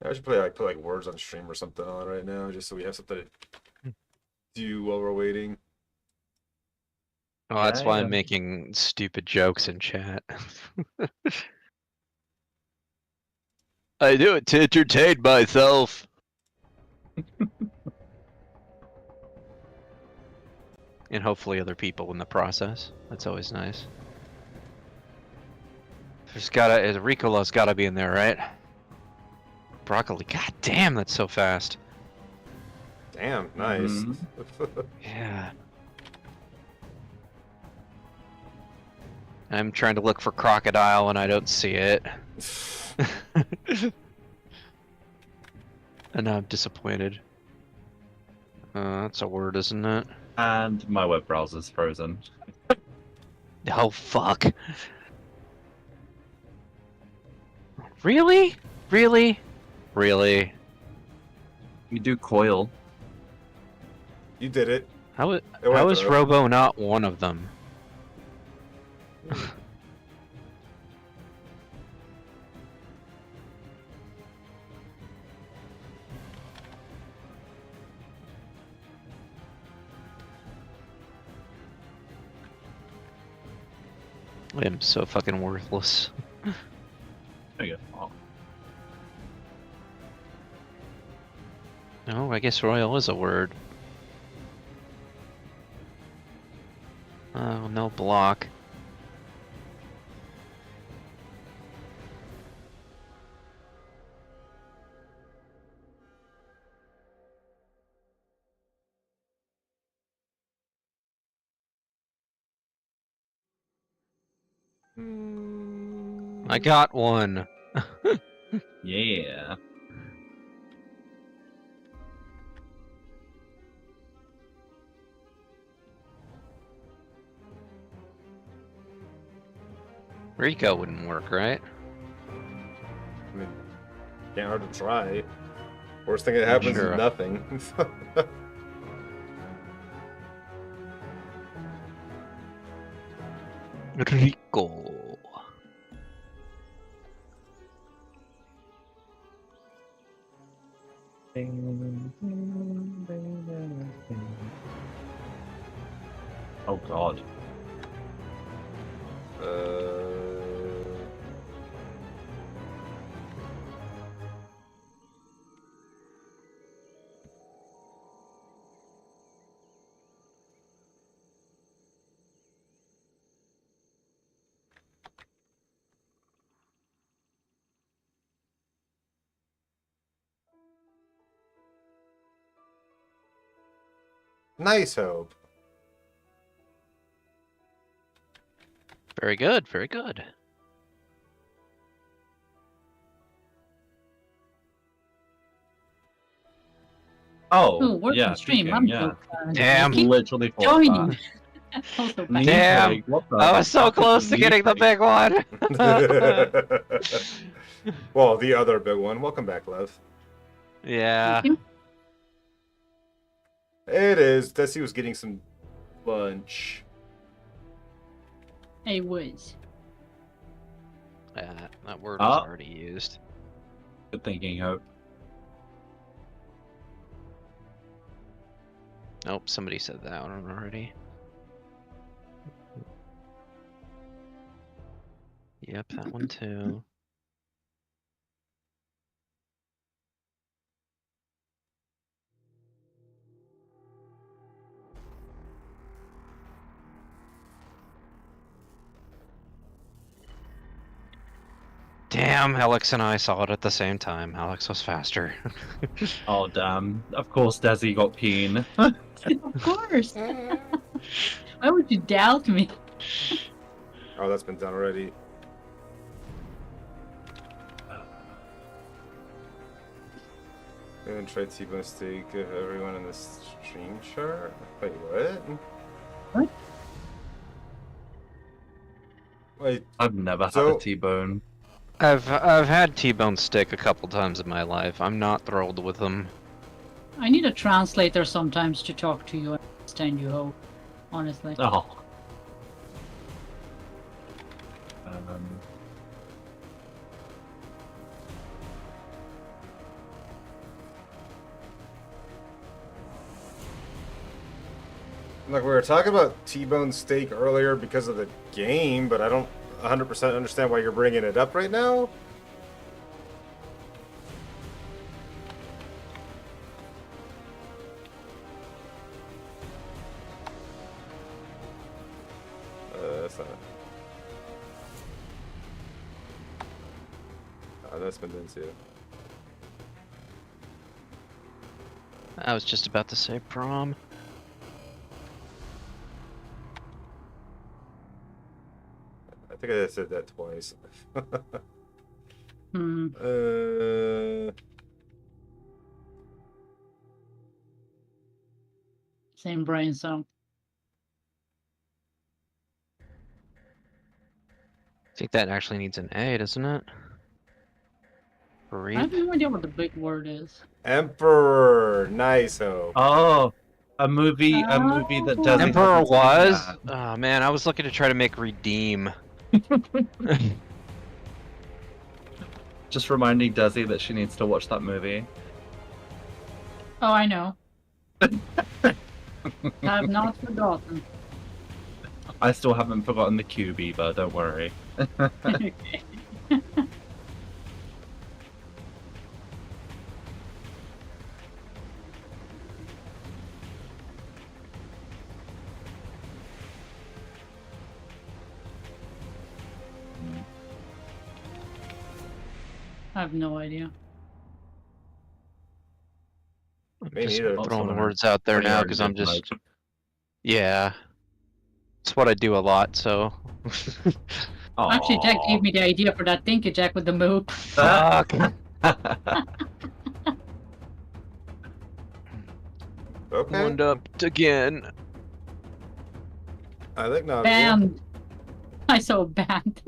I should probably like put like words on stream or something on right now, just so we have something to do while we're waiting. Oh, that's why Yeah. I'm making stupid jokes in chat. I do it to entertain myself. And hopefully other people in the process. That's always nice. Ricola's gotta be in there, right? Broccoli. God damn, that's so fast. Damn, nice. Yeah. I'm trying to look for crocodile and I don't see it. And now I'm disappointed. That's a word, isn't it? And my web browser's frozen. Oh, fuck. Really? Really? Really? You do coil. You did it. How It went is through. Robo not one of them? I am so fucking worthless. There you go. Oh. Oh, I guess royal is a word. Oh, no block. I got one. Yeah. Rico wouldn't work, right? I mean, can't hard to try. Worst thing that happens Sure. is nothing. Rico. Oh god. Nice hope. Very good, very good. Oh, Oh, work yeah, on stream. speaking, I'm yeah. joking. Damn. Keep Literally thought joining. that. Also Knee Damn. peg, what the I was so fuck is close to knee getting the peg? big one. Well, the other big one. Welcome back, Lev. Yeah. It is. Desi was getting some lunch. Hey, Wiz. That word was Ah. already used. Good thinking, Hope. Nope, somebody said that one already. Yep, that one too. Damn, Alex and I saw it at the same time. Alex was faster. Oh damn! Of course, Desi got keen. Of course. Why would you doubt me? Oh, that's been done already. And try T-bone steak. Everyone in the stream chart. Wait, what? What? Wait, I've never had So- a T-bone. I've had T-bone steak a couple times in my life. I'm not thrilled with them. I need a translator sometimes to talk to you and understand you, Hope. Honestly. Oh. like we were talking about T-bone steak earlier because of the game, but I don't 100% understand why you're bringing it up right now. That's not. Oh, that's been done too. I was just about to say prom. I think I said that twice. Hmm. Same brain cell. I think that actually needs an A, doesn't it? I have Reap? no idea what the big word is. Emperor, nice Hope. Oh, a movie that Oh. Desi Emperor hasn't seen was? yet. Oh man, I was looking to try to make redeem. Just reminding Desi that she needs to watch that movie. Oh, I know. I have not forgotten. I still haven't forgotten the cube either, don't worry. Okay. I have no idea. Me Just neither. throwing Also, words out there Well, you now already because I'm did, just Mike. yeah. It's what I do a lot, so Actually, Jack Aw. gave me the idea for that Tinky Jack with the moop. fuck. Okay. Wound up again. I think not. Banned. I saw banned.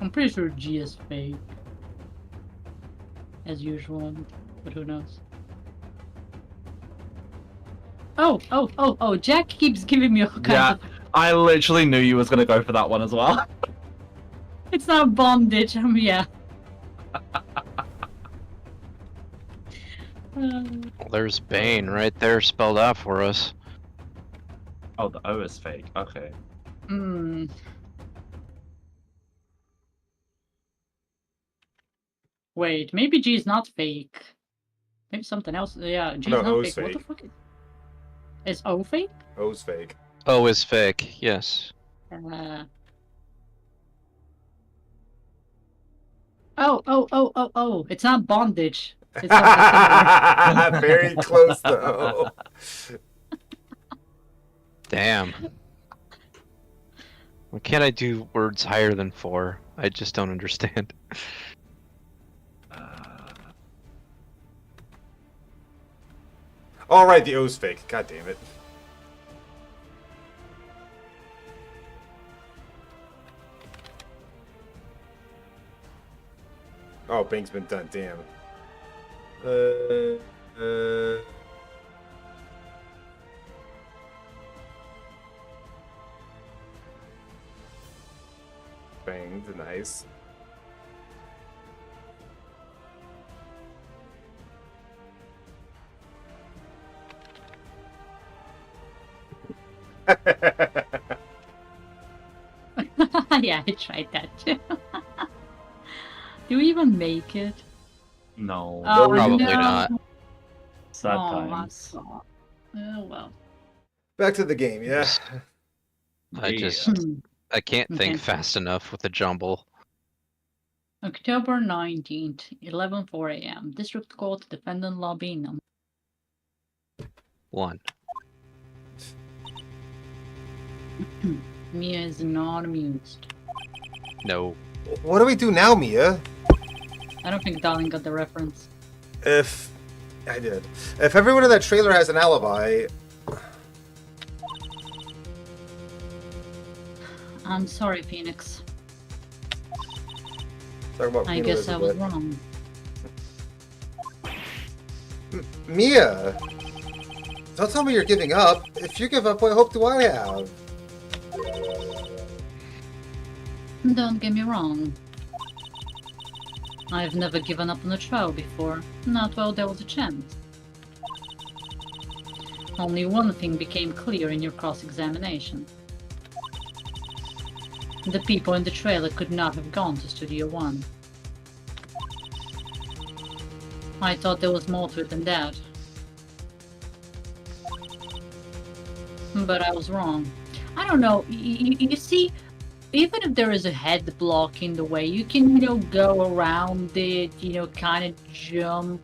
I'm pretty sure G is fake. As usual, but who knows? Oh, Jack keeps giving me all kinds Yeah. of... I literally knew you was gonna go for that one as well. It's not bondage, yeah. Well, there's Bane right there spelled out for us. Oh, the O is fake. Okay. Hmm. Wait, maybe G is not fake. Maybe something else. Yeah, G is No, not O is fake. What the fake. fuck is O fake? O's fake. O is fake, yes. Oh! It's not bondage. It's something similar. Very close though. Damn. Why can't I do words higher than 4? I just don't understand. All right, the O's fake. God damn it. Oh, Bing's been done. Damn. Banged. Nice. Yeah, I tried that too. Do we even make it? No. Oh, Probably no. not. Sad Oh, times. Oh, well. Back to the game, yeah. Yeah. I can't think Okay. fast enough with the jumble. October 19th, 11:04 a.m. District Court Defendant Lobby number 1. Mia is not amused. No. What do we do now, Mia? I don't think Darling got the reference. If I did, if everyone in that trailer has an alibi, I'm sorry, Phoenix. talk about I Queen guess I was Elizabeth. wrong. Mia, don't tell me you're giving up. If you give up, what hope do I have? Don't get me wrong. I've never given up on a trial before, not while there was a chance. Only one thing became clear in your cross-examination. The people in the trailer could not have gone to Studio One. I thought there was more to it than that. But I was wrong. I don't know, you see, even if there is a head blocking the way, you can, go around it, kind of jump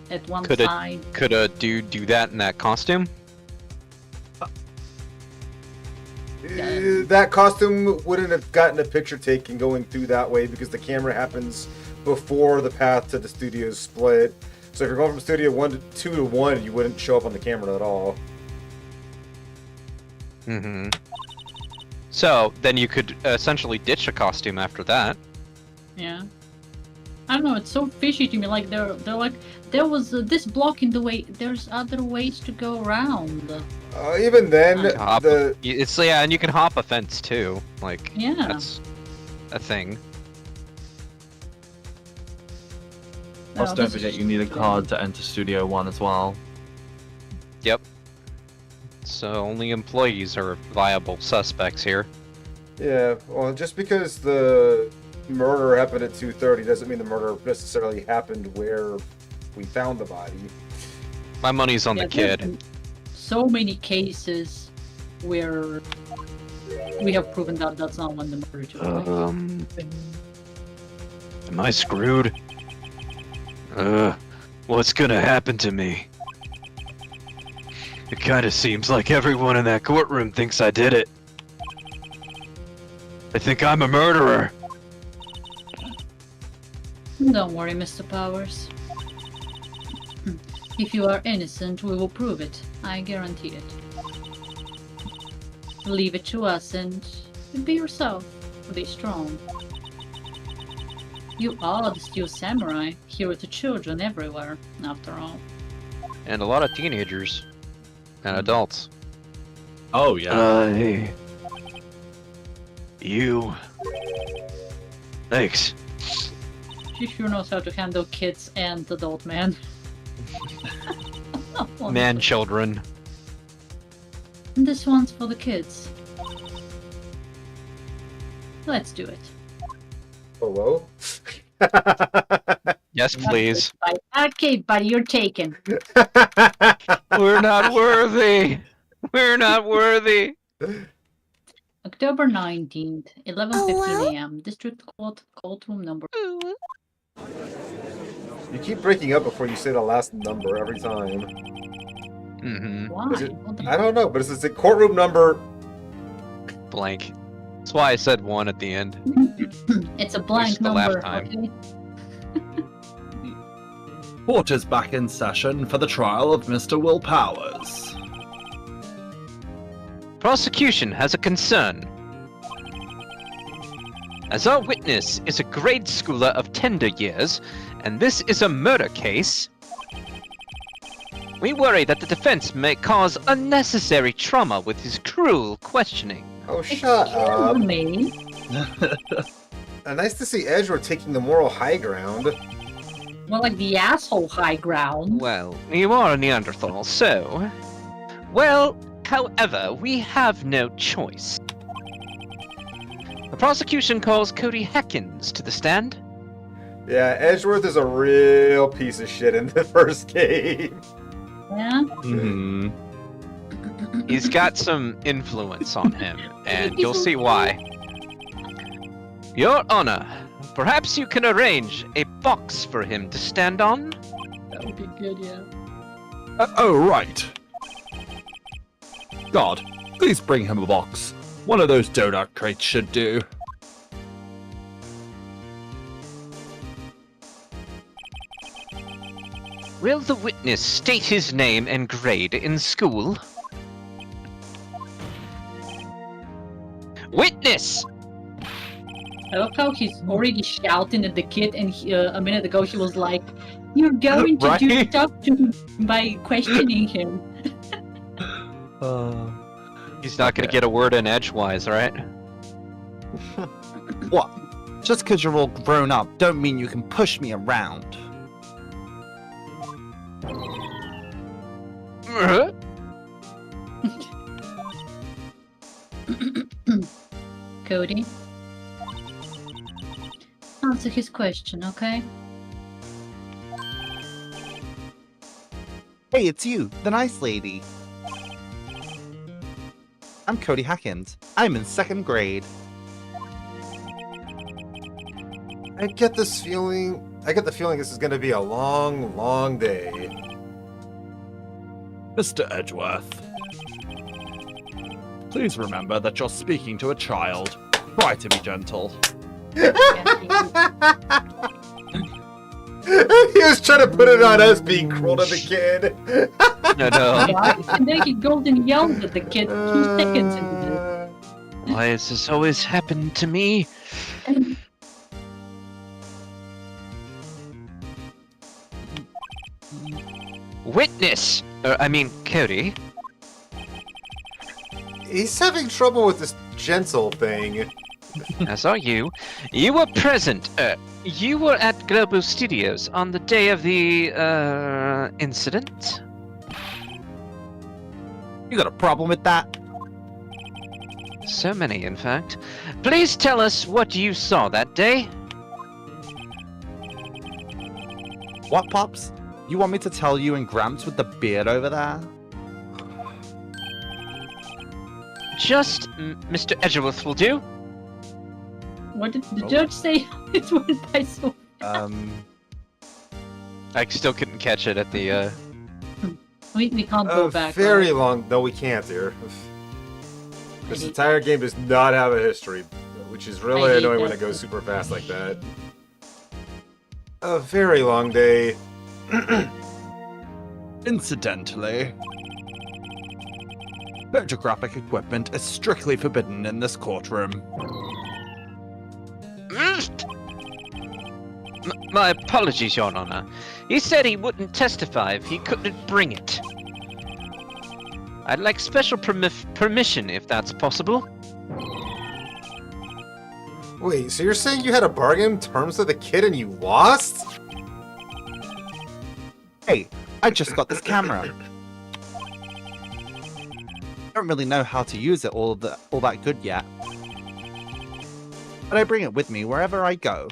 at one Could a- side. Could a dude do that in that costume? That costume wouldn't have gotten a picture taken going through that way because the camera happens before the path to the studio's split. So if you're going from Studio 1 to 2 to 1, you wouldn't show up on the camera at all. Mm-hmm. So, then you could essentially ditch a costume after that. Yeah. I don't know, it's so fishy to me, like, they're like, there was this block in the way, there's other ways to go around. Even then, Hop the It's and you can hop a fence too. Like, Yeah. that's a thing. Also, don't forget you need a card to enter Studio One as well. Yep. So only employees are viable suspects here. yeah, well, just because the murder happened at 2:30 doesn't mean the murder necessarily happened where we found the body. My money's on the there's kid. been so many cases where we have proven that that's not when the murder took place. Am I screwed? What's gonna happen to me? It kinda seems like everyone in that courtroom thinks I did it. I think I'm a murderer. Don't worry, Mr. Powers. If you are innocent, we will prove it. I guarantee it. Leave it to us and be yourself. Be strong. You are the Steel Samurai, hero to children everywhere, after all. And a lot of teenagers. And adults. Oh yeah. Hey. You. Thanks. She sure knows how to handle kids and adult men. Man, children. This one's for the kids. Let's do it. Hello? Yes, please. Okay, buddy, you're taken. We're not worthy. We're not worthy. October 19th, 11:15 a.m. District Courtroom number. You keep breaking up before you say the last number every time. Mm-hmm. Why? Is it- What the- I don't know, but it's the courtroom number. Blank. That's why I said 1 at the end. It's a blank the laugh number. time. Okay? Court is back in session for the trial of Mr. Will Powers. Prosecution has a concern. As our witness is a grade schooler of tender years, and this is a murder case, we worry that the defense may cause unnecessary trauma with his cruel questioning. Oh, shut up. Excuse me. Nice to see Edgeworth taking the moral high ground. Well, like the asshole high ground. Well, you are a Neanderthal, so... Well, however, we have no choice. The prosecution calls Cody Heckins to the stand. Yeah, Edgeworth is a real piece of shit in the first game. Yeah? Hmm. He's got some influence on him, and you'll see why. Your Honor, perhaps you can arrange a box for him to stand on? That would be good, yeah. Oh, right. God, please bring him a box. One of those donut crates should do. Will the witness state his name and grade in school? Witness! I love how he's already shouting at the kid, and a minute ago he was like, "You're going to do Right? stuff to him by questioning him." He's not gonna Okay. get a word in edgewise, right? What? Just because you're all grown up, don't mean you can push me around. Cody, answer his question, okay? Hey, it's you, the nice lady. I'm Cody Hackins. I'm in 2nd grade. I get the feeling this is going to be a long, long day. Mr. Edgeworth, please remember that you're speaking to a child. Try to be gentle. He was trying to put it on us being cruel to the kid. No. And then he goes and yells at the kid 2 seconds into this. Why has this always happened to me? Witness! Cody. He's having trouble with this gentle thing. As are you. You were present. You were at Global Studios on the day of the, incident? You got a problem with that? So many, in fact. Please tell us what you saw that day. What, Pops? You want me to tell you and Gramps with the beard over there? Just Mr. Edgeworth will do. What did the judge say? It went by so. I still couldn't catch it at the, We can't go back. Very right? long. No, we can't, dear. This entire game does not have a history, which is I really hate annoying when that. it goes super fast like that. A very long day. Incidentally, photographic equipment is strictly forbidden in this courtroom. My apologies, Your Honor. He said he wouldn't testify if he couldn't bring it. I'd like special permission if that's possible. Wait, so you're saying you had a bargain in terms of the kid and you lost? Hey, I just got this camera. Don't really know how to use it all that good yet. But I bring it with me wherever I go.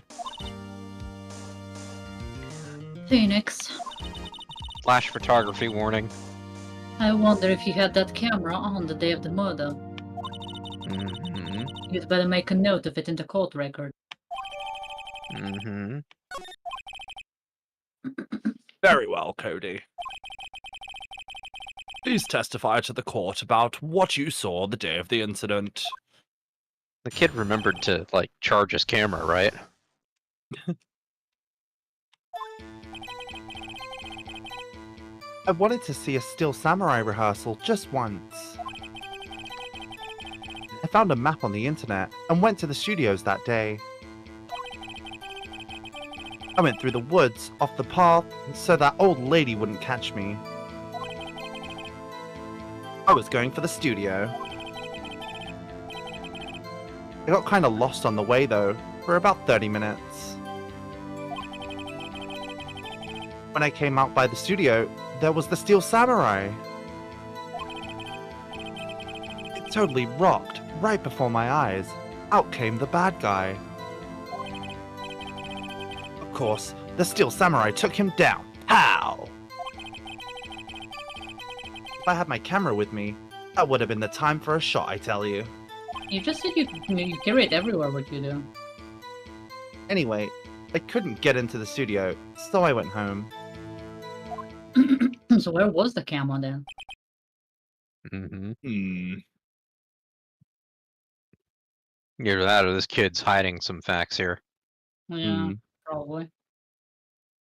Phoenix, Flash photography warning. I wonder if you had that camera on the day of the murder. Mm-hmm. You'd better make a note of it in the court record. Mm-hmm. Very well, Cody. Please testify to the court about what you saw the day of the incident. The kid remembered to, charge his camera, right? I wanted to see a Steel Samurai rehearsal just once. I found a map on the internet and went to the studios that day. I went through the woods off the path so that old lady wouldn't catch me. I was going for the studio. I got kinda lost on the way though, for about 30 minutes. When I came out by the studio, there was the Steel Samurai. It totally rocked right before my eyes. Out came the bad guy. Of course, the Steel Samurai took him down. Pow! If I had my camera with me, that would have been the time for a shot, I tell you. You just said you carry it everywhere, what you do. Anyway, I couldn't get into the studio, so I went home. So where was the camera then? Mm-hmm. Either that or this kid's hiding some facts here. Yeah, Hmm. probably.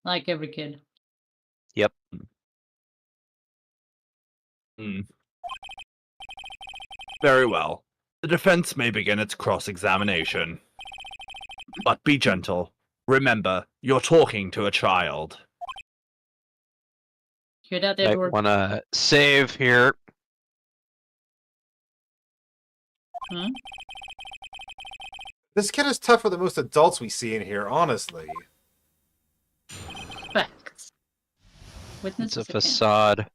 Like every kid. Yep. Very well. The defense may begin its cross-examination. But be gentle. Remember, you're talking to a child. Hear that, I Edward? wanna save here. Hmm? This kid is tougher than most adults we see in here, honestly. Facts. Witness It's a is facade.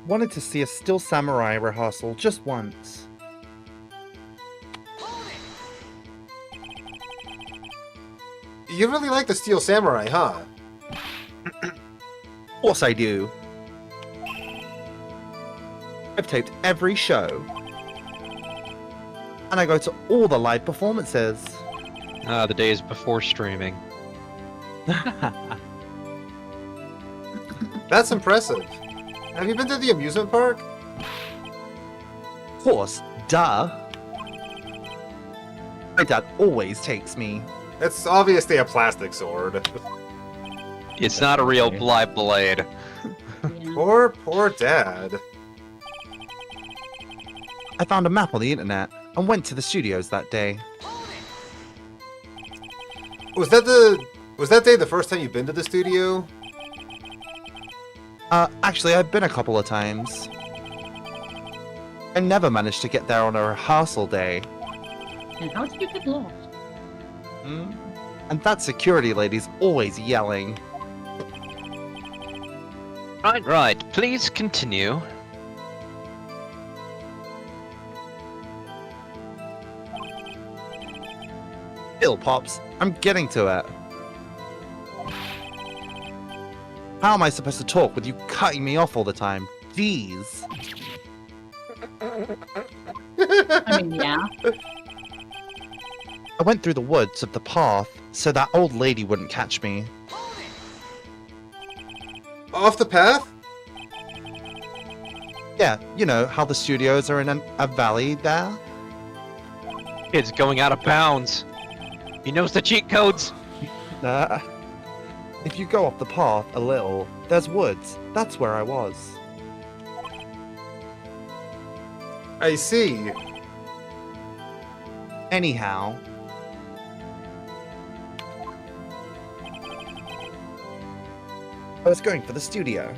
Wanted to see a Still Samurai rehearsal just once. You really like the Steel Samurai, huh? Of course I do. I've taped every show. And I go to all the live performances. The days before streaming. That's impressive. Have you been to the amusement park? Of course, duh. My dad always takes me. It's obviously a plastic sword. It's not a real Okay. live blade. Yeah. Poor dad. I found a map on the internet and went to the studios that day. Was that day the first time you've been to the studio? Actually, I've been a couple of times. I never managed to get there on a rehearsal day. And how did you get lost? And that security lady's always yelling. Right, please continue. Still, Pops, I'm getting to it. How am I supposed to talk with you cutting me off all the time? Jeez. I mean, yeah. I went through the woods of the path so that old lady wouldn't catch me. Off the path? Yeah, you know how the studios are in a valley there? Kid's going out of bounds. He knows the cheat codes. If you go off the path a little, there's woods. That's where I was. I see. Anyhow. I was going for the studio.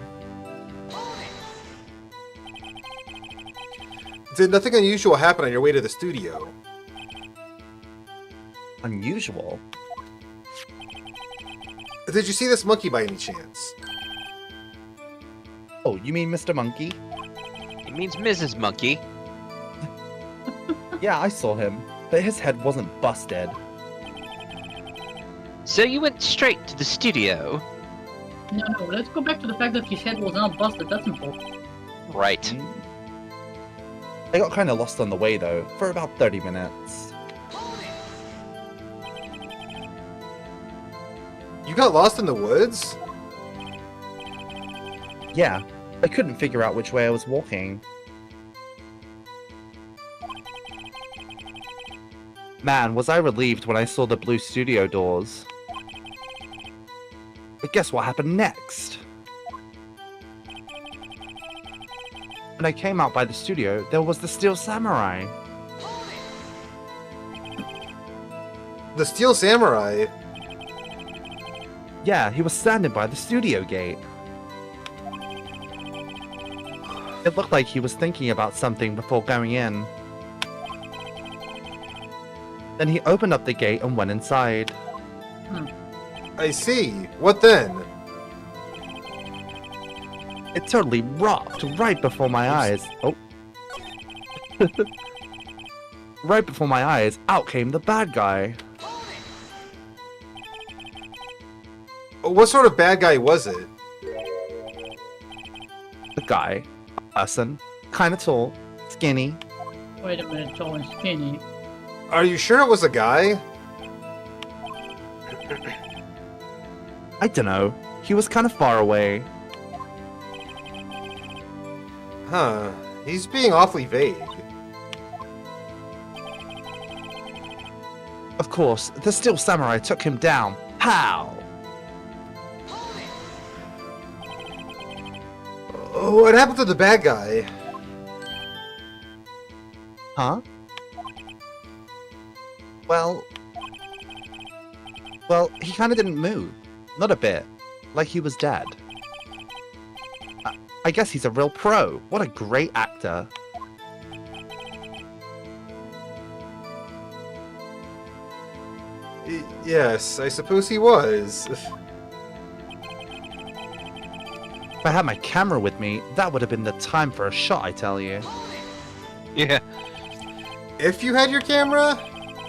Did nothing unusual happen on your way to the studio? Unusual? Did you see this monkey by any chance? Oh, you mean Mr. Monkey? He means Mrs. Monkey. Yeah, I saw him, but his head wasn't busted. So you went straight to the studio? No, let's go back to the fact that his head was not busted. That's important. Right. I got kind of lost on the way though, for about 30 minutes. You got lost in the woods? Yeah, I couldn't figure out which way I was walking. Man, was I relieved when I saw the blue studio doors. But guess what happened next? When I came out by the studio, there was the Steel Samurai. The Steel Samurai? Yeah, he was standing by the studio gate. It looked like he was thinking about something before going in. Then he opened up the gate and went inside. I see. What then? It totally rocked right before my eyes. Oh. Right before my eyes, out came the bad guy. What sort of bad guy was it? The guy, person, kind of tall, skinny. Wait a minute, tall and skinny. Are you sure it was a guy? I don't know. He was kind of far away. Huh. He's being awfully vague. Of course, the Steel Samurai took him down. Pow! What happened to the bad guy? Huh? Well, he kind of didn't move. Not a bit. Like he was dead. I guess he's a real pro. What a great actor. Yes, I suppose he was. If I had my camera with me, that would have been the time for a shot, I tell you. Yeah. If you had your camera?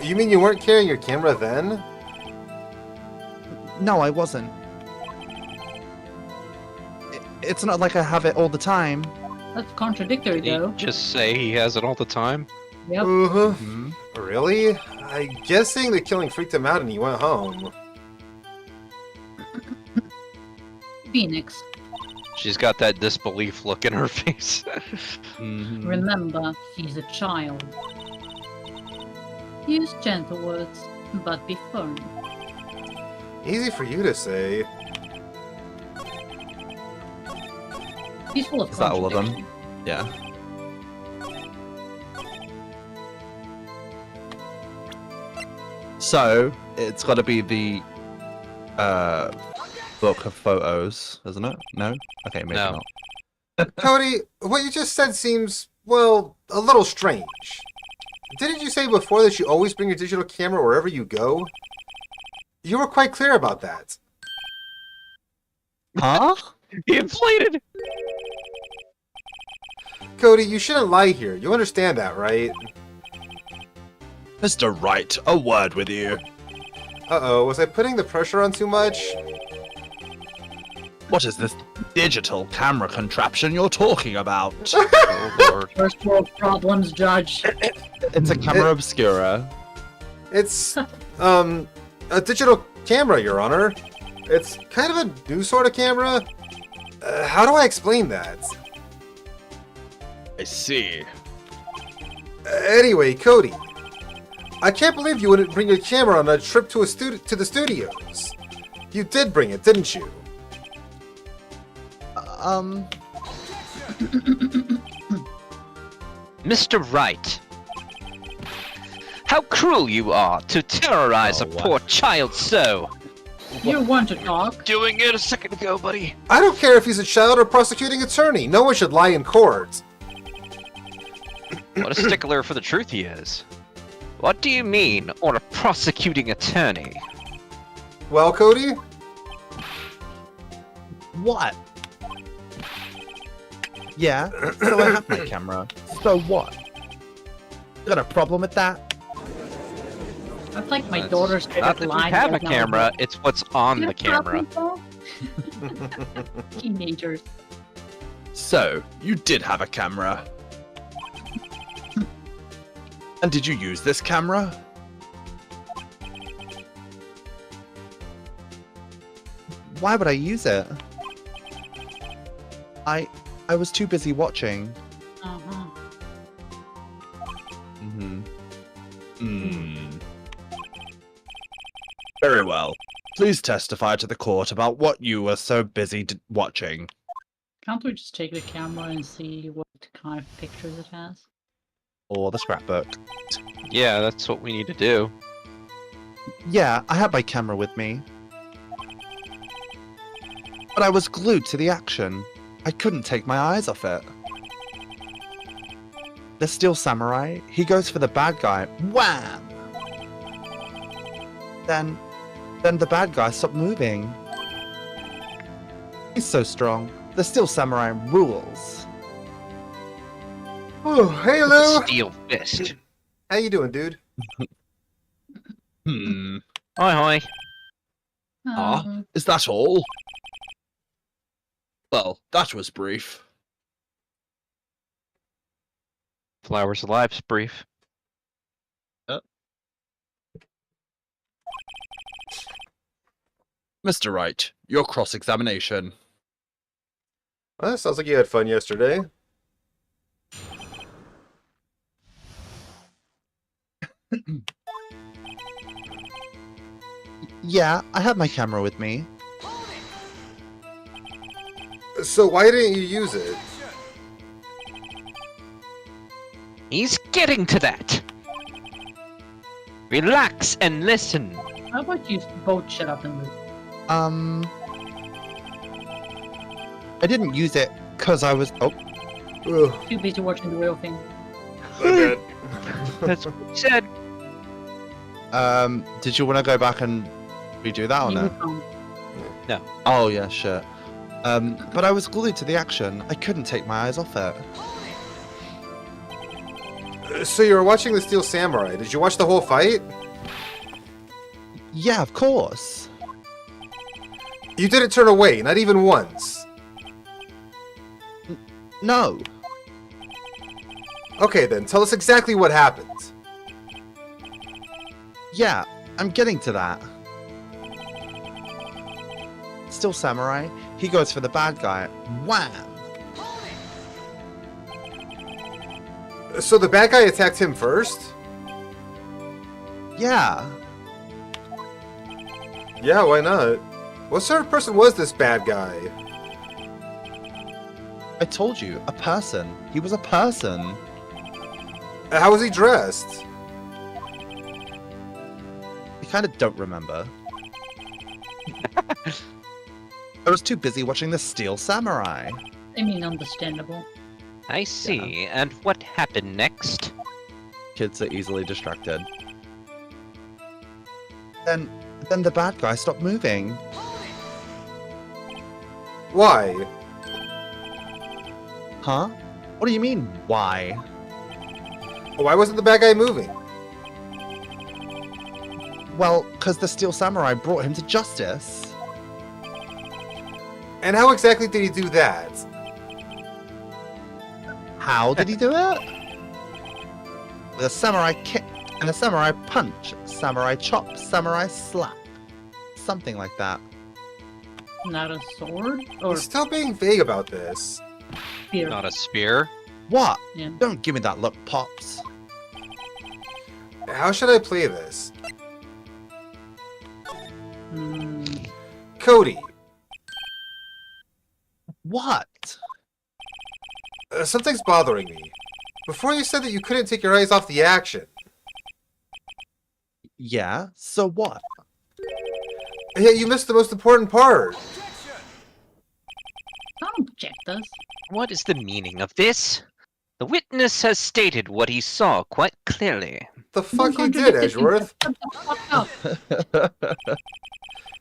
You mean you weren't carrying your camera then? No, I wasn't. It's not like I have it all the time. That's contradictory, Did he though. just say he has it all the time? Yep. Uh-huh. Hmm? Really? I'm guessing the killing freaked him out and he went home. Phoenix, She's got that disbelief look in her face. Mhm. remember, he's a child. Use gentle words, but be firm. Easy for you to say. He's full of Is that all of them? contradiction. Yeah. So, it's got to be the book of photos, isn't it? No? Okay, maybe No. not. Cody, what you just said seems, well, a little strange. Didn't you say before that you always bring your digital camera wherever you go? You were quite clear about that. Huh? He inflated! Cody, you shouldn't lie here. You understand that, right? Mr. Wright, a word with you. Uh-oh, was I putting the pressure on too much? What is this digital camera contraption you're talking about? Oh lord. First world problems, Judge. It's a camera obscura. It's, a digital camera, Your Honor. It's kind of a new sort of camera. How do I explain that? I see. Anyway, Cody, I can't believe you wouldn't bring your camera on a trip to to the studios. You did bring it, didn't you? Mr. Wright. How cruel you are to terrorize Oh, a what? poor child so. You want to talk? Doing it a second ago, buddy. I don't care if he's a child or prosecuting attorney. No one should lie in court. What a stickler for the truth he is. What do you mean, or a prosecuting attorney? Well, Cody, What? Yeah, so I have my camera. So what? Got a problem with that? That's like my That's daughter straight Not up that you lying. have a right now. camera, it's what's on You the have camera. problems, though? Teenagers. So, you did have a camera. And did you use this camera? Why would I use it? I was too busy watching. Uh-huh. Mm-hmm. Hmm. Very well. Please testify to the court about what you were so busy watching. Can't we just take the camera and see what kind of pictures it has? Or the scrapbook. Yeah, that's what we need to do. Yeah, I had my camera with me. But I was glued to the action. I couldn't take my eyes off it. The Steel Samurai, he goes for the bad guy. Wham! Then the bad guy stopped moving. He's so strong. The Steel Samurai rules. oh, hey Lou, Steel fist. how you doing, dude? Hmm. Hi, hi. Is that all? Well, that was brief. Flowers Alive's brief. Mr. Wright, your cross-examination. Well, sounds like you had fun yesterday. Yeah, I had my camera with me. So why didn't you use it? He's getting to that. Relax and listen. How about you both shut up and move? I didn't use it because I was. Oh, Ugh, Too busy watching the real thing. my bad. That's what he said. did you want to go back and redo that or You no? were wrong. Oh yeah, sure. But I was glued to the action. I couldn't take my eyes off it. So you were watching the Steel Samurai. Did you watch the whole fight? Yeah, of course. You didn't turn away, not even once. No. Okay then, tell us exactly what happened. Yeah, I'm getting to that. Still samurai. He goes for the bad guy. Wham! So the bad guy attacked him first? Yeah. Yeah, why not? What sort of person was this bad guy? I told you, a person. He was a person. How was he dressed? I kind of don't remember. I was too busy watching the Steel Samurai. I mean, understandable. I see. And what happened next? Kids are easily distracted. Then the bad guy stopped moving. Why? Huh? What do you mean, why? Why wasn't the bad guy moving? Well, because the Steel Samurai brought him to justice. And how exactly did he do that? How did he do it? With a samurai kick and a samurai punch, samurai chop, samurai slap. Something like that. Not a sword or He's still being vague about this. spear. Not a spear? What? Yeah. Don't give me that look, Pops. How should I play this? Hmm. Cody, What? something's bothering me. Before you said that you couldn't take your eyes off the action. Yeah, so what? Yet you missed the most important part. Don't object us. What is the meaning of this? The witness has stated what he saw quite clearly. The fuck he did, Edgeworth. Shut the fuck up.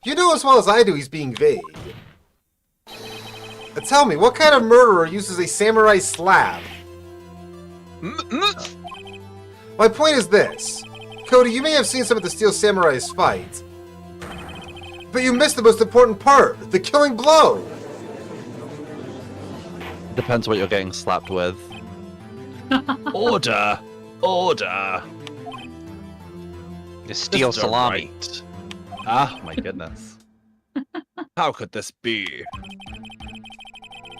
You know as well as I do he's being vague. Tell me, what kind of murderer uses a samurai slap? My point is this. Cody, you may have seen some of the Steel Samurai's fight, but you missed the most important part, the killing blow. Depends what you're getting slapped with. Order! Order! The steel Mr. salami. Wright. Ah, my goodness. How could this be?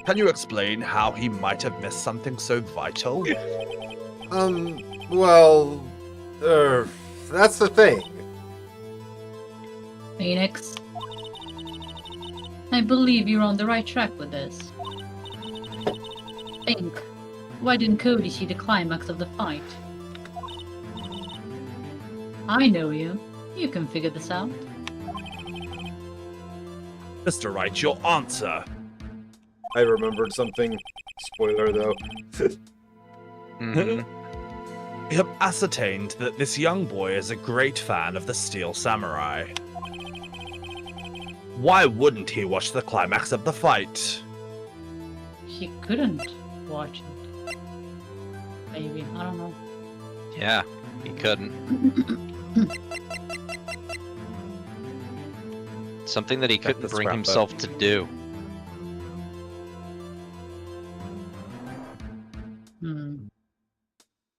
Can you explain how he might have missed something so vital? Well, that's the thing. Phoenix. I believe you're on the right track with this. Think. Why didn't Cody see the climax of the fight? I know you. You can figure this out. Mr. Wright, your answer. I remembered something. Spoiler, though. Mhm. We have ascertained that this young boy is a great fan of the Steel Samurai. Why wouldn't he watch the climax of the fight? He couldn't watch it. Maybe. I don't know. Yeah, he couldn't. Something that he Check couldn't the bring scrapbook. himself to do. Hmm.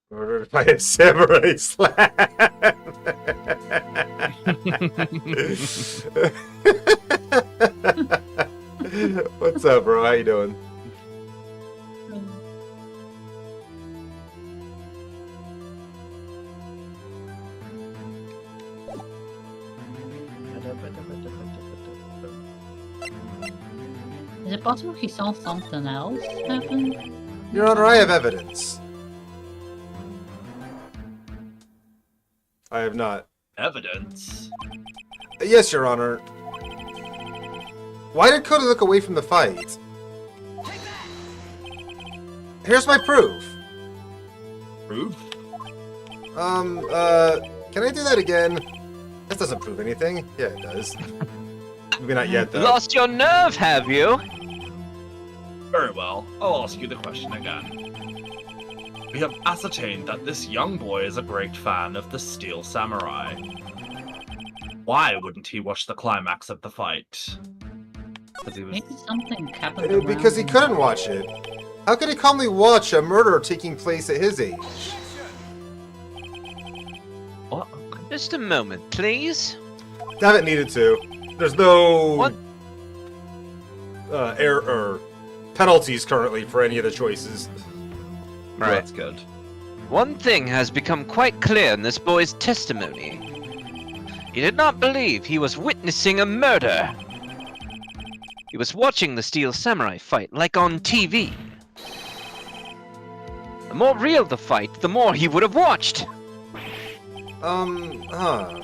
Murdered by a samurai slap. What's up, bro? How you doing? Is it possible he saw something else happen? Your Honor, I have evidence. I have not. Evidence? Yes, Your Honor. Why did Cody look away from the fight? Here's my proof. Proof? Can I do that again? That doesn't prove anything. Yeah, it does. Maybe not yet, though. Lost your nerve, have you? Very well. I'll ask you the question again. We have ascertained that this young boy is a great fan of the Steel Samurai. Why wouldn't he watch the climax of the fight? Because he was. Maybe something happened Because he around couldn't watch it. How could he calmly watch a murder taking place at his age? What? Just a moment, please. Haven't needed to. There's no What? error penalties currently for any of the choices. Well, Right. that's good. One thing has become quite clear in this boy's testimony. He did not believe he was witnessing a murder. He was watching the Steel Samurai fight like on TV. The more real the fight, the more he would have watched. Huh.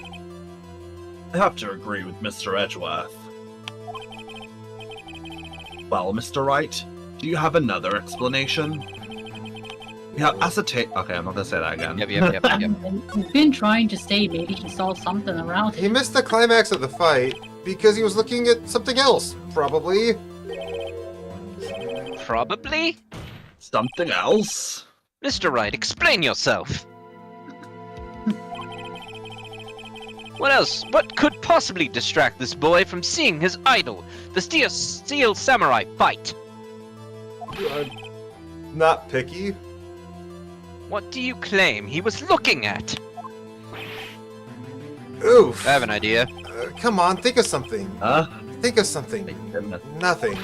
I have to agree with Mr. Edgeworth. Well, Mr. Wright, do you have another explanation? We have ascertained. Okay, I'm not gonna say that again. Yep. We've been trying to say maybe he saw something around He him. missed the climax of the fight because he was looking at something else, probably. Probably? Something else? Mr. Wright, explain yourself. What else? What could possibly distract this boy from seeing his idol, the Steel Samurai fight? Not picky. What do you claim he was looking at? Oof. I have an idea. Come on, think of something. Huh? Think of something. Thank goodness. Nothing.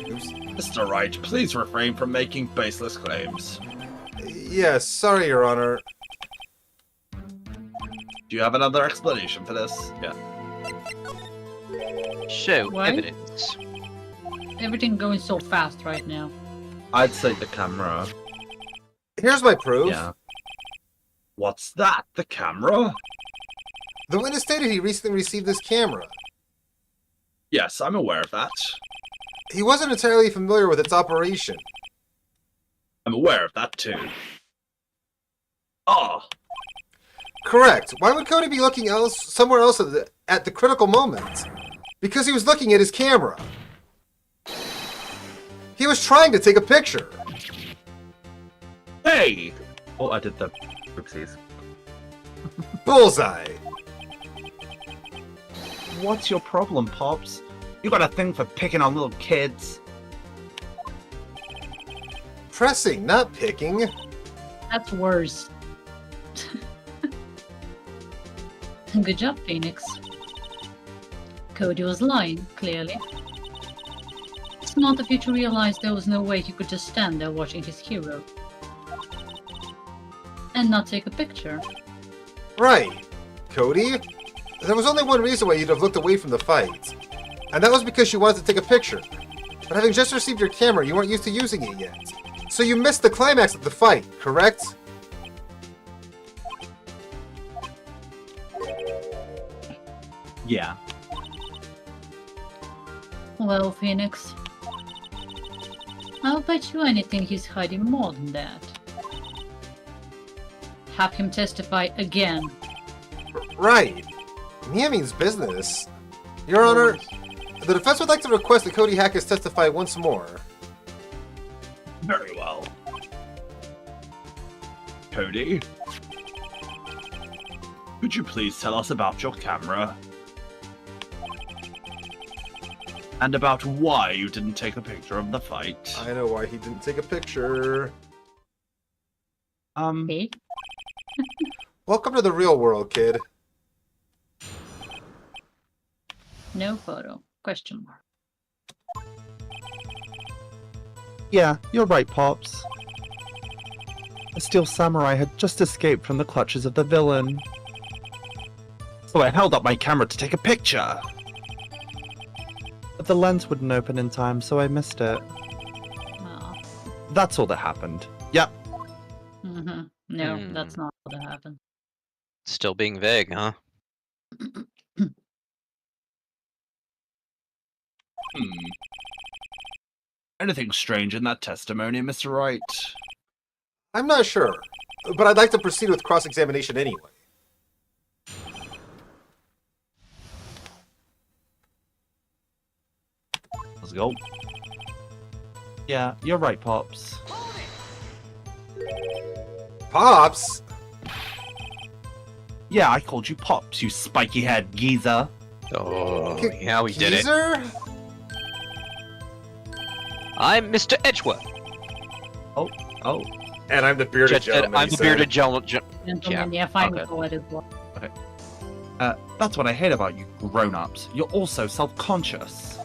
Oops. Mr. Wright, please refrain from making baseless claims. Yes, sorry, Your Honor. Do you have another explanation for this? Yeah. Show What? evidence. Everything going so fast right now. I'd say the camera. Here's my proof. Yeah. What's that? The camera? The witness stated he recently received this camera. Yes, I'm aware of that. He wasn't entirely familiar with its operation. I'm aware of that too. Ah, Correct. Why would Cody be looking somewhere else at the critical moment? Because he was looking at his camera. He was trying to take a picture. hey! Oh, I did the oopsies. Bullseye. What's your problem, Pops? You got a thing for picking on little kids. Pressing, not picking. That's worse. Good job, Phoenix. Cody was lying, clearly. Smart of you to realize there was no way he could just stand there watching his hero. And not take a picture. Right. Cody? There was only one reason why you'd have looked away from the fight. And that was because you wanted to take a picture. But having just received your camera, you weren't used to using it yet. So you missed the climax of the fight, correct? Yeah. Well, Phoenix. I'll bet you anything he's hiding more than that. Have him testify again. Right. Yeah means business. Your Honor, the defense would like to request that Cody Hackett testify once more. Very well. Cody? Could you please tell us about your camera? And about why you didn't take a picture of the fight. I know why he didn't take a picture. Okay. Welcome to the real world, kid. No photo. Question mark. Yeah, you're right, Pops. The Steel Samurai had just escaped from the clutches of the villain. So I held up my camera to take a picture. But the lens wouldn't open in time, so I missed it. Oh. That's all that happened. Yep. Mm-hmm. No, that's not what happened. Still being vague, huh? Anything strange in that testimony, Mr. Wright? I'm not sure, but I'd like to proceed with cross-examination anyway. Let's go. Yeah, you're right, Pops. Pops? Yeah, I called you Pops, you spiky-haired geezer. Oh, yeah, we did it. Geezer? I'm Mr. Edgeworth. Oh. And I'm the bearded gentleman. I'm he the bearded said. gentleman. Gentlemen, yeah, fine okay. with what it was. That's what I hate about you grown-ups. You're all so self-conscious.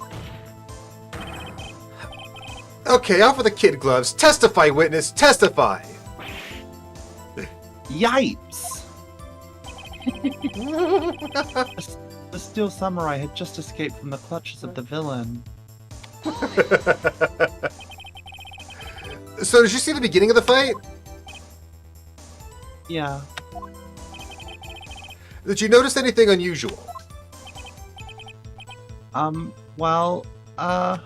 Okay, off with the kid gloves. Testify, witness, testify! Yipes! The Steel Samurai had just escaped from the clutches of the villain. So, did you see the beginning of the fight? Yeah. Did you notice anything unusual? Well, I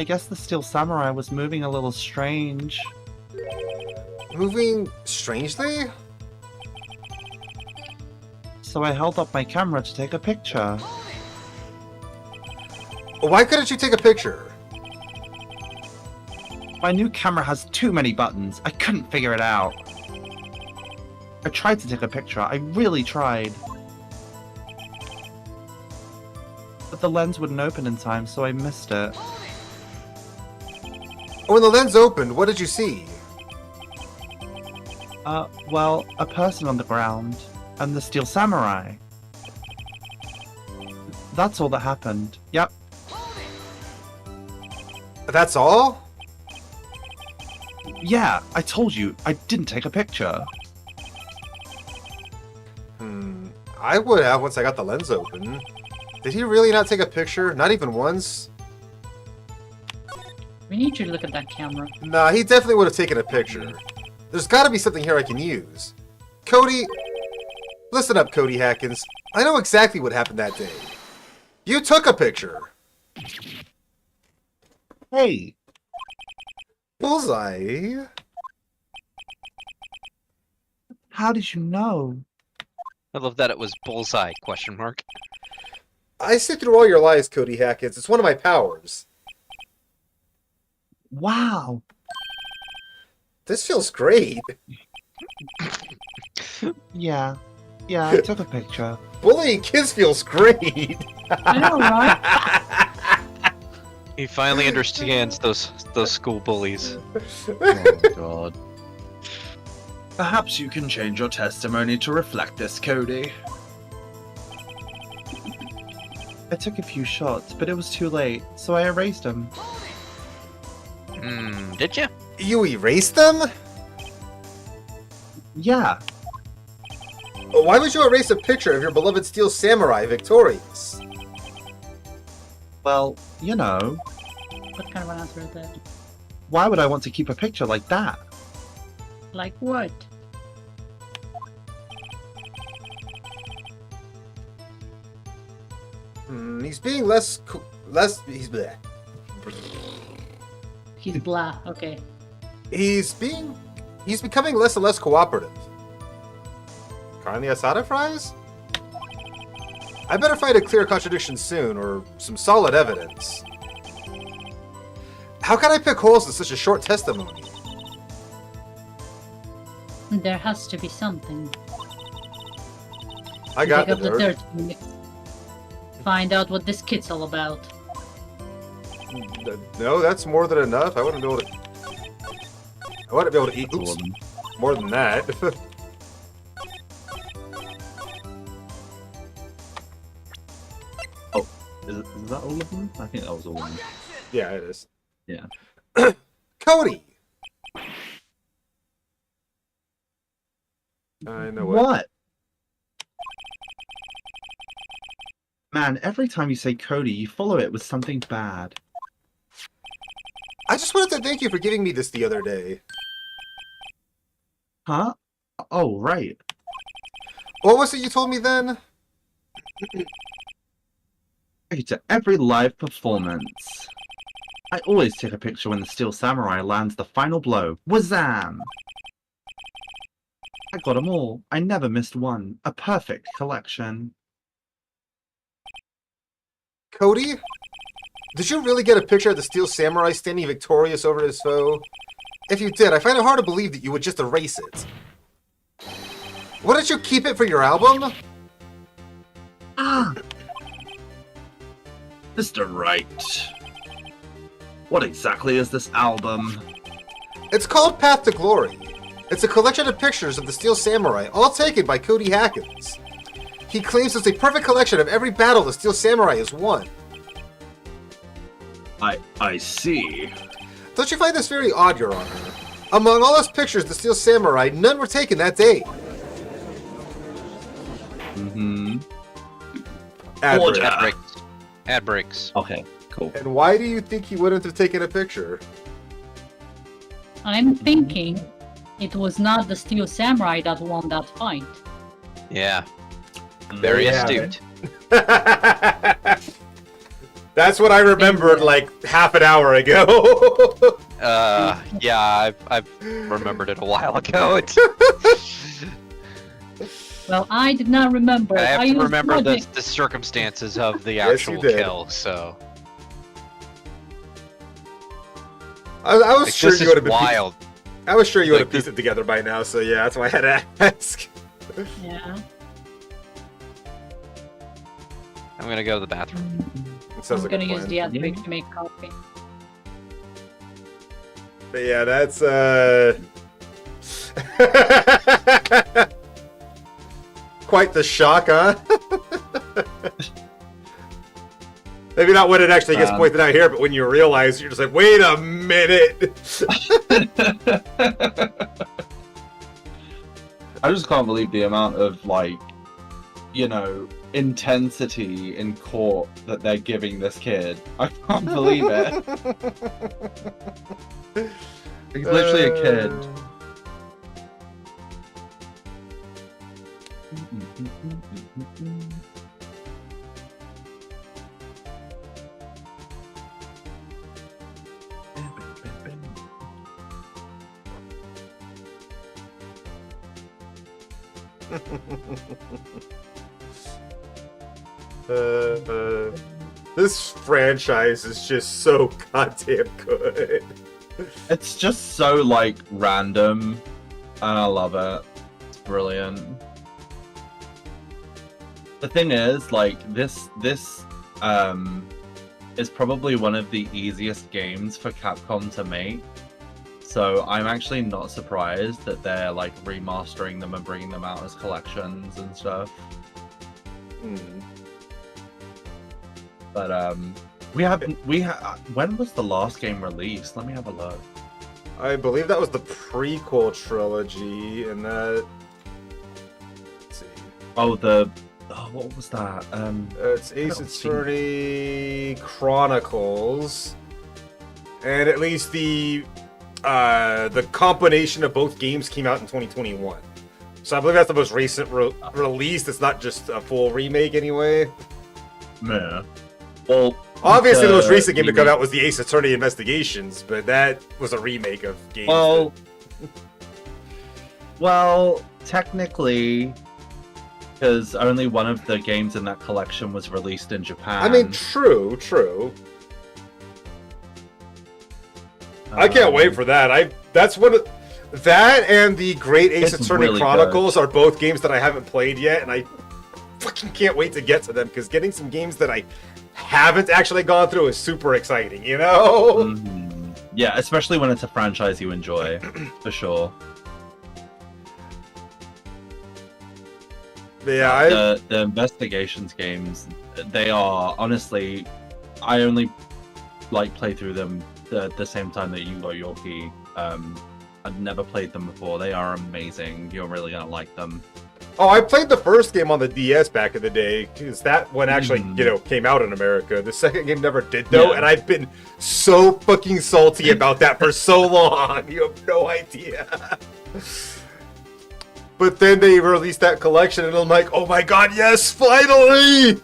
guess the Steel Samurai was moving a little strange. Moving strangely? So I held up my camera to take a picture. Why couldn't you take a picture? My new camera has too many buttons. I couldn't figure it out. I tried to take a picture. I really tried. But the lens wouldn't open in time, so I missed it. When the lens opened, what did you see? Well, a person on the ground, and the Steel Samurai. That's all that happened. Yep. That's all? Yeah, I told you, I didn't take a picture. I would have once I got the lens open. Did he really not take a picture? Not even once? We need you to look at that camera. Nah, he definitely would have taken a picture. There's gotta be something here I can use. Cody... Listen up, Cody Hackins. I know exactly what happened that day. You took a picture. Hey, Bullseye. how did you know? I love that it was bullseye, question mark. I see through all your lies, Cody Hackins. It's one of my powers. Wow. This feels great. Yeah, I took a picture. Bullying kids feels great. I know, right? He finally understands those school bullies. Oh, God. Perhaps you can change your testimony to reflect this, Cody. I took a few shots, but it was too late, so I erased them. Did you? You erased them? Yeah, Why would you erase a picture of your beloved Steel Samurai victorious? well, you know, What kind of an answer is that? why would I want to keep a picture like that? Like what? He's being less... He's bleh. He's blah. Okay. He's becoming less and less cooperative. Carne asada fries? I better find a clear contradiction soon, or some solid evidence. How can I pick holes in such a short testimony? There has to be something. I got Pick up the the dirt. dirt. find out what this kid's all about. No, that's more than enough. I wouldn't be able to. I wouldn't be able to eat. Oops, more than that. Is that all of them? I think that was all of them. Yeah, it is. Yeah. Cody. I know what. What? Man, every time you say Cody, you follow it with something bad. I just wanted to thank you for giving me this the other day. Huh? Oh, right. What was it you told me then? To every live performance. I always take a picture when the Steel Samurai lands the final blow. Wazam! I got them all. I never missed one. A perfect collection. Cody? Did you really get a picture of the Steel Samurai standing victorious over his foe? If you did, I find it hard to believe that you would just erase it. Wouldn't you keep it for your album? Ah! Mr. Wright. What exactly is this album? It's called Path to Glory. It's a collection of pictures of the Steel Samurai, all taken by Cody Hackins. He claims it's a perfect collection of every battle the Steel Samurai has won. I see. Don't you find this very odd, Your Honor? Among all those pictures of the Steel Samurai, none were taken that day. Mm-hmm. Ad Order. break. Ad breaks. Ad breaks. Okay, cool. And why do you think he wouldn't have taken a picture? I'm thinking it was not the Steel Samurai that won that fight. Yeah. Very Yeah, astute. That's what I remembered like half an hour ago. Yeah, I've remembered it a while ago. Well, I did not remember. I have to used remember logic. the circumstances of the Yes, you actual did. kill, so... I was Like, sure this you is would have been. wild. I was sure you would have Like, pieced it together by now. So yeah, that's why I had to ask. Yeah. I'm gonna go to the bathroom. It sounds I'm like a gonna use plan. the ad break to make coffee. But yeah, that's quite the shock, huh? Maybe not when it actually gets pointed out here, but when you realize, you're just like, wait a minute. I just can't believe the amount of, like, you know, intensity in court that they're giving this kid. I can't believe it. He's literally a kid. This franchise is just so goddamn good. It's just so, like, random, and I love it. It's brilliant. The thing is, like, this is probably one of the easiest games for Capcom to make. So I'm actually not surprised that they're, like, remastering them and bringing them out as collections and stuff. But, when was the last game released? Let me have a look. I believe that was the prequel trilogy, and that. Let's see. Oh, what was that? It's Ace Attorney Chronicles, and at least the combination of both games came out in 2021. So I believe that's the most recent release. It's not just a full remake, anyway. Yeah. Well, obviously, the most recent game to come out was the Ace Attorney Investigations, but that was a remake of games. Well, technically, because only one of the games in that collection was released in Japan. I mean, true. I can't wait for that. That's one of that and the Great Ace It's Attorney really Chronicles are both games that I haven't played yet, and I fucking can't wait to get to them because getting some games that I haven't actually gone through is super exciting, you know? Mhm. Yeah, especially when it's a franchise you enjoy, for sure. Yeah, The investigations games, they are honestly, I only like play through them the same time that you got your key. I've never played them before. They are amazing. You're really gonna like them. Oh, I played the first game on the DS back in the day because that one actually, came out in America. The second game never did though, Yeah. and I've been so fucking salty about that for so long. You have no idea. But then they released that collection, and I'm like, oh my god, yes, finally!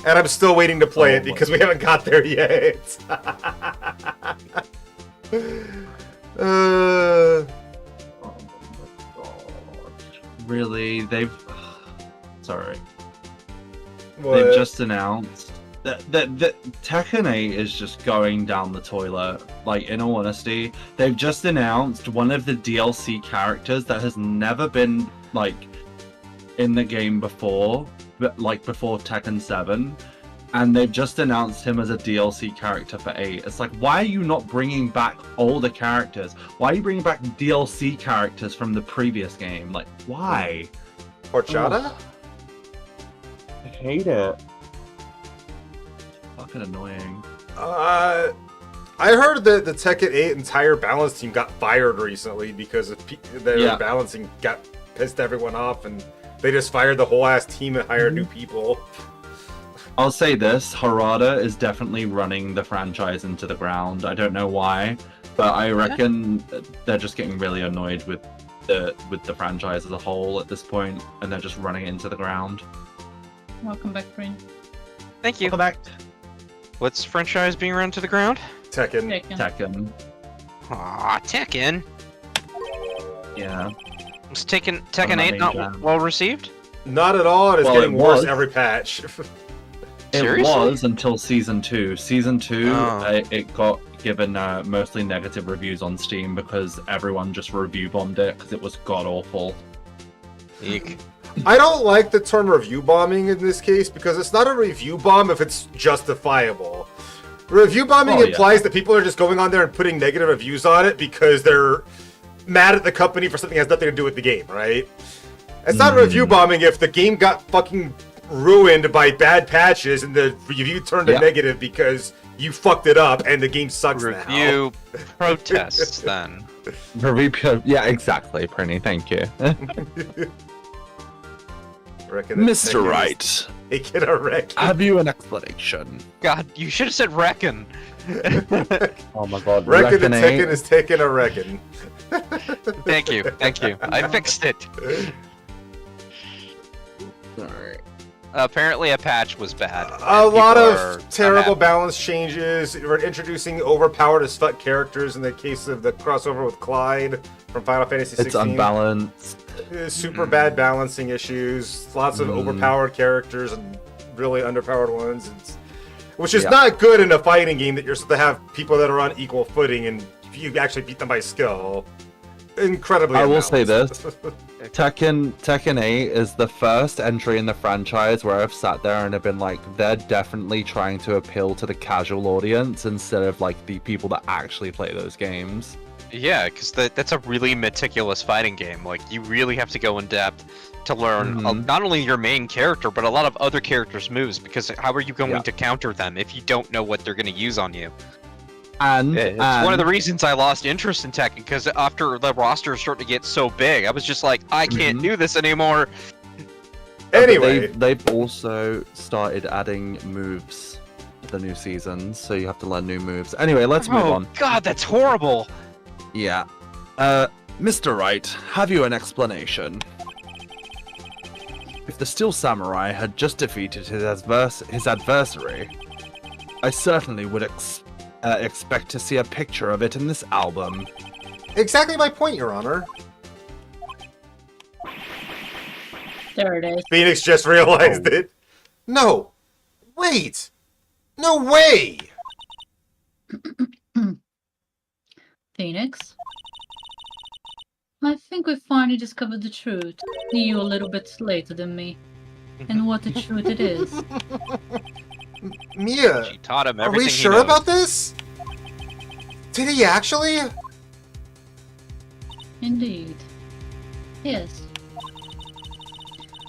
And I'm still waiting to play it because we haven't got there yet. Really, sorry. What? They've just announced that Tekken 8 is just going down the toilet. Like, in all honesty, they've just announced one of the DLC characters that has never been like in the game before, but like before Tekken 7, and they've just announced him as a DLC character for 8. It's like, why are you not bringing back older characters? Why are you bringing back DLC characters from the previous game? Like, why? Horchata? I hate it. Fucking annoying. I heard that the Tekken 8 entire balance team got fired recently because of their balancing got pissed everyone off, and they just fired the whole ass team and hired new people. I'll say this, Harada is definitely running the franchise into the ground. I don't know why, but I reckon they're just getting really annoyed with the franchise as a whole at this point, and they're just running it into the ground. Welcome back, Brain. Thank you. Welcome back. What's franchise being run to the ground? Tekken. Tekken. Aw, Tekken. Yeah. Was Tekken One of my 8 main not jams. well received? Not at all, and it's Well, getting it worse was. every patch. It Seriously? was until Season 2. Season 2, Oh. it got given mostly negative reviews on Steam because everyone just review bombed it because it was god-awful. Eek. I don't like the term review bombing in this case because it's not a review bomb if it's justifiable. Review bombing implies that people are just going on there and putting negative reviews on it because they're mad at the company for something that has nothing to do with the game, right? It's not review bombing if the game got fucking ruined by bad patches and the review turned to negative because you fucked it up and the game sucks now. Review protests then. Yeah, exactly, Prinny. Thank you. Mr. Wright, Taking a wreck. have you an explanation? God, you should have said reckon. Oh my god, Reckon and Tekken 8? Tekken is taking a reckon. Thank you, thank you. I fixed it. Sorry. Apparently a patch was bad. A and lot people are of terrible unhappy. balance changes. We're introducing overpowered as fuck characters in the case of the crossover with Clyde from Final Fantasy 16. It's unbalanced. Super bad balancing issues. Lots of overpowered characters and really underpowered ones. Which is not good in a fighting game that you're supposed to have people that are on equal footing and you actually beat them by skill. Incredibly I will say unbalanced. this. Tekken 8 is the first entry in the franchise where I've sat there and have been like, they're definitely trying to appeal to the casual audience instead of like the people that actually play those games. Yeah, because that's a really meticulous fighting game. Like, you really have to go in depth to learn not only your main character, but a lot of other characters' moves, because how are you going to counter them if you don't know what they're going to use on you? And It's one of the reasons I lost interest in Tekken, because after the roster started to get so big, I was just like, I can't do this anymore. Anyway. They've also started adding moves to the new seasons, so you have to learn new moves. Anyway, let's move on. God, that's horrible. Yeah. Mr. Wright, have you an explanation? If the Steel Samurai had just defeated his adversary, I certainly would expect to see a picture of it in this album. Exactly my point, Your Honor. There it is. Phoenix just realized it. No. Wait. No way. Phoenix? I think we finally discovered the truth. You a little bit later than me. and what the truth it is. Mia, She taught him are everything we he sure knows. about this? Did he actually? Indeed. Yes.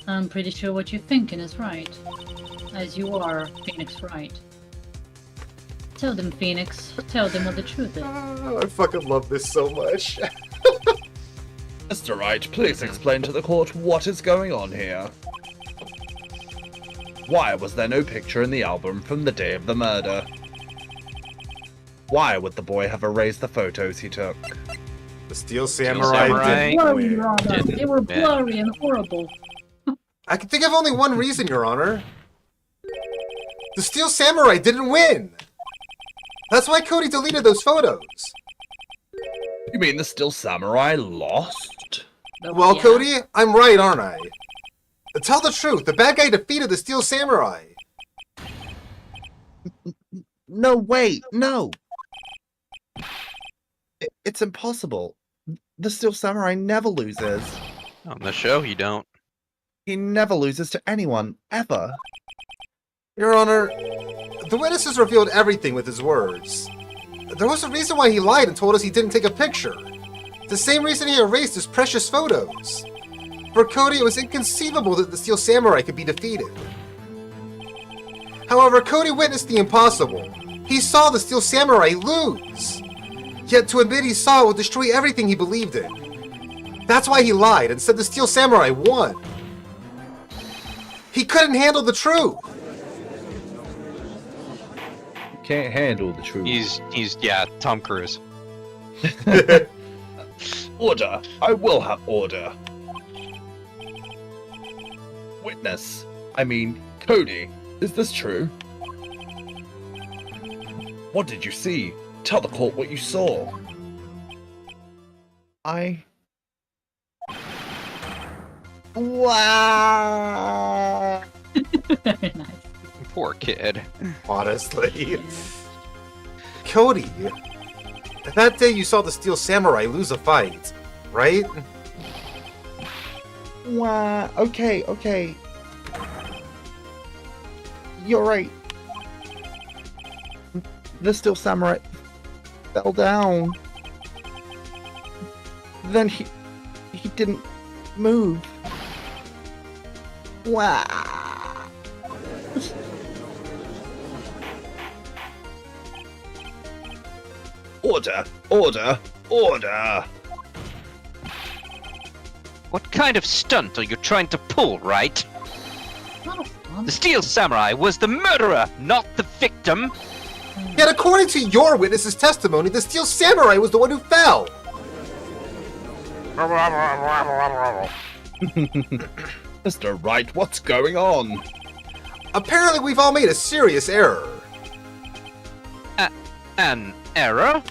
I'm pretty sure what you're thinking is right. As you are, Phoenix Wright. Tell them, Phoenix. Tell them what the truth is. Oh, I fucking love this so much. Mr. Wright, please explain to the court what is going on here. Why was there no picture in the album from the day of the murder? Why would the boy have erased the photos he took? The Steel Samurai Samurai. didn't Blurry, win. Your Honor. They were blurry and horrible. I can think of only one reason, Your Honor. The Steel Samurai didn't win. That's why Cody deleted those photos. You mean the Still Samurai lost? Well, Yeah. Cody, I'm right, aren't I? Tell the truth. The bad guy defeated the Steel Samurai. No, wait, no. It's impossible. The Still Samurai never loses. On the show, you don't. He never loses to anyone, ever. Your Honor, the witnesses revealed everything with his words. There was a reason why he lied and told us he didn't take a picture. The same reason he erased his precious photos. For Cody, it was inconceivable that the Steel Samurai could be defeated. However, Cody witnessed the impossible. He saw the Steel Samurai lose. Yet to admit he saw it would destroy everything he believed in. That's why he lied and said the Steel Samurai won. He couldn't handle the truth. Can't handle the truth. He's Tom Cruise. Order! I will have order. Witness. I mean, Cody, is this true? What did you see? Tell the court what you saw. Wow! Very nice. Poor kid. Honestly. Cody, that day you saw the Steel Samurai lose a fight, right? Wow. Okay. You're right. The Steel Samurai fell down. Then he didn't move. Wow. Order! What kind of stunt are you trying to pull, Wright? Not a fun. The Steel Samurai was the murderer, not the victim. Yet according to your witness's testimony, the Steel Samurai was the one who fell. Mr. Wright, what's going on? Apparently we've all made a serious error. An error?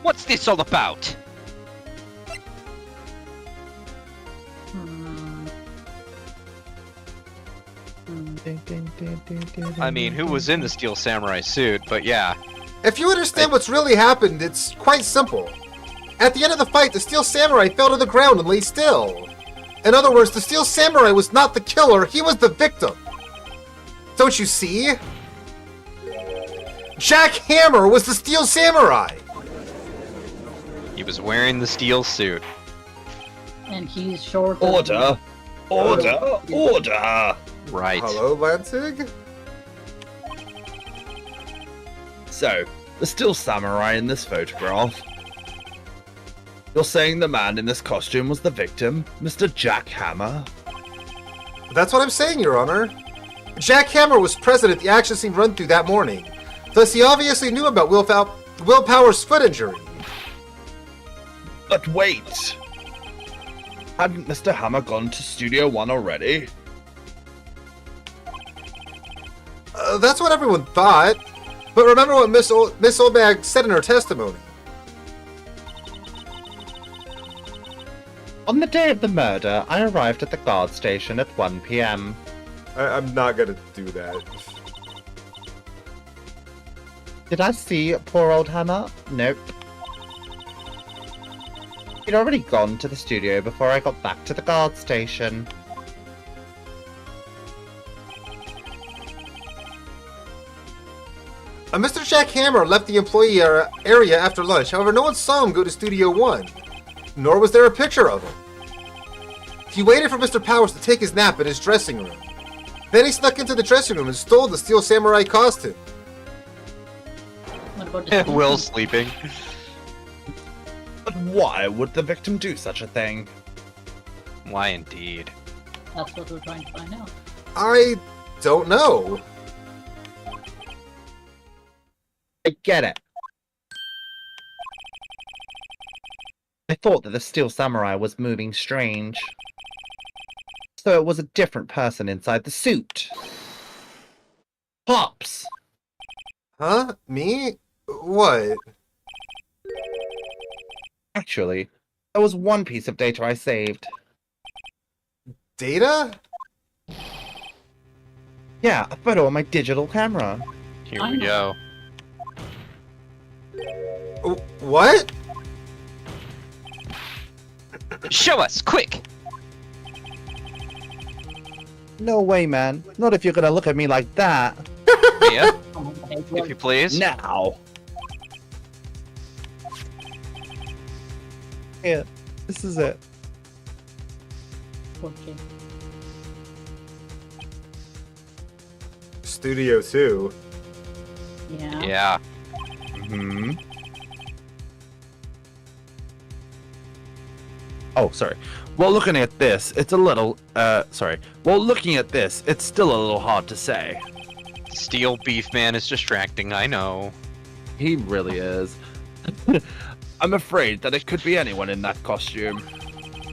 What's this all about? Hmm. I mean, who was in the Steel Samurai suit, but yeah. If you understand what's really happened, it's quite simple. At the end of the fight, the Steel Samurai fell to the ground and lay still. In other words, the Steel Samurai was not the killer, he was the victim. Don't you see? Jack Hammer was the Steel Samurai. He was wearing the steel suit. And he's short. Order! Right. Hello, Lansing? So, the Steel Samurai in this photograph. You're saying the man in this costume was the victim, Mr. Jack Hammer? That's what I'm saying, Your Honor. Jack Hammer was present at the action scene run-through that morning. Thus, he obviously knew about Will Power's foot injury. But wait! Hadn't Mr. Hammer gone to Studio One already? That's what everyone thought. But remember what Miss Oldbag said in her testimony. On the day of the murder, I arrived at the guard station at 1 p.m. I'm not gonna do that. Did I see poor old Hammer? Nope. He'd already gone to the studio before I got back to the guard station. Mr. Jackhammer left the employee area after lunch. However, no one saw him go to Studio 1. Nor was there a picture of him. He waited for Mr. Powers to take his nap in his dressing room. Then he snuck into the dressing room and stole the Steel Samurai costume. What about the Will sleeping. But why would the victim do such a thing? Why indeed? That's what we're trying to find out. I don't know. I get it. I thought that the Steel Samurai was moving strange. So it was a different person inside the suit. Pops! Huh? Me? What? Actually, there was one piece of data I saved. Data? Yeah, a photo on my digital camera. Here we go. What? Show us, quick! No way, man. Not if you're gonna look at me like that. Mia, Oh, if you please. Now! Here, this is it. okay. Studio 2. Yeah. Yeah. Hmm. Oh, sorry. Well, looking at this, it's a little, sorry. Well, looking at this, it's still a little hard to say. Steel Beef Man is distracting, I know. He really is. I'm afraid that it could be anyone in that costume.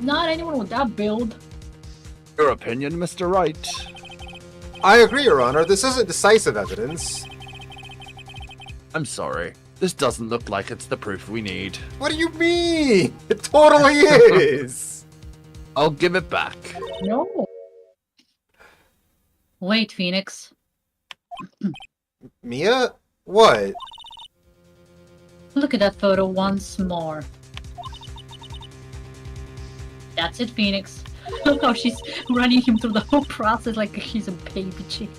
Not anyone with that build. Your opinion, Mr. Wright? I agree, Your Honor. This isn't decisive evidence. I'm sorry. This doesn't look like it's the proof we need. What do you mean? It totally is. I'll give it back. No. Wait, Phoenix. Mia? What? Look at that photo once more. That's it, Phoenix. Look how she's running him through the whole process like he's a baby chick.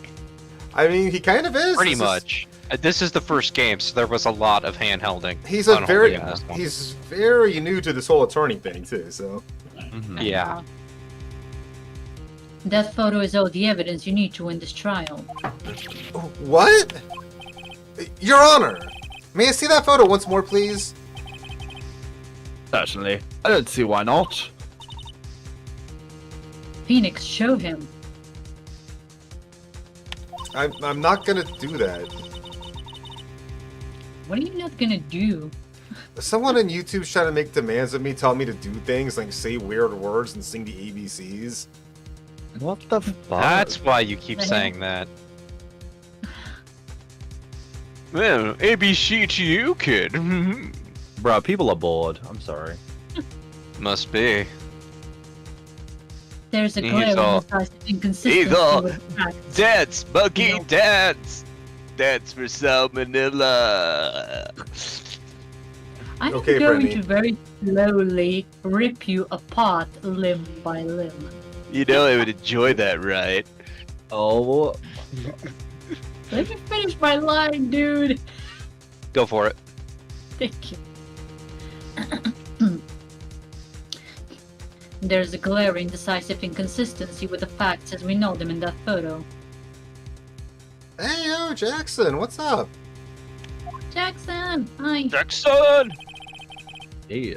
I mean, he kind of is. Pretty This is- much. This is the first game, so there was a lot of hand-holding. He's a very, in this one. he's very new to this whole attorney thing too. So Mhm. Yeah. That photo is all the evidence you need to win this trial. what? Your Honor, may I see that photo once more, please? Certainly. I don't see why not. Phoenix, show him. I'm not gonna do that. What are you not gonna do? Someone on YouTube's trying to make demands of me, telling me to do things like say weird words and sing the ABCs. What the fuck? That's why you keep saying that. Well, ABC to you, kid. Bruh, people are bored. I'm sorry. Must be. There's a He's glaring all- inconsistency he's all- with facts. Dance, monkey, No. dance. Dance for salmonella. I'm Okay, going Brittany. to very slowly rip you apart limb by limb. You know I would enjoy that, right? Oh, Let me finish my line, dude. Go for it. Thank you. There's a glaring, decisive inconsistency with the facts as we know them in that photo. Hey, yo, Jackson, what's up? Jackson, hi. Jackson! yeah.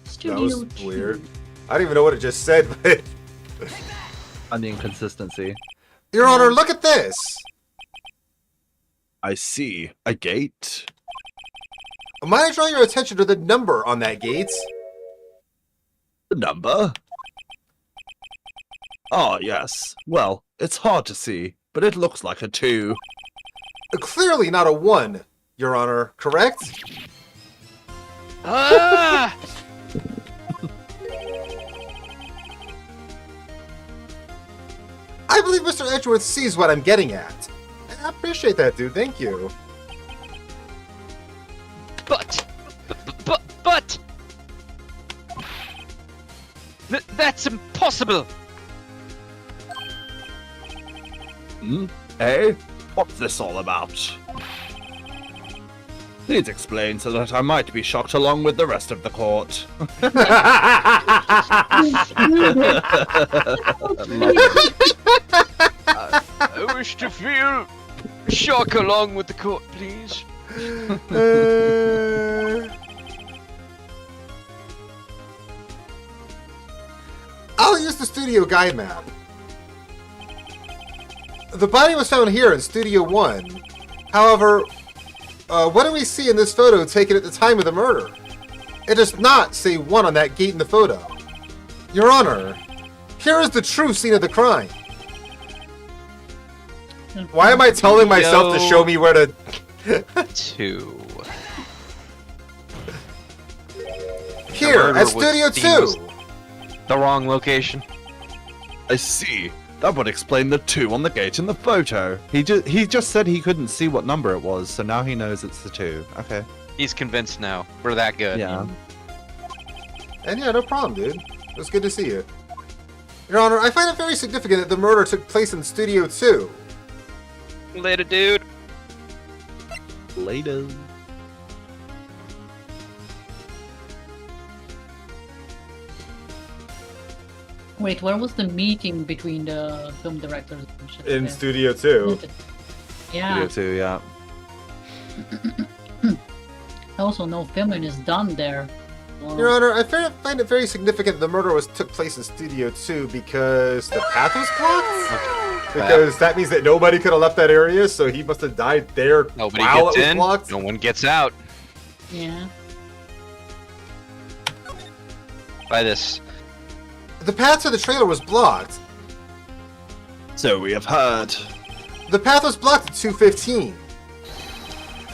Studio was 2. weird. I don't even know what it just said, but And the inconsistency. Your Honor, look at this. I see. A gate. Might I draw your attention to the number on that gate? The number? Oh, yes. Well, it's hard to see, but it looks like a 2. Clearly not a 1, Your Honor, correct? Ah! I believe Mr. Edgeworth sees what I'm getting at. I appreciate that, dude. Thank you. But that's impossible. Eh? What's this all about? Please explain so that I might be shocked along with the rest of the court. I wish to feel shock along with the court, please. I'll use the studio guide map. The body was found here in Studio 1. However, what do we see in this photo taken at the time of the murder? It does not say 1 on that gate in the photo. Your Honor, here is the true scene of the crime. Why am I telling myself to show me where to... 2. Here, murder at was Studio seen 2! The wrong location. I see. That would explain the 2 on the gate in the photo. He just said he couldn't see what number it was, so now he knows it's the 2. Okay. He's convinced now. We're that good. Yeah. And yeah, no problem, dude. It was good to see you. Your Honor, I find it very significant that the murder took place in Studio 2. Later, dude. Later. Wait, where was the meeting between the film directors and shit? In there? Studio 2. Yeah. Studio 2, yeah. I also know filming is done there. Well, Your Honor, I find it very significant the murder took place in Studio 2 because the path was blocked? Because that means that nobody could have left that area, so he must have died there Nobody while gets it was in. blocked. No one gets out. yeah. By this. The path to the trailer was blocked. So we have heard. The path was blocked at 2:15.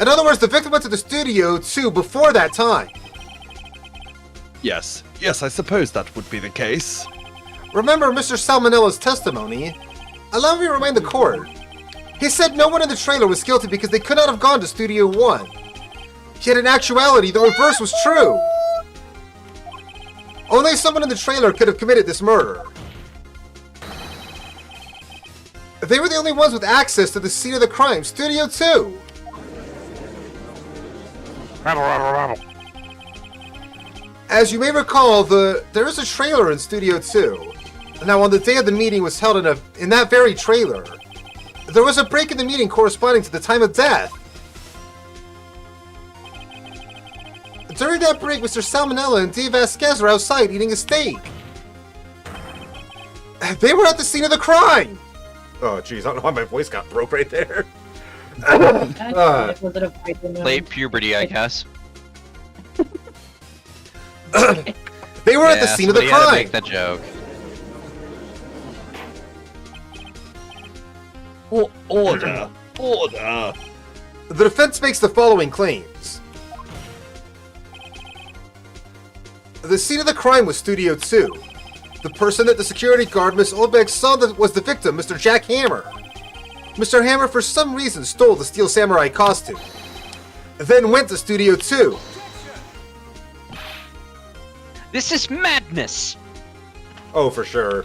In other words, the victim went to the Studio 2 before that time. Yes, I suppose that would be the case. Remember Mr. Salmonella's testimony. Allow me to remind the court. He said no one in the trailer was guilty because they could not have gone to Studio 1. Yet in actuality, the reverse was true. Only someone in the trailer could have committed this murder. They were the only ones with access to the scene of the crime, Studio 2. As you may recall, there is a trailer in Studio 2. Now, on the day of the meeting was held in that very trailer, there was a break in the meeting corresponding to the time of death. During that break, Mr. Salmonella and Dave Vasquez were outside eating a steak. They were at the scene of the crime! Oh, jeez, I don't know why my voice got broke right there. Late puberty, I guess. They were at the scene of the somebody had to crime! make that joke. Order! Order! The defense makes the following claims. The scene of the crime was Studio 2. The person that the security guard, Miss Olbeck, saw that was the victim, Mr. Jack Hammer. Mr. Hammer, for some reason, stole the Steel Samurai costume. Then went to Studio 2. This is madness! Oh, for sure.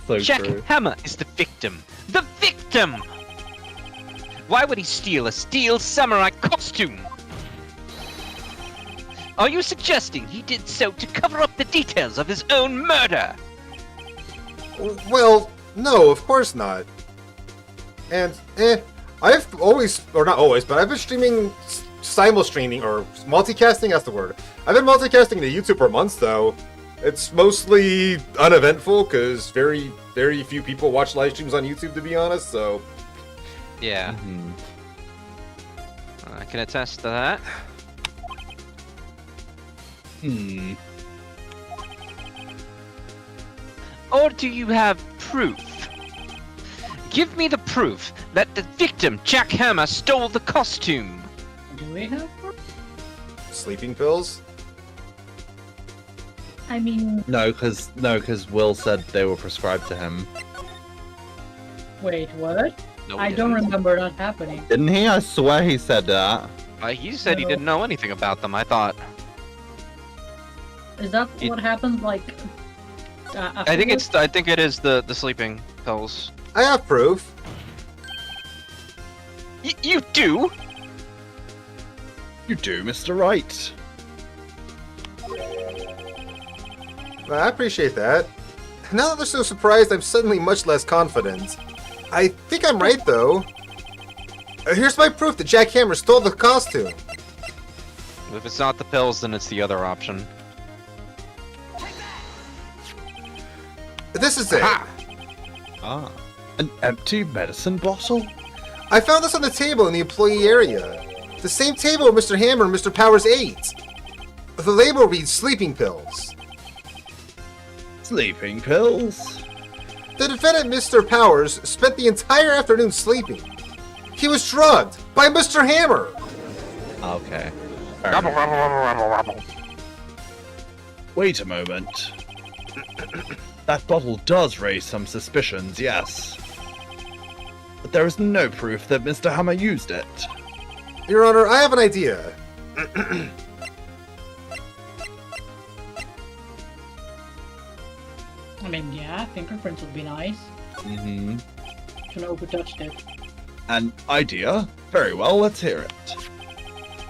So Jack true. Hammer is the victim. The victim! Why would he steal a Steel Samurai costume? Are you suggesting he did so to cover up the details of his own murder? Well, no, of course not. And, I've always, or not always, but I've been streaming, simul-streaming, or multicasting, that's the word. I've been multicasting to YouTube for months, though. It's mostly uneventful, because very, very few people watch live streams on YouTube, to be honest, so... Yeah, Mhm. I can attest to that. Hmm. Or do you have proof? Give me the proof that the victim, Jack Hammer, stole the costume. Do we have proof? Sleeping pills? I mean, No, because Will said they were prescribed to him. wait, what? No, I he don't didn't. remember that happening. Didn't he? I swear he said that. He said he No. didn't know anything about them, I thought. Is that It- what happens, like, I think it is the sleeping pills. I have proof. You do? You do, Mr. Wright. Well, I appreciate that. Now that they're so surprised, I'm suddenly much less confident. I think I'm right, though. Here's my proof that Jack Hammer stole the costume. If it's not the pills, then it's the other option. This is it. Ha! Ah. An empty medicine bottle? I found this on the table in the employee area. The same table where Mr. Hammer and Mr. Powers ate. The label reads sleeping pills. Sleeping pills? The defendant, Mr. Powers, spent the entire afternoon sleeping. He was drugged by Mr. Hammer. Okay. Gobble, gobble, gobble, gobble, gobble. Wait a moment. That bottle does raise some suspicions, yes. But there is no proof that Mr. Hammer used it. Your Honor, I have an idea. I mean, yeah, fingerprints would be nice. Mm-hmm. To know who touched it. An idea? Very well, let's hear it.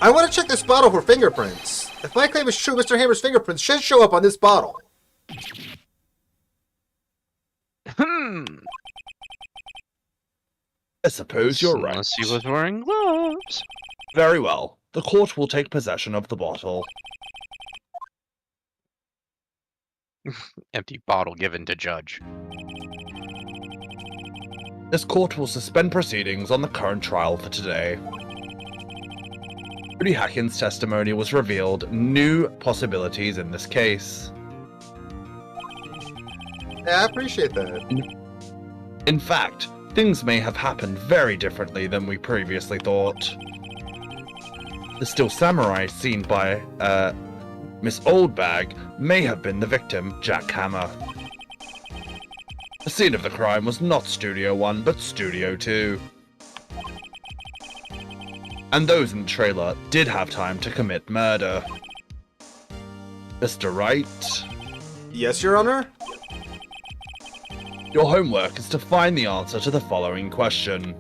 I want to check this bottle for fingerprints. If my claim is true, Mr. Hammer's fingerprints should show up on this bottle. I suppose you're right. Unless he was wearing gloves. Very well. The court will take possession of the bottle. Empty bottle given to judge. This court will suspend proceedings on the current trial for today. Rudy Hacken's testimony was revealed new possibilities in this case. Yeah, I appreciate that. In fact, things may have happened very differently than we previously thought. The Steel Samurai seen by, Miss Oldbag may have been the victim, Jack Hammer. The scene of the crime was not Studio 1, but Studio 2. And those in the trailer did have time to commit murder. Mr. Wright, Yes, Your Honor? your homework is to find the answer to the following question.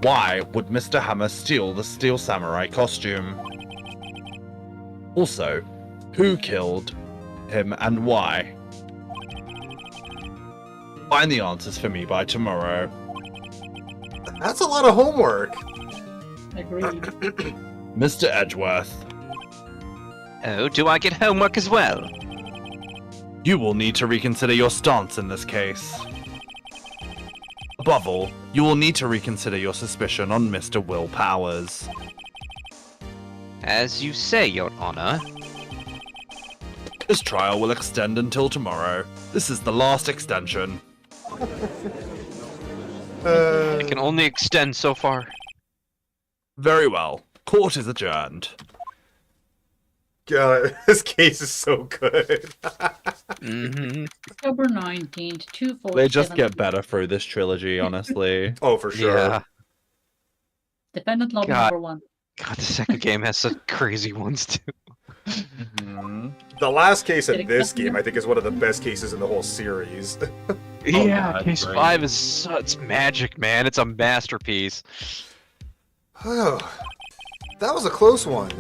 Why would Mr. Hammer steal the Steel Samurai costume? Also, who killed him and why? Find the answers for me by tomorrow. That's a lot of homework. Agreed. Mr. Edgeworth, Oh, do I get homework as well? you will need to reconsider your stance in this case. Above all, you will need to reconsider your suspicion on Mr. Will Powers. As you say, Your Honor. This trial will extend until tomorrow. This is the last extension. It can only extend so far. Very well. Court is adjourned. God, this case is so good. Mm-hmm. October 19th, 247. They just get better through this trilogy, honestly. Oh, for sure. Yeah. Dependent lobby God. number 1. God, the second game has such crazy ones too. The last case Did in it this come game, here? I think, is one of the best cases in the whole series. Yeah, God, Case great. 5 is such magic, man. It's a masterpiece. Oh, that was a close one.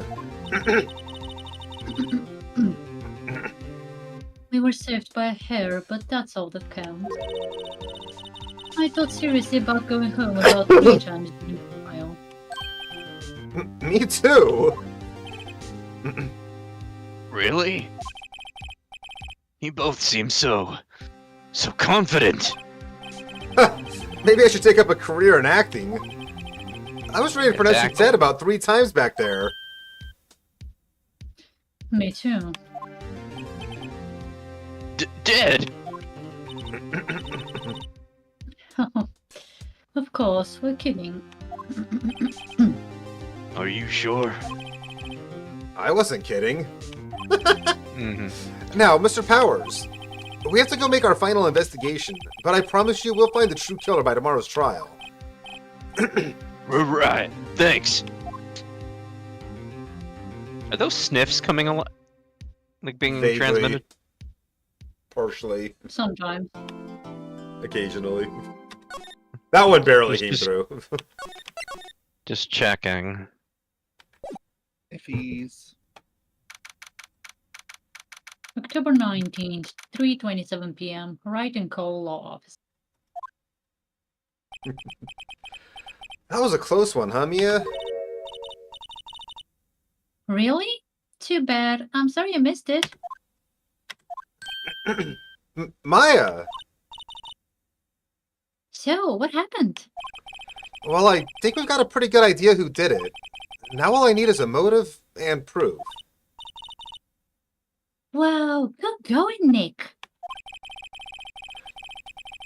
We were saved by a hair, but that's all that counts. I thought seriously about going home about 3 times in a while. Me too. Really? You both seem so confident. Maybe I should take up a career in acting. I was ready to pronounce you Exactly. dead about 3 times back there. Me too. Dead? Of course, we're kidding. Are you sure? I wasn't kidding. Mm-hmm. Now, Mr. Powers, we have to go make our final investigation, but I promise you we'll find the true killer by tomorrow's trial. Right. Thanks. Are those sniffs coming along? Like being Vaguely. transmitted? Partially. Sometimes. occasionally. That one barely came Just- through. Just checking. Iffies. October 19th, 3:27 p.m. Wright and Cole Law Office. That was a close one, huh, Mia? Really? Too bad. I'm sorry I missed it. Maya! So, what happened? Well, I think we've got a pretty good idea who did it. Now all I need is a motive and proof. Wow, good going, Nick.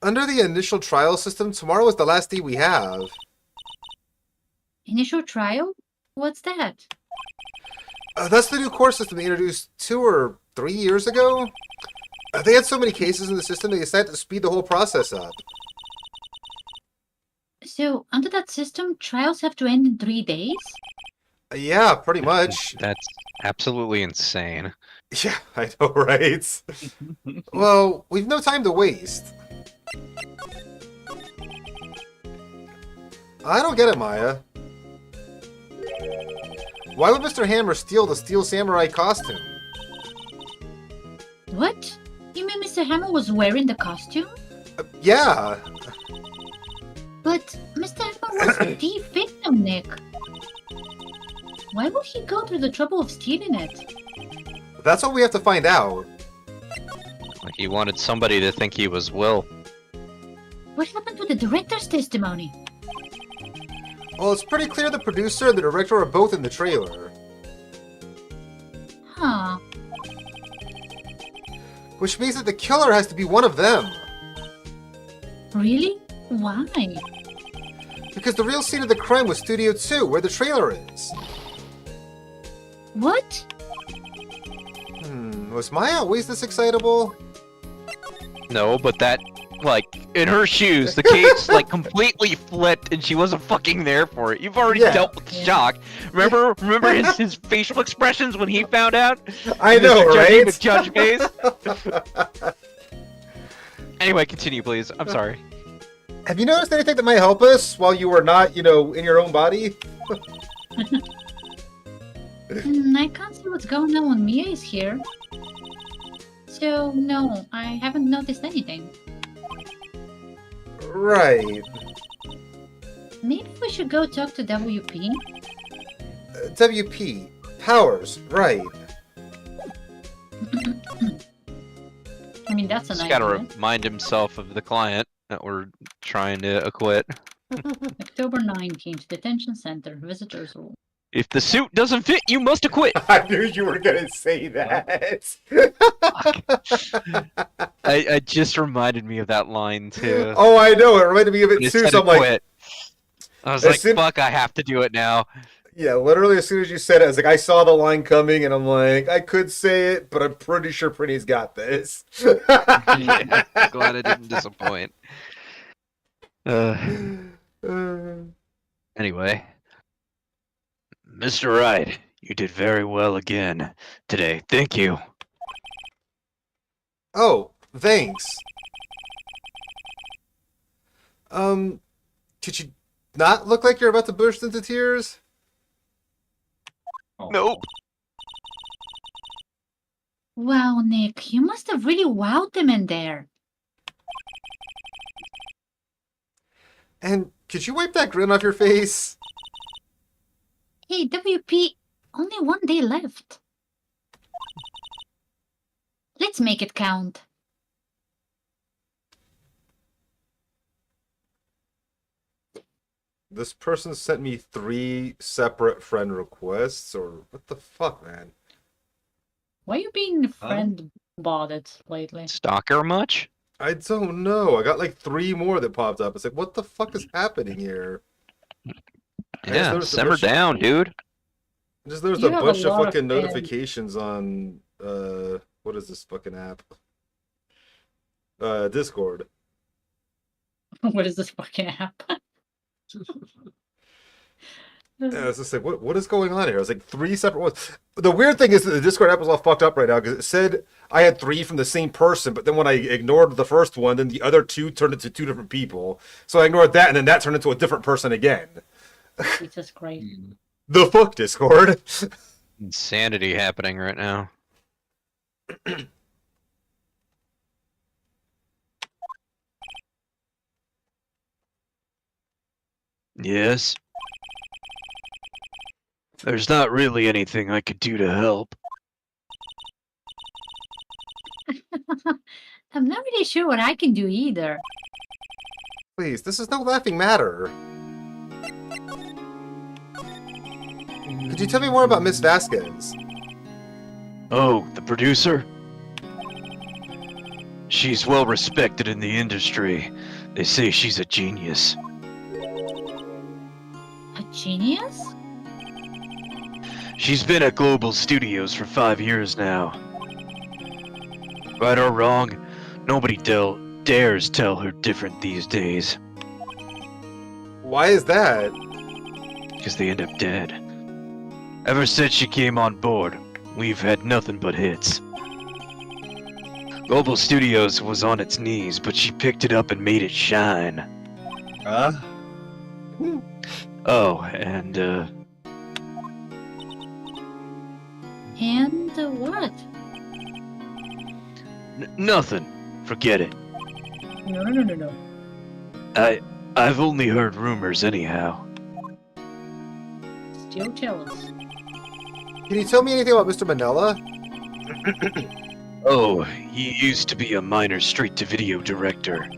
Under the initial trial system, tomorrow is the last day we have. Initial trial? What's that? That's the new course system they introduced 2 or 3 years ago. They had so many cases in the system, they decided to speed the whole process up. So, under that system, trials have to end in 3 days? Yeah, pretty much. That's absolutely insane. Yeah, I know, right? Well, we've no time to waste. I don't get it, Maya. Why would Mr. Hammer steal the Steel Samurai costume? What? You mean Mr. Hammer was wearing the costume? Yeah. But Mr. Hammer was the victim, Nick. Why would he go through the trouble of stealing it? That's what we have to find out. Like he wanted somebody to think he was Will. What happened to the director's testimony? Well, it's pretty clear the producer and the director are both in the trailer. Huh. Which means that the killer has to be one of them. Really? Why? Because the real scene of the crime was Studio 2, where the trailer is. What? Was Maya always this excitable? No, but that, like, in her shoes, the case, like, completely flipped and she wasn't fucking there for it. You've already Yeah. dealt with shock. Remember his facial expressions when he found out? I know, Mr. right? The judge face? Anyway, continue, please. I'm sorry. Have you noticed anything that might help us while you were not, in your own body? I can't see what's going on when Mia is here. So, no, I haven't noticed anything. Right. Maybe we should go talk to WP? WP. Powers. Right. I mean, that's an He's idea. gotta remind himself of the client that we're trying to acquit. October 19th, Detention Center, Visitors Room. If the suit doesn't fit, you must acquit! I knew you were gonna say that. It just reminded me of that line, too. Oh, I know. It reminded me of it When it too. said So I'm like, acquit. I was As like, soon- fuck, I have to do it now. yeah, literally as soon as you said it, I was like, I saw the line coming, and I'm like, I could say it, but I'm pretty sure Prinny's got this. Yeah, glad I didn't disappoint. Anyway. Mr. Wright, you did very well again today. Thank you. Oh, thanks. Could you not look like you're about to burst into tears? Nope. Wow, Nick, you must have really wowed them in there. And could you wipe that grin off your face? Hey, WP, only 1 day left. Let's make it count. This person sent me 3 separate friend requests, or what the fuck, man? Why you being friend botted lately? Stalker much? I don't know. I got like 3 more that popped up. It's like, what the fuck is happening here? I just Yeah, noticed a simmer bunch of- down, dude. Just there's You a have a bunch of lot of fucking fans. notifications on what is this fucking app? Discord. What is this fucking app? Yeah, I was just like, what is going on here? I was like, 3 separate ones. The weird thing is that the Discord app is all fucked up right now because it said I had 3 from the same person, but then when I ignored the first one, then the other 2 turned into 2 different people. So I ignored that, and then that turned into a different person again. Jesus Christ. The fuck, Discord? Insanity happening right now. Yes. There's not really anything I could do to help. I'm not really sure what I can do either. Please, this is no laughing matter. Could you tell me more about Miss Vasquez? Oh, the producer? She's well respected in the industry. They say she's a genius. A genius? She's been at Global Studios for 5 years now. Right or wrong, nobody dares tell her different these days. Why is that? Because they end up dead. Ever since she came on board, we've had nothing but hits. Global Studios was on its knees, but she picked it up and made it shine. Oh, and And what? nothing. Forget it. No. I've only heard rumors anyhow. Still jealous. Can you tell me anything about Mr. Manella? Oh, he used to be a minor straight-to-video director.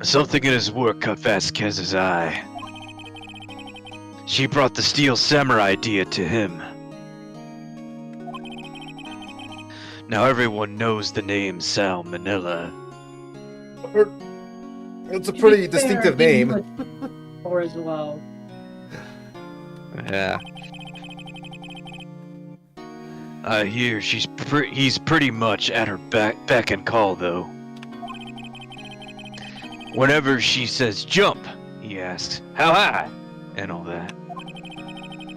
Something in his work caught Vasquez's eye. She brought the Steel Samurai idea to him. Now everyone knows the name Sal Manila. It's a pretty distinctive name. Or as well. Yeah. I hear he's pretty much at her beck and call, though. Whenever she says jump, he asks, how high? And all that.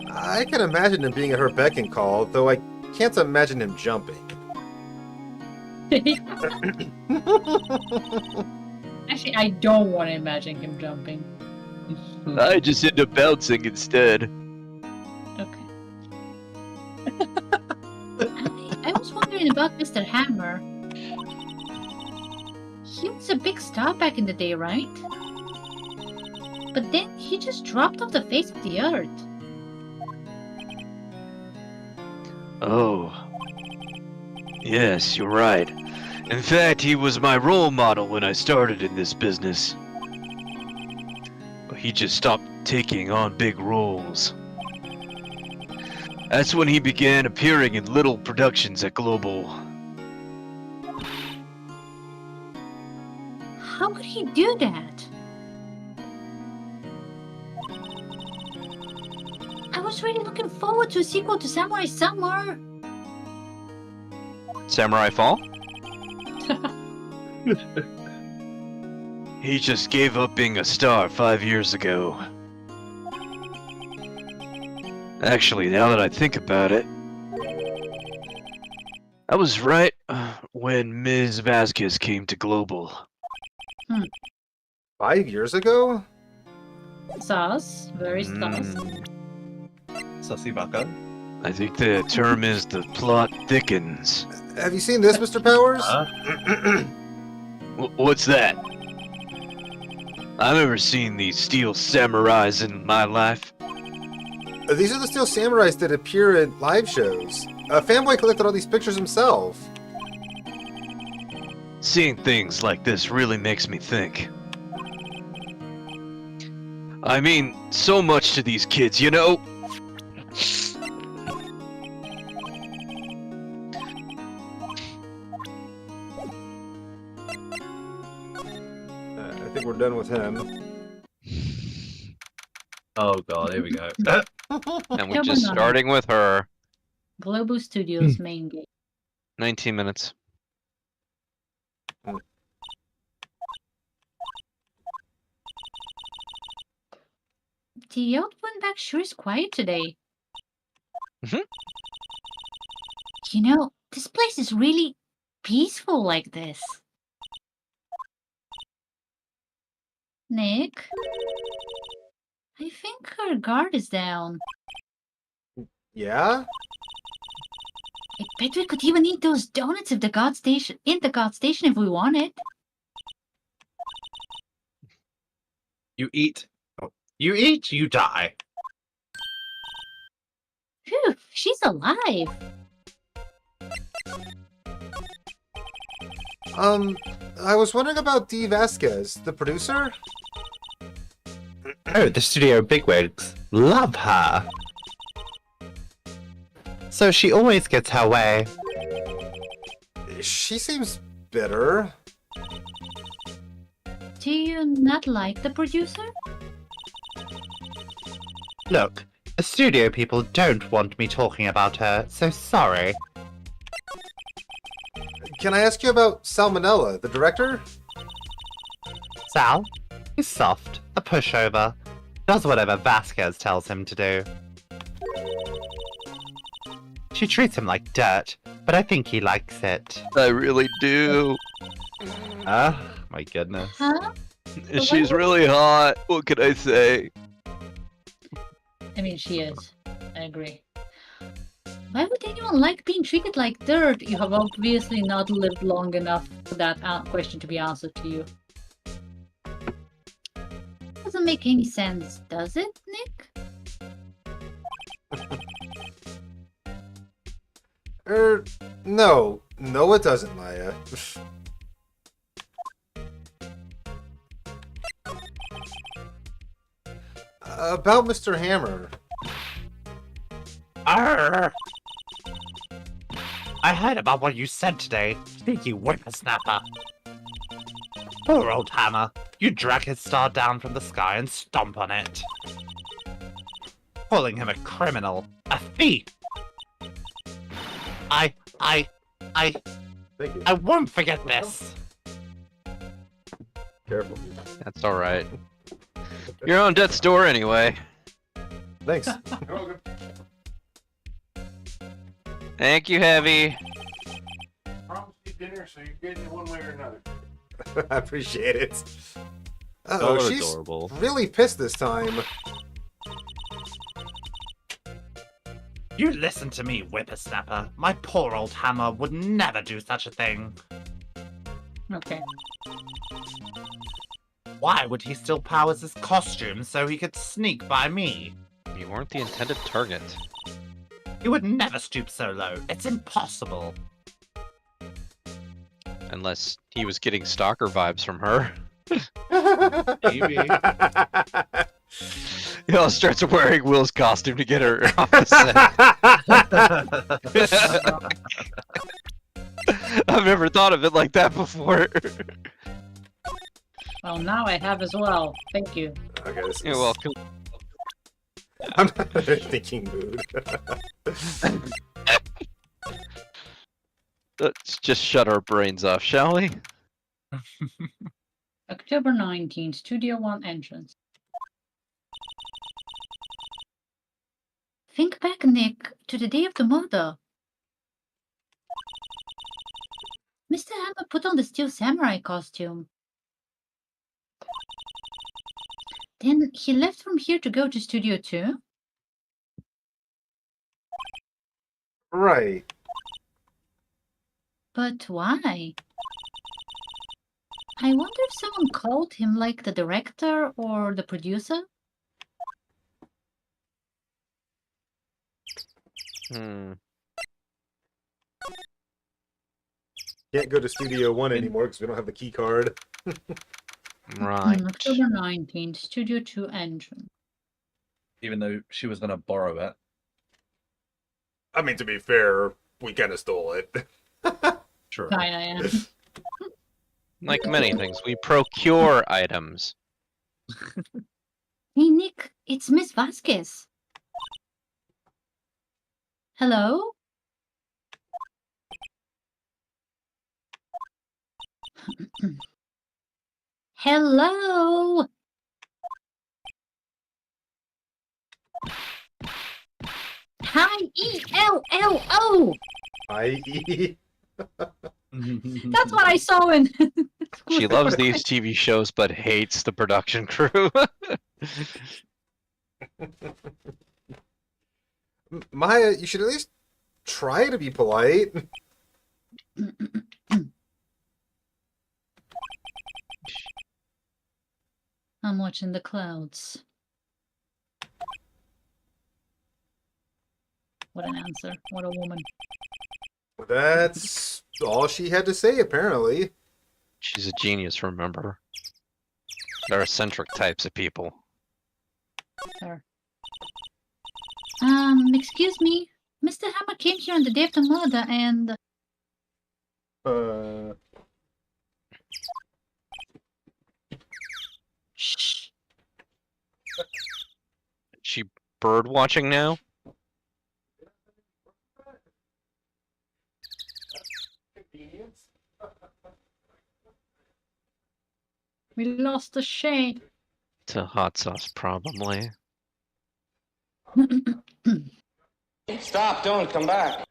I can imagine him being at her beck and call, though I can't imagine him jumping. Actually, I don't want to imagine him jumping. I just end up bouncing instead. Okay. I was wondering about Mr. Hammer. He was a big star back in the day, right? But then he just dropped off the face of the earth. Oh. Yes, you're right. In fact, he was my role model when I started in this business. But he just stopped taking on big roles. That's when he began appearing in little productions at Global. How could he do that? I was really looking forward to a sequel to Samurai Summer. Samurai Fall? He just gave up being a star 5 years ago. Actually, now that I think about it, I was right when Ms. Vasquez came to Global. 5 years ago? Sus. Very sus. Sussy baka. I think the term is the plot thickens. Have you seen this, Mr. Powers? What's that? I've never seen these steel samurais in my life. These are the Steel Samurais that appear in live shows. Fanboy collected all these pictures himself. Seeing things like this really makes me think. I mean, so much to these kids, you know? I think we're done with him. Oh god, here we go. And we're Come just on. starting with her. Global Studios main game. 19 minutes. the outbound back sure is quiet today. Mhm. You know, this place is really peaceful like this. Nick, I think our guard is down. Yeah? I bet we could even eat those donuts at the guard station if we wanted. You eat, you die. Phew, she's alive. I was wondering about Dee Vasquez, the producer? Oh, the studio bigwigs. Love her. So she always gets her way. She seems bitter. Do you not like the producer? Look, the studio people don't want me talking about her, so sorry. Can I ask you about Salmonella, the director? Sal? He's soft, a pushover. Does whatever Vasquez tells him to do. She treats him like dirt, but I think he likes it. I really do. Ah, my goodness. Huh? She's really hot. What could I say? I mean, she is. I agree. Why would anyone like being treated like dirt? You have obviously not lived long enough for that question to be answered to you. Doesn't make any sense, does it, Nick? No. No, it doesn't, Maya. About Mr. Hammer. Arr! I heard about what you said today, sneaky whippersnapper. Poor old Hammer. You drag his star down from the sky and stomp on it. Calling him a criminal, a thief. I Thank you. won't forget this. Careful. That's all right. You're on death's door anyway. Thanks. Thank you, Heavy. Promise you dinner, so you're getting it one way or another. I appreciate it. Y'all Uh-oh, are she's adorable. really pissed this time. You listen to me, whippersnapper. My poor old Hammer would never do such a thing. Okay. Why would he steal Powers' costume so he could sneak by me? You weren't the intended target. He would never stoop so low. It's impossible. Unless he was getting stalker vibes from her. Maybe. He all starts wearing Will's costume to get her off the set. I've never thought of it like that before. Well, now I have as well. Thank you. Okay, this You're is- welcome. I'm not in a thinking mood. Let's just shut our brains off, shall we? October 19th, Studio 1 entrance. Think back, Nick, to the day of the murder. Mr. Hammer put on the Steel Samurai costume. Then he left from here to go to Studio 2? Right. But why? I wonder if someone called him, like the director or the producer? Hmm. Can't go to Studio 1 anymore because we don't have the key card. Right. October 19th, Studio 2 entrance. Even though she was gonna borrow it. I mean, to be fair, we kind of stole it. True. Kinda, yeah. Like many things, we procure items. Hey, Nick, it's Miss Vasquez. Hello? Hello? High-E-L-L-O! I.E. That's what I saw in. She loves these TV shows but hates the production crew. Maya, you should at least try to be polite. I'm watching the clouds. What an answer. What a woman. That's all she had to say, apparently. She's a genius, remember? They're eccentric types of people. There. Excuse me. Mr. Hammer came here on the day of the murder and... Shh. She bird watching now? We lost the shade. To hot sauce, probably. Stop, don't come back.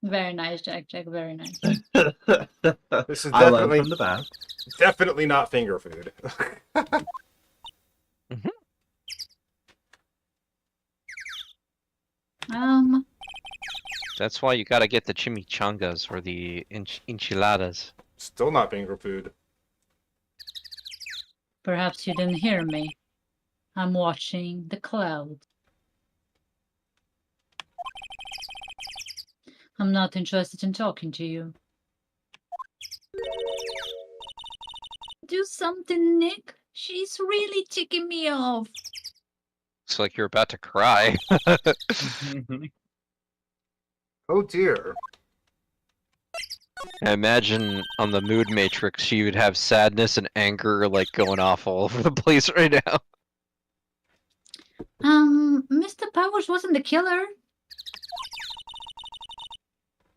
Very nice, Jack. Jack, very nice. This is I learned definitely from the best. definitely not finger food. That's why you gotta get the chimichangas or the enchiladas. Still not finger food. Perhaps you didn't hear me. I'm watching the clouds. I'm not interested in talking to you. Do something, Nick. She's really ticking me off. Looks like you're about to cry. Oh dear. I imagine on the mood matrix she would have sadness and anger like going off all over the place right now. Mr. Powers wasn't the killer.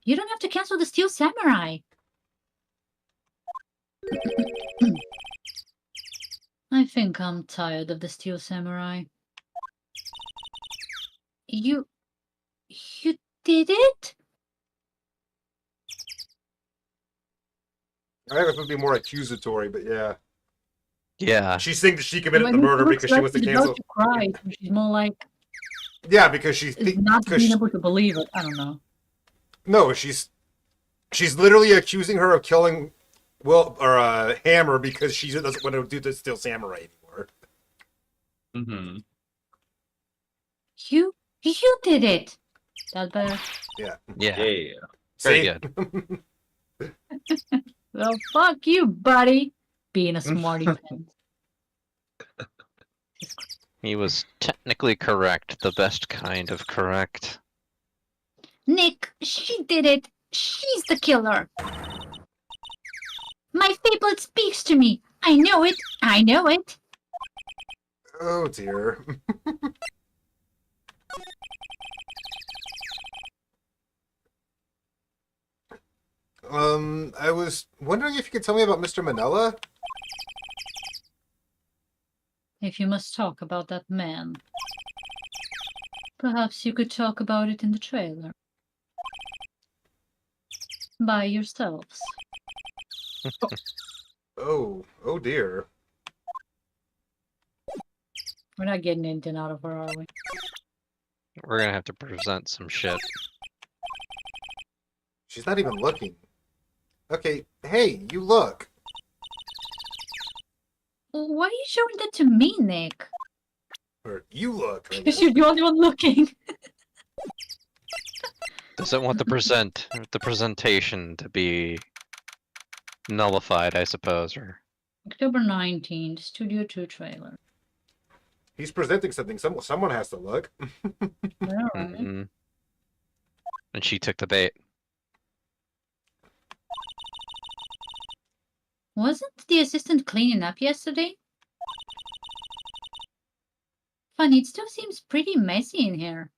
You don't have to cancel the Steel Samurai. I think I'm tired of the Steel Samurai. You did it? I think it would be more accusatory, but yeah. Yeah. She's saying that she committed the murder because she wants to she's cancel. about to cry, so she's more like Yeah, because she's not because being able to believe it. I don't know. no, she's literally accusing her of killing Will or Hammer because she doesn't want to do the Steel Samurai anymore. Mm-hmm. You did it. That better. Yeah. Yeah. Yeah. Very See? good. Well, fuck you, buddy. Being a smarty pants. He was technically correct, the best kind of correct. Nick, she did it. She's the killer. My fable speaks to me. I know it. I know it. Oh dear. I was wondering if you could tell me about Mr. Manila. If you must talk about that man, perhaps you could talk about it in the trailer. By yourselves. Oh dear. We're not getting anything out of her, are we? We're gonna have to present some shit. She's not even looking. Okay, hey, you look. Why are you showing that to me, Nick? Or you look. I Because guess. you're the only one looking. Doesn't want the presentation to be nullified, I suppose, or October 19th, Studio 2 trailer. He's presenting something. Someone has to look. All right. mm-mm. And she took the bait. Wasn't the assistant cleaning up yesterday? Funny, it still seems pretty messy in here.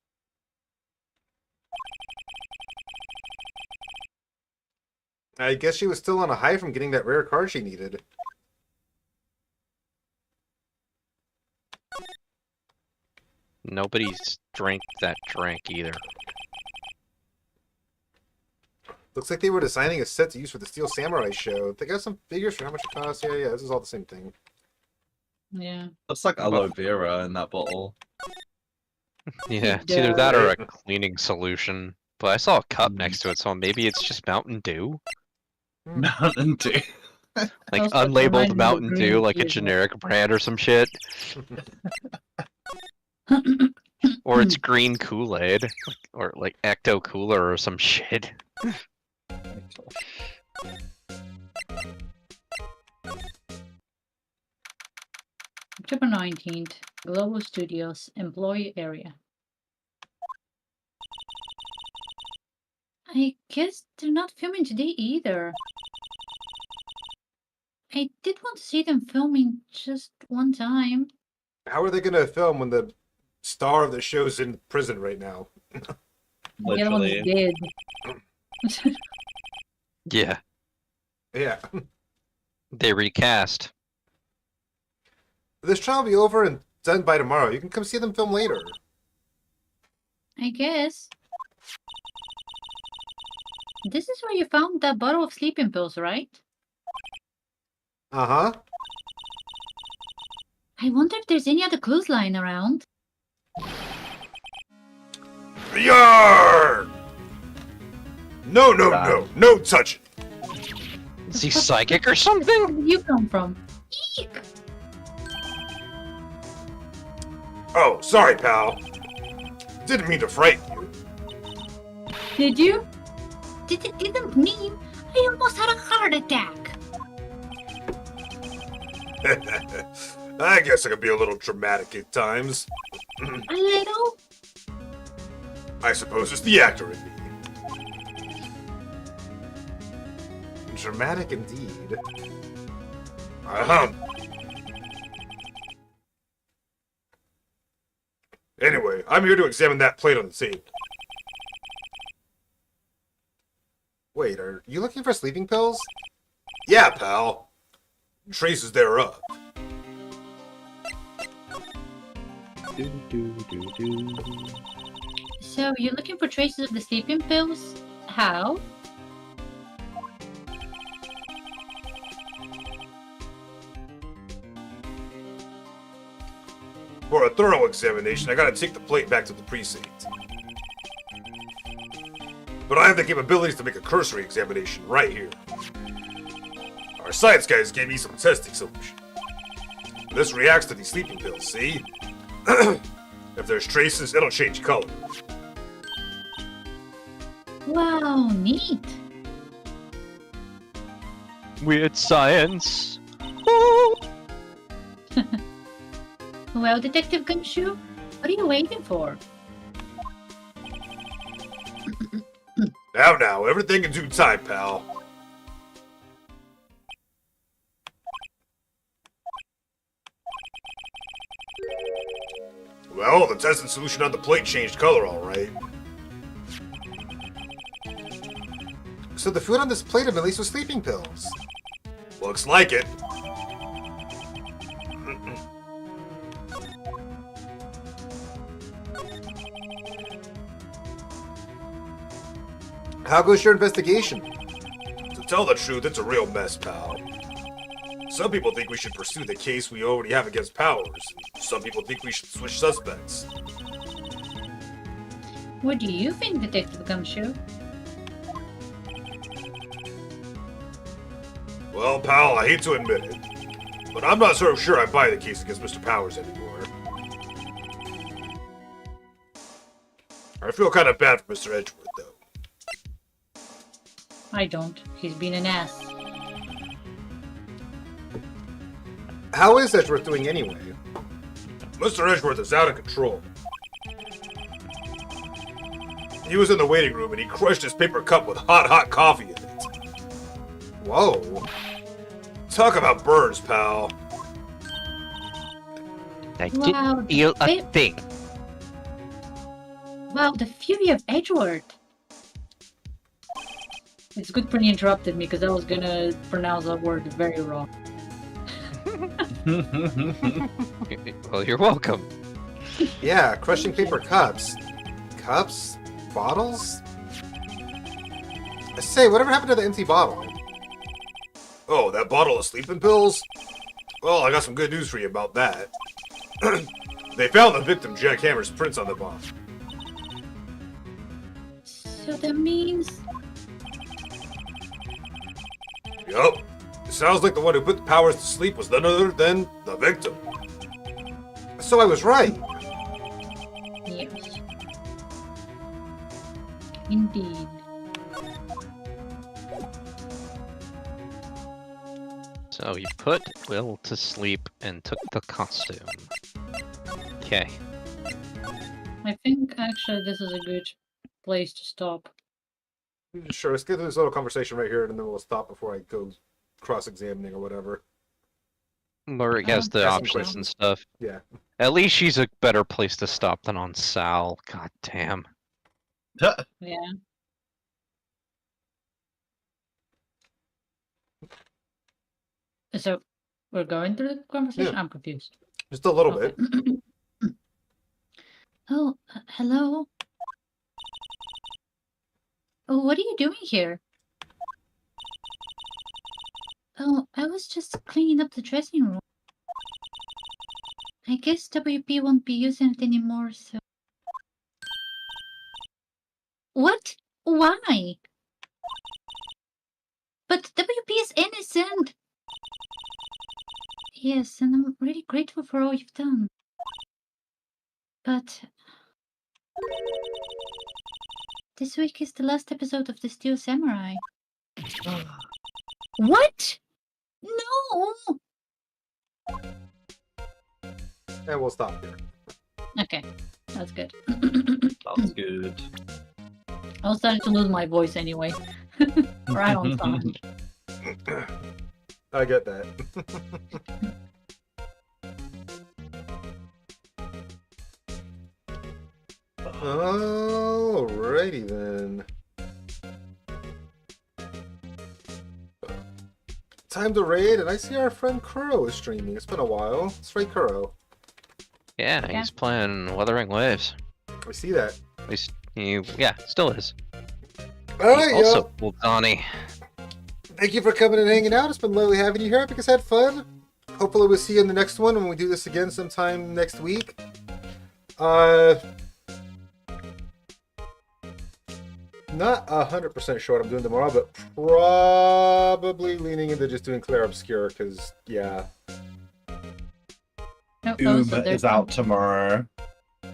I guess she was still on a high from getting that rare card she needed. Nobody's drank that drink either. Looks like they were designing a set to use for the Steel Samurai show. They got some figures for how much it costs. Yeah, this is all the same thing. Yeah. Looks like aloe vera in that bottle. Yeah, it's either that or a cleaning solution. But I saw a cup next to it, so maybe it's just Mountain Dew? Mountain Dew. Like Also, it unlabeled reminded me of Mountain green Dew, like a tea as well. generic brand or some shit. Or it's green Kool-Aid. Or like Ecto Cooler or some shit. October 19th, Global Studios employee area. I guess they're not filming today either. I did want to see them filming just one time. How are they going to film when the star of the show's in prison right now? The other one's Literally. dead. Yeah, Yeah. they recast. This trial will be over and done by tomorrow. You can come see them film later. I guess. This is where you found that bottle of sleeping pills, right? Uh-huh. I wonder if there's any other clues lying around. Yarr! No, no, no. No touch it. Is he psychic or something? Where did you come from? Eek! Oh, sorry, pal. Didn't mean to frighten you. Did you? Didn't mean. I almost had a heart attack. I guess I can be a little dramatic at times. A little? I suppose it's the actor in me. Dramatic indeed. Uh-huh. Anyway, I'm here to examine that plate on the table. Wait, are you looking for sleeping pills? Yeah, pal. Traces thereof. So you're looking for traces of the sleeping pills? How? For a thorough examination, I gotta take the plate back to the precinct. But I have the capabilities to make a cursory examination right here. Our science guys gave me some testing solution. This reacts to these sleeping pills, see? If there's traces, it'll change color. Wow, neat. Weird science. Well, Detective Gumshoe, what are you waiting for? Now, everything in due time, pal. Well, the tested solution on the plate changed color, all right. So the food on this plate have been laced with sleeping pills. Looks like it. How goes your investigation? To tell the truth, it's a real mess, pal. Some people think we should pursue the case we already have against Powers. Some people think we should switch suspects. What do you think, Detective Gumshoe? Well, pal, I hate to admit it, but I'm not so sure I buy the case against Mr. Powers anymore. I feel kind of bad for Mr. Edgeworth, though. I don't. He's been an ass. How is Edgeworth doing anyway? Mr. Edgeworth is out of control. He was in the waiting room and he crushed his paper cup with hot coffee in it. Whoa. Talk about burns, pal. I Wow, didn't feel a they- thing. Wow, the fury of Edgeworth. It's good Prinny interrupted me because I was gonna pronounce that word very wrong. Well, you're welcome. Yeah, crushing paper cups. Cups? Bottles? I say, whatever happened to the empty bottle? Oh, that bottle of sleeping pills? Well, I got some good news for you about that. They found the victim Jackhammer's prints on the bomb. So that means... Yup. It sounds like the one who put the powers to sleep was none other than the victim. So I was right. Yes. Indeed. So you put Will to sleep and took the costume. Okay. I think actually this is a good place to stop. Sure, let's get through this little conversation right here, and then we'll stop before I go cross-examining or whatever. Lurk has the Ask some options questions. and stuff. Yeah. At least she's a better place to stop than on Sal. God damn. Yeah. So we're going through the conversation? Yeah. I'm confused. Just a little Okay. bit. Oh, hello? Oh, what are you doing here? Oh, I was just cleaning up the dressing room. I guess WP won't be using it anymore, so... What? Why? But WP is innocent! Yes, and I'm really grateful for all you've done. But... this week is the last episode of The Steel Samurai. What? No! And we'll stop here. Okay, that's good. That's good. I was starting to lose my voice anyway. Right on time. I get that. Alrighty then. Time to raid, and I see our friend Kuro is streaming. It's been a while. It's right, Kuro. Yeah, Yeah. he's playing Wuthering Waves. I see that. At least he, yeah, still is. Alright, Also, yo. Donnie. Thank you for coming and hanging out. It's been lovely having you here. I think it's had fun. Hopefully we'll see you in the next one when we do this again sometime next week. Not 100% sure what I'm doing tomorrow, but probably leaning into just doing Clair Obscure, because, yeah. Oh, Doom so there's is out tomorrow.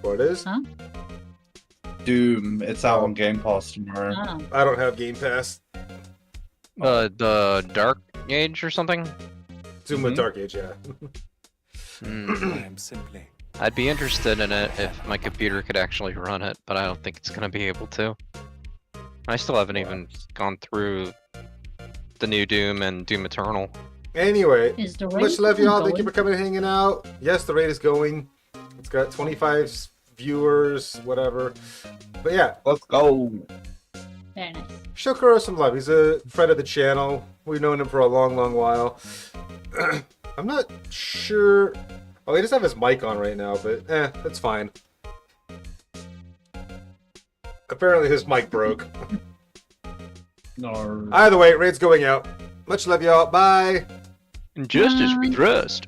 What is? Huh? Doom, it's out on Game Pass tomorrow. Ah, I don't have Game Pass. The Dark Age or something? Doom with Mhm. Dark Age, yeah. Hmm. simply. I'd be interested in it if my computer could actually run it, but I don't think it's gonna be able to. I still haven't even gone through the new Doom and Doom Eternal. Anyway, is the much race love, y'all. Thank you going? for coming and hanging out. Yes, the raid is going. It's got 25 viewers, whatever. But yeah, Let's go. Very nice. show Kuro some love. He's a friend of the channel. We've known him for a long, long while. I'm not sure. Oh, he doesn't have his mic on right now, but that's fine. Apparently his mic broke. No. Either way, raid's going out. Much love, y'all. Bye. Injustice Bye. with Rust.